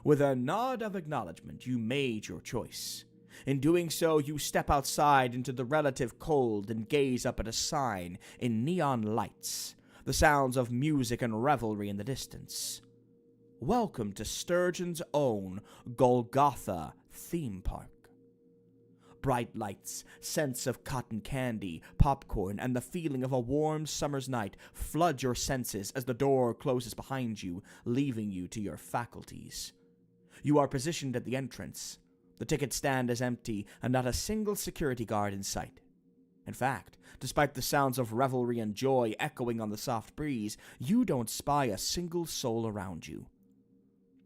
With a nod of acknowledgement, you made your choice. In doing so, you step outside into the relative cold and gaze up at a sign in neon lights, the sounds of music and revelry in the distance. Welcome to Sturgeon's own Golgotha theme park. Bright lights, scents of cotton candy, popcorn, and the feeling of a warm summer's night flood your senses as the door closes behind you, leaving you to your faculties. You are positioned at the entrance. The ticket stand is empty, and not a single security guard in sight. In fact, despite the sounds of revelry and joy echoing on the soft breeze, you don't spy a single soul around you.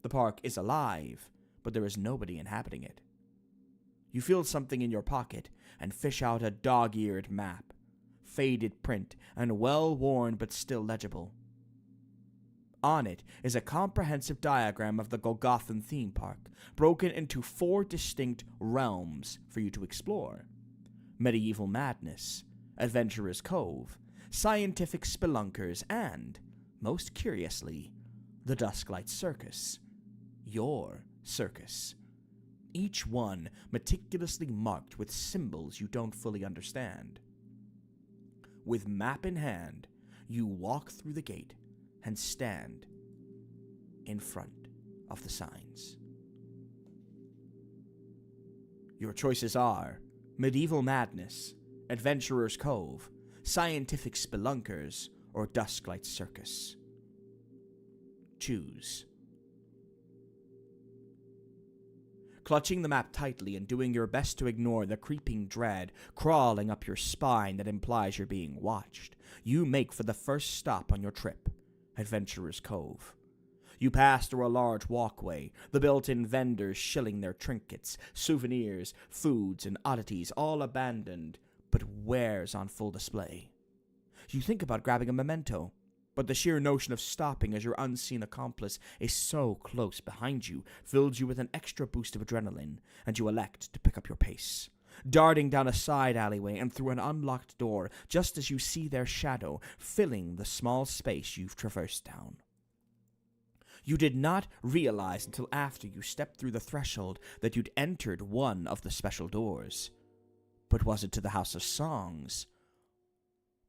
The park is alive, but there is nobody inhabiting it. You feel something in your pocket and fish out a dog-eared map, faded print and well-worn but still legible. On it is a comprehensive diagram of the Golgothan theme park, broken into 4 distinct realms for you to explore. Medieval Madness, Adventurer's Cove, Scientific Spelunkers, and, most curiously, the Dusklight Circus. Your circus. Each one meticulously marked with symbols you don't fully understand. With map in hand, you walk through the gate and stand in front of the signs. Your choices are Medieval Madness, Adventurer's Cove, Scientific Spelunkers, or Dusklight Circus. Choose. Clutching the map tightly and doing your best to ignore the creeping dread crawling up your spine that implies you're being watched, you make for the first stop on your trip, Adventurer's Cove. You pass through a large walkway, the built-in vendors shilling their trinkets, souvenirs, foods, and oddities all abandoned, but wares on full display. You think about grabbing a memento, but the sheer notion of stopping as your unseen accomplice is so close behind you fills you with an extra boost of adrenaline, and you elect to pick up your pace, darting down a side alleyway and through an unlocked door just as you see their shadow filling the small space you've traversed down. You did not realize until after you stepped through the threshold that you'd entered one of the special doors. But was it to the House of Songs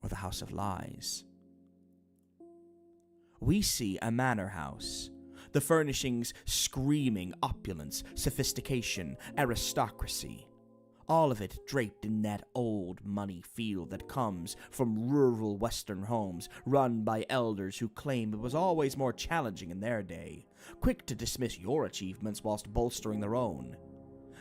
or the House of Lies? We see a manor house, the furnishings screaming opulence, sophistication, aristocracy. All of it draped in that old money feel that comes from rural Western homes run by elders who claim it was always more challenging in their day, quick to dismiss your achievements whilst bolstering their own.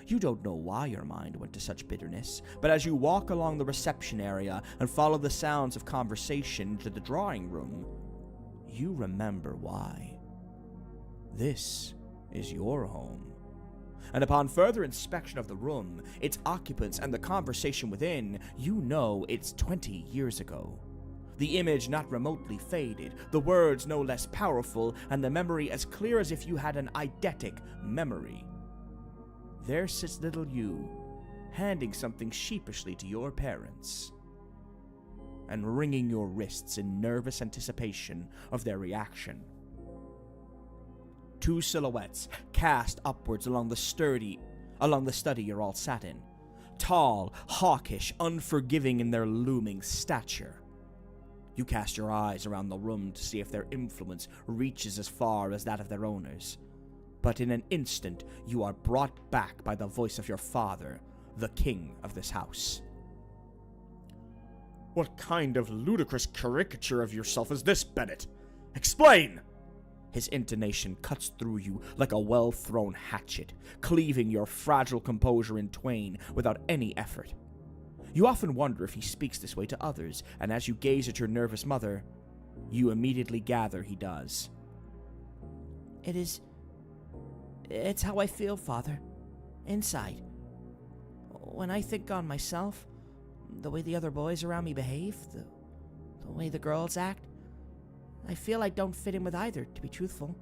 You don't know why your mind went to such bitterness, but as you walk along the reception area and follow the sounds of conversation to the drawing room, you remember why. This is your home. And upon further inspection of the room, its occupants, and the conversation within, you know it's 20 years ago. The image not remotely faded, the words no less powerful, and the memory as clear as if you had an eidetic memory. There sits little you, handing something sheepishly to your parents, and wringing your wrists in nervous anticipation of their reaction. Two silhouettes cast upwards along the study you're all sat in. Tall, hawkish, unforgiving in their looming stature. You cast your eyes around the room to see if their influence reaches as far as that of their owners. But in an instant, you are brought back by the voice of your father, the king of this house. What kind of ludicrous caricature of yourself is this, Bennett? Explain! His intonation cuts through you like a well-thrown hatchet, cleaving your fragile composure in twain without any effort. You often wonder if he speaks this way to others, and as you gaze at your nervous mother, you immediately gather he does. It's how I feel, Father. Inside. When I think on myself, the way the other boys around me behave, the way the girls act, I feel I don't fit in with either, to be truthful.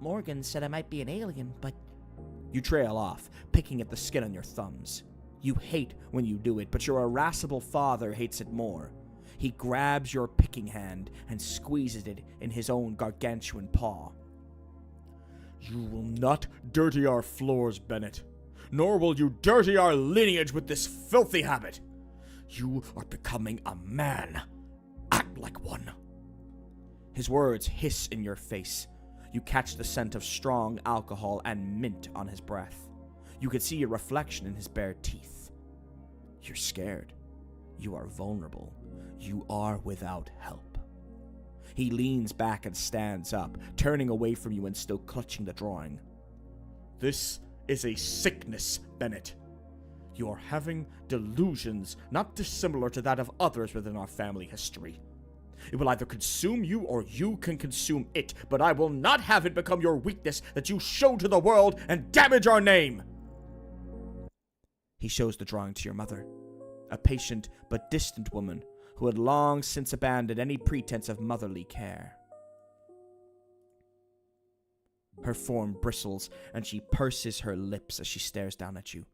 Morgan said I might be an alien, but... You trail off, picking at the skin on your thumbs. You hate when you do it, but your irascible father hates it more. He grabs your picking hand and squeezes it in his own gargantuan paw. You will not dirty our floors, Bennett, nor will you dirty our lineage with this filthy habit. You are becoming a man. Act like one. His words hiss in your face. You catch the scent of strong alcohol and mint on his breath. You can see your reflection in his bare teeth. You're scared. You are vulnerable. You are without help. He leans back and stands up, turning away from you and still clutching the drawing. This is a sickness, Bennett. You are having delusions not dissimilar to that of others within our family history. It will either consume you or you can consume it, but I will not have it become your weakness that you show to the world and damage our name. He shows the drawing to your mother, a patient but distant woman who had long since abandoned any pretense of motherly care. Her form bristles and she purses her lips as she stares down at you.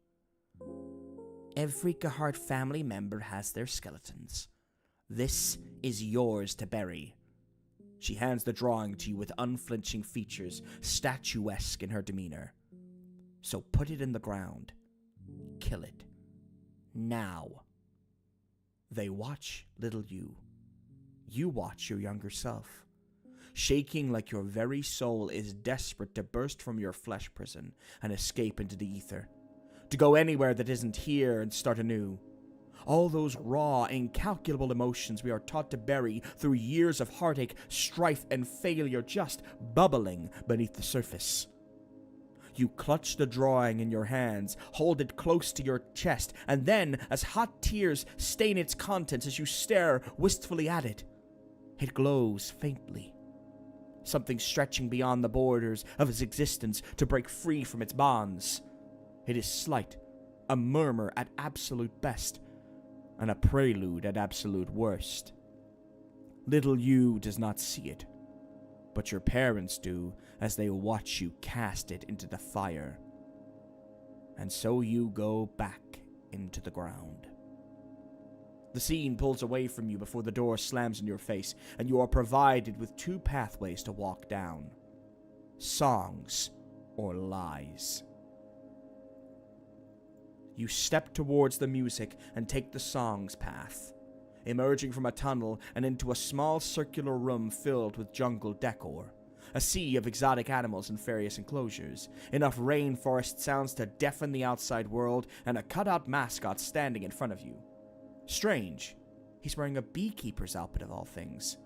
Every Gahard family member has their skeletons. This is yours to bury. She hands the drawing to you with unflinching features, statuesque in her demeanor. So put it in the ground. Kill it. Now. They watch little you. You watch your younger self, shaking like your very soul is desperate to burst from your flesh prison and escape into the ether, to go anywhere that isn't here and start anew. All those raw, incalculable emotions we are taught to bury through years of heartache, strife, and failure just bubbling beneath the surface. You clutch the drawing in your hands, hold it close to your chest, and then, as hot tears stain its contents as you stare wistfully at it, it glows faintly. Something stretching beyond the borders of its existence to break free from its bonds. It is slight, a murmur at absolute best, and a prelude at absolute worst. Little you does not see it, but your parents do as they watch you cast it into the fire. And so you go back into the ground. The scene pulls away from you before the door slams in your face, and you are provided with two pathways to walk down: songs or lies. You step towards the music and take the songs path, emerging from a tunnel and into a small circular room filled with jungle decor, a sea of exotic animals in various enclosures, enough rainforest sounds to deafen the outside world, and a cutout mascot standing in front of you. Strange, he's wearing a beekeeper's outfit of all things.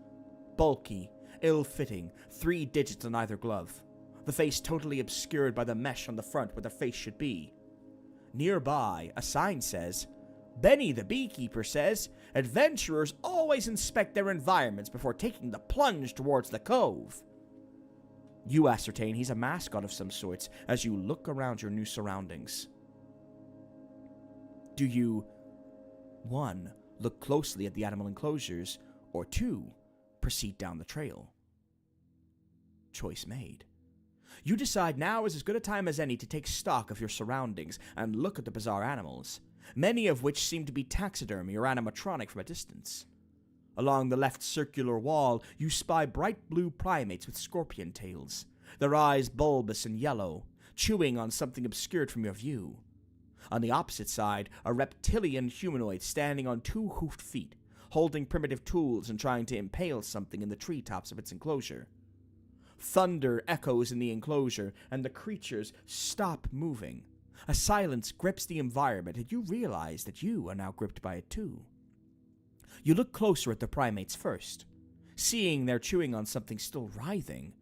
Bulky, ill-fitting, 3 digits on either glove, the face totally obscured by the mesh on the front where the face should be. Nearby, a sign says, "Benny the beekeeper says, adventurers always inspect their environments before taking the plunge towards the cove." You ascertain he's a mascot of some sorts as you look around your new surroundings. Do you, 1, look closely at the animal enclosures, or 2, proceed down the trail? Choice made. You decide now is as good a time as any to take stock of your surroundings and look at the bizarre animals, many of which seem to be taxidermy or animatronic from a distance. Along the left circular wall, you spy bright blue primates with scorpion tails, their eyes bulbous and yellow, chewing on something obscured from your view. On the opposite side, a reptilian humanoid standing on 2 hoofed feet, holding primitive tools and trying to impale something in the treetops of its enclosure. Thunder echoes in the enclosure, and the creatures stop moving. A silence grips the environment, and you realize that you are now gripped by it too. You look closer at the primates first, seeing they're chewing on something still writhing.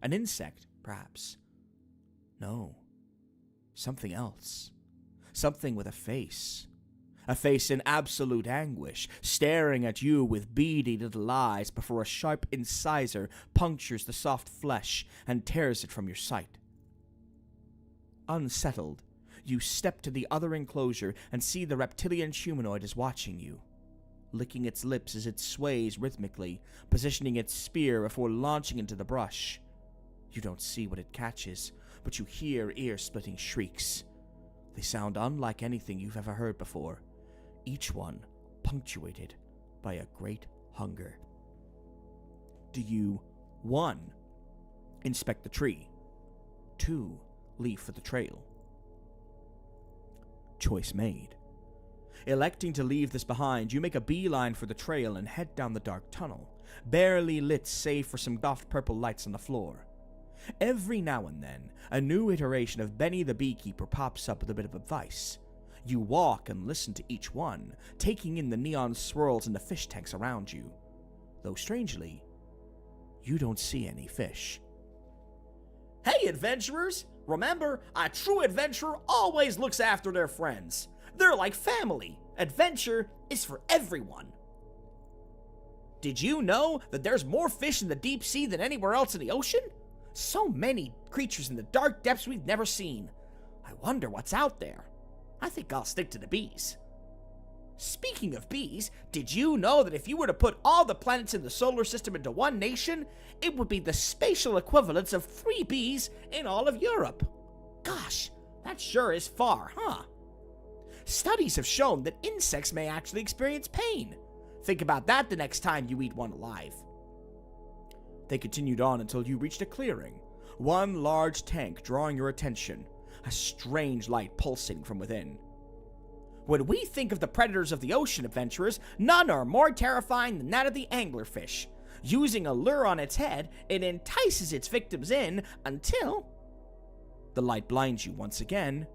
An insect, perhaps. No. Something else. Something with a face. A face in absolute anguish, staring at you with beady little eyes before a sharp incisor punctures the soft flesh and tears it from your sight. Unsettled, you step to the other enclosure and see the reptilian humanoid is watching you, licking its lips as it sways rhythmically, positioning its spear before launching into the brush. You don't see what it catches, but you hear ear-splitting shrieks. They sound unlike anything you've ever heard before, each one punctuated by a great hunger. Do you, 1, inspect the tree, 2, leave for the trail? Choice made. Electing to leave this behind, you make a beeline for the trail and head down the dark tunnel, barely lit save for some soft purple lights on the floor. Every now and then, a new iteration of Benny the Beekeeper pops up with a bit of advice. You walk and listen to each one, taking in the neon swirls in the fish tanks around you. Though strangely, you don't see any fish. Hey, adventurers! Remember, a true adventurer always looks after their friends. They're like family. Adventure is for everyone. Did you know that there's more fish in the deep sea than anywhere else in the ocean? So many creatures in the dark depths we've never seen. I wonder what's out there. I think I'll stick to the bees. Speaking of bees, did you know that if you were to put all the planets in the solar system into one nation, it would be the spatial equivalents of 3 bees in all of Europe? Gosh, that sure is far, huh? Studies have shown that insects may actually experience pain. Think about that the next time you eat one alive. They continued on until you reached a clearing. One large tank drawing your attention, a strange light pulsating from within. When we think of the predators of the ocean, adventurers, none are more terrifying than that of the anglerfish. Using a lure on its head, it entices its victims in until the light blinds you once again.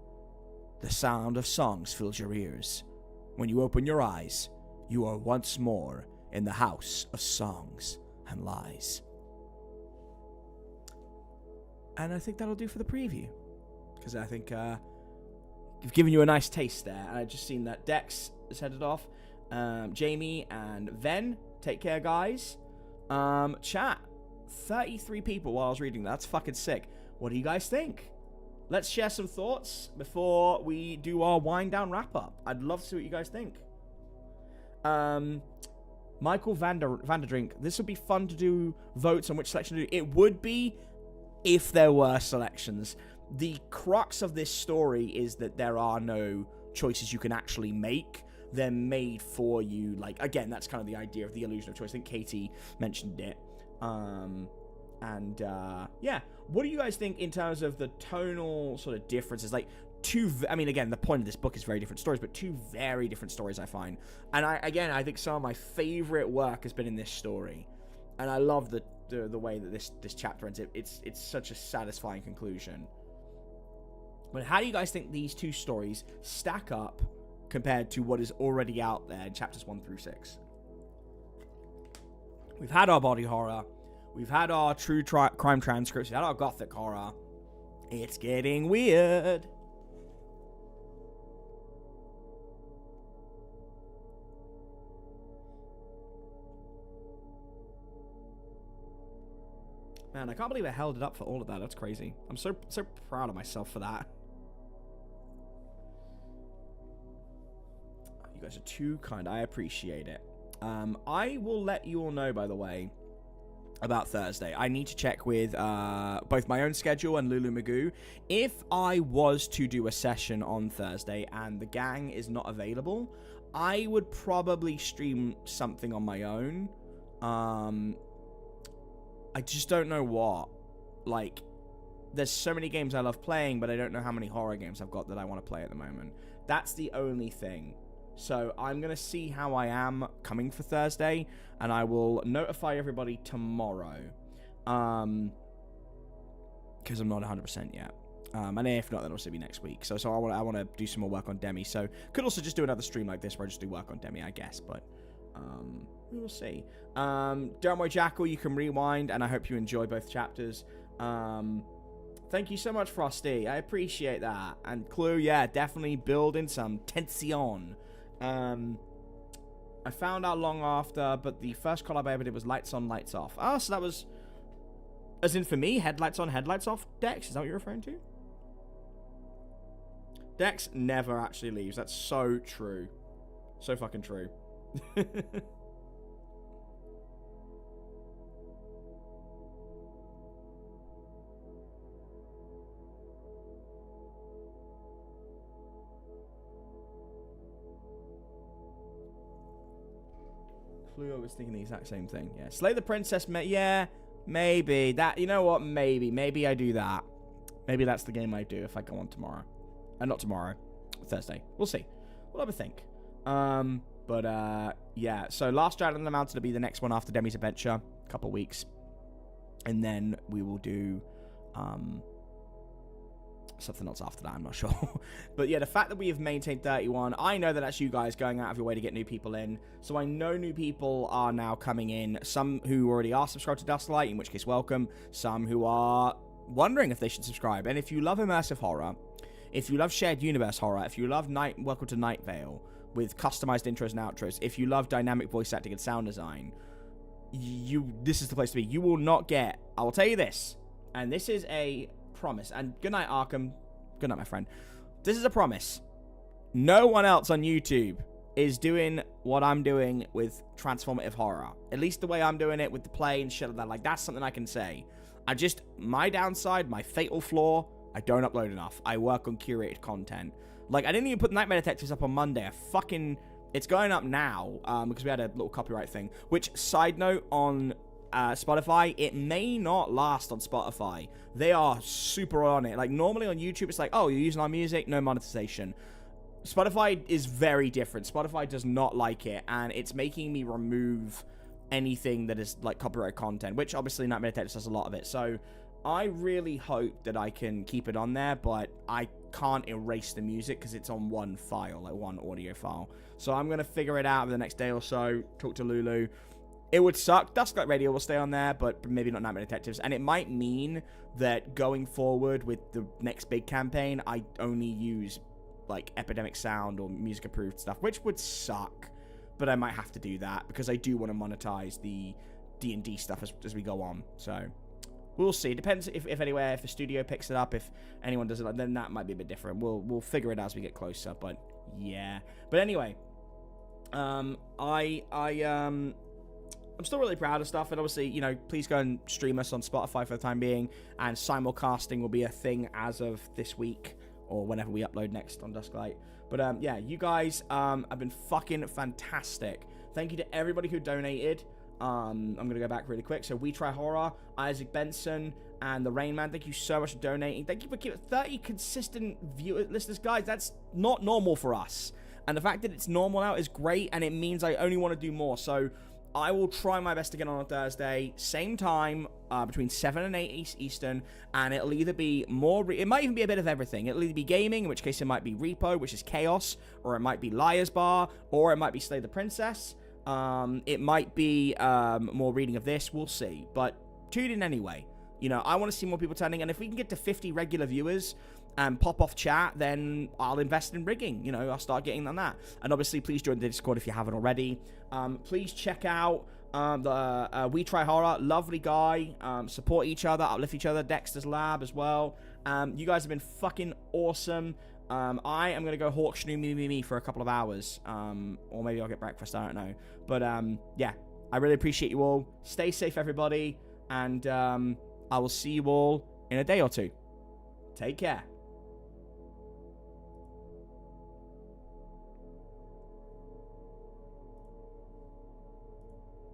The sound of songs fills your ears. When you open your eyes, you are once more in the house of songs and lies. And I think that'll do for the preview, because I think we've given you a nice taste there. And I've just seen that Dex is headed off. Jamie and Ven, take care, guys. Chat, 33 people while I was reading that. That's fucking sick. What do you guys think? Let's share some thoughts before we do our wind down wrap up. I'd love to see what you guys think. Michael Vanderdrink, this would be fun to do votes on which selection to do. It would be if there were selections. The crux of this story is that there are no choices you can actually make. They're made for you. Like, again, that's kind of the idea of the illusion of choice. I think Katie mentioned it. Yeah. What do you guys think in terms of the tonal sort of differences? Like, again, the point of this book is very different stories, but two very different stories, I find. And I think some of my favorite work has been in this story. And I love the way that this chapter ends. It's such a satisfying conclusion. But how do you guys think these two stories stack up compared to what is already out there in chapters 1 through 6? We've had our body horror. We've had our true crime transcripts. We've had our gothic horror. It's getting weird. Man, I can't believe I held it up for all of that. That's crazy. I'm so proud of myself for that. You guys are too kind. I appreciate it. I will let you all know, by the way, about Thursday. I need to check with both my own schedule and Lulu Magoo. If I was to do a session on Thursday and the gang is not available, I would probably stream something on my own. I just don't know what. Like, there's so many games I love playing, but I don't know how many horror games I've got that I want to play at the moment. That's the only thing. So I'm going to see how I am coming for Thursday, and I will notify everybody tomorrow. Because I'm not 100% yet. And if not, then it'll still be next week. So I want to do some more work on Demi. So could also just do another stream like this where I just do work on Demi, I guess. But we will see. Don't worry, Jackal, you can rewind, and I hope you enjoy both chapters. Thank you so much, Frosty. I appreciate that. And Clue, yeah, definitely building some tension. I found out long after, but the first collab I ever did was Lights On, Lights Off. Oh, so that was, as in for me, headlights on, headlights off, Dex? Is that what you're referring to? Dex never actually leaves. That's so true. So fucking true. Clue was thinking the exact same thing. Yeah, slay the princess. Yeah, maybe that. You know what? Maybe I do that. Maybe that's the game I do if I go on tomorrow. Not tomorrow, Thursday. We'll see. We'll have a think. Yeah. So Last Giant on the Mountain will be the next one after Demi's Adventure. A couple weeks, and then we will do something else after that, I'm not sure. But yeah, the fact that we have maintained 31, I know that that's you guys going out of your way to get new people in. So I know new people are now coming in. Some who already are subscribed to Dusklight, in which case welcome. Some who are wondering if they should subscribe. And if you love immersive horror, if you love shared universe horror, if you love Welcome to Night Vale with customized intros and outros, if you love dynamic voice acting and sound design, this is the place to be. You will not get, I will tell you this, and this is a promise, and good night, Arkham. Good night, my friend. This is a promise. No one else on YouTube is doing what I'm doing with transformative horror. At least the way I'm doing it with the play and shit like that. Like, that's something I can say. My downside, my fatal flaw, I don't upload enough. I work on curated content. Like, I didn't even put Nightmare Detectives up on Monday. It's going up now, because we had a little copyright thing. Which, side note, on Spotify, it may not last on Spotify. They are super on it. Like, normally on YouTube, it's like, oh, you're using our music, no monetization. Spotify is very different. Spotify does not like it, and it's making me remove anything that is, like, copyright content, which obviously Nightmare Detectives does a lot of it. So I really hope that I can keep it on there, but I can't erase the music because it's on one file, like one audio file. So I'm going to figure it out over the next day or so, talk to Lulu. It would suck. Dusklight Radio will stay on there, but maybe not Nightmare Detectives. And it might mean that going forward with the next big campaign, I only use, like, Epidemic Sound or music-approved stuff, which would suck. But I might have to do that because I do want to monetize the D&D stuff as we go on. So we'll see. It depends if the studio picks it up, if anyone does it, then that might be a bit different. We'll figure it out as we get closer. But yeah. But anyway, I'm still really proud of stuff, and obviously, you know, please go and stream us on Spotify for the time being, and simulcasting will be a thing as of this week, or whenever we upload next on Dusklight. But yeah, you guys have been fucking fantastic. Thank you to everybody who donated. I'm going to go back really quick. So We Try Horror, Isaac Benson, and the Rain Man, thank you so much for donating. Thank you for keeping 30 consistent listeners, guys. That's not normal for us. And the fact that it's normal now is great, and it means I only want to do more. So I will try my best to get on Thursday, same time, between 7 and 8 Eastern, and it'll either be more, it might even be a bit of everything. It'll either be gaming, in which case it might be Repo, which is Chaos, or it might be Liar's Bar, or it might be Slay the Princess. It might be more reading of this, we'll see. But tune in anyway. You know, I want to see more people turning, and if we can get to 50 regular viewers and pop off chat, then I'll invest in rigging. You know, I'll start getting on that. And obviously, please join the Discord if you haven't already. Please check out the We Try Horror. Lovely guy. Support each other, uplift each other. Dexter's Lab as well. You guys have been fucking awesome. I am going to go hawk shmoo me for a couple of hours. Or maybe I'll get breakfast, I don't know. But yeah, I really appreciate you all. Stay safe, everybody. And I will see you all in a day or two. Take care.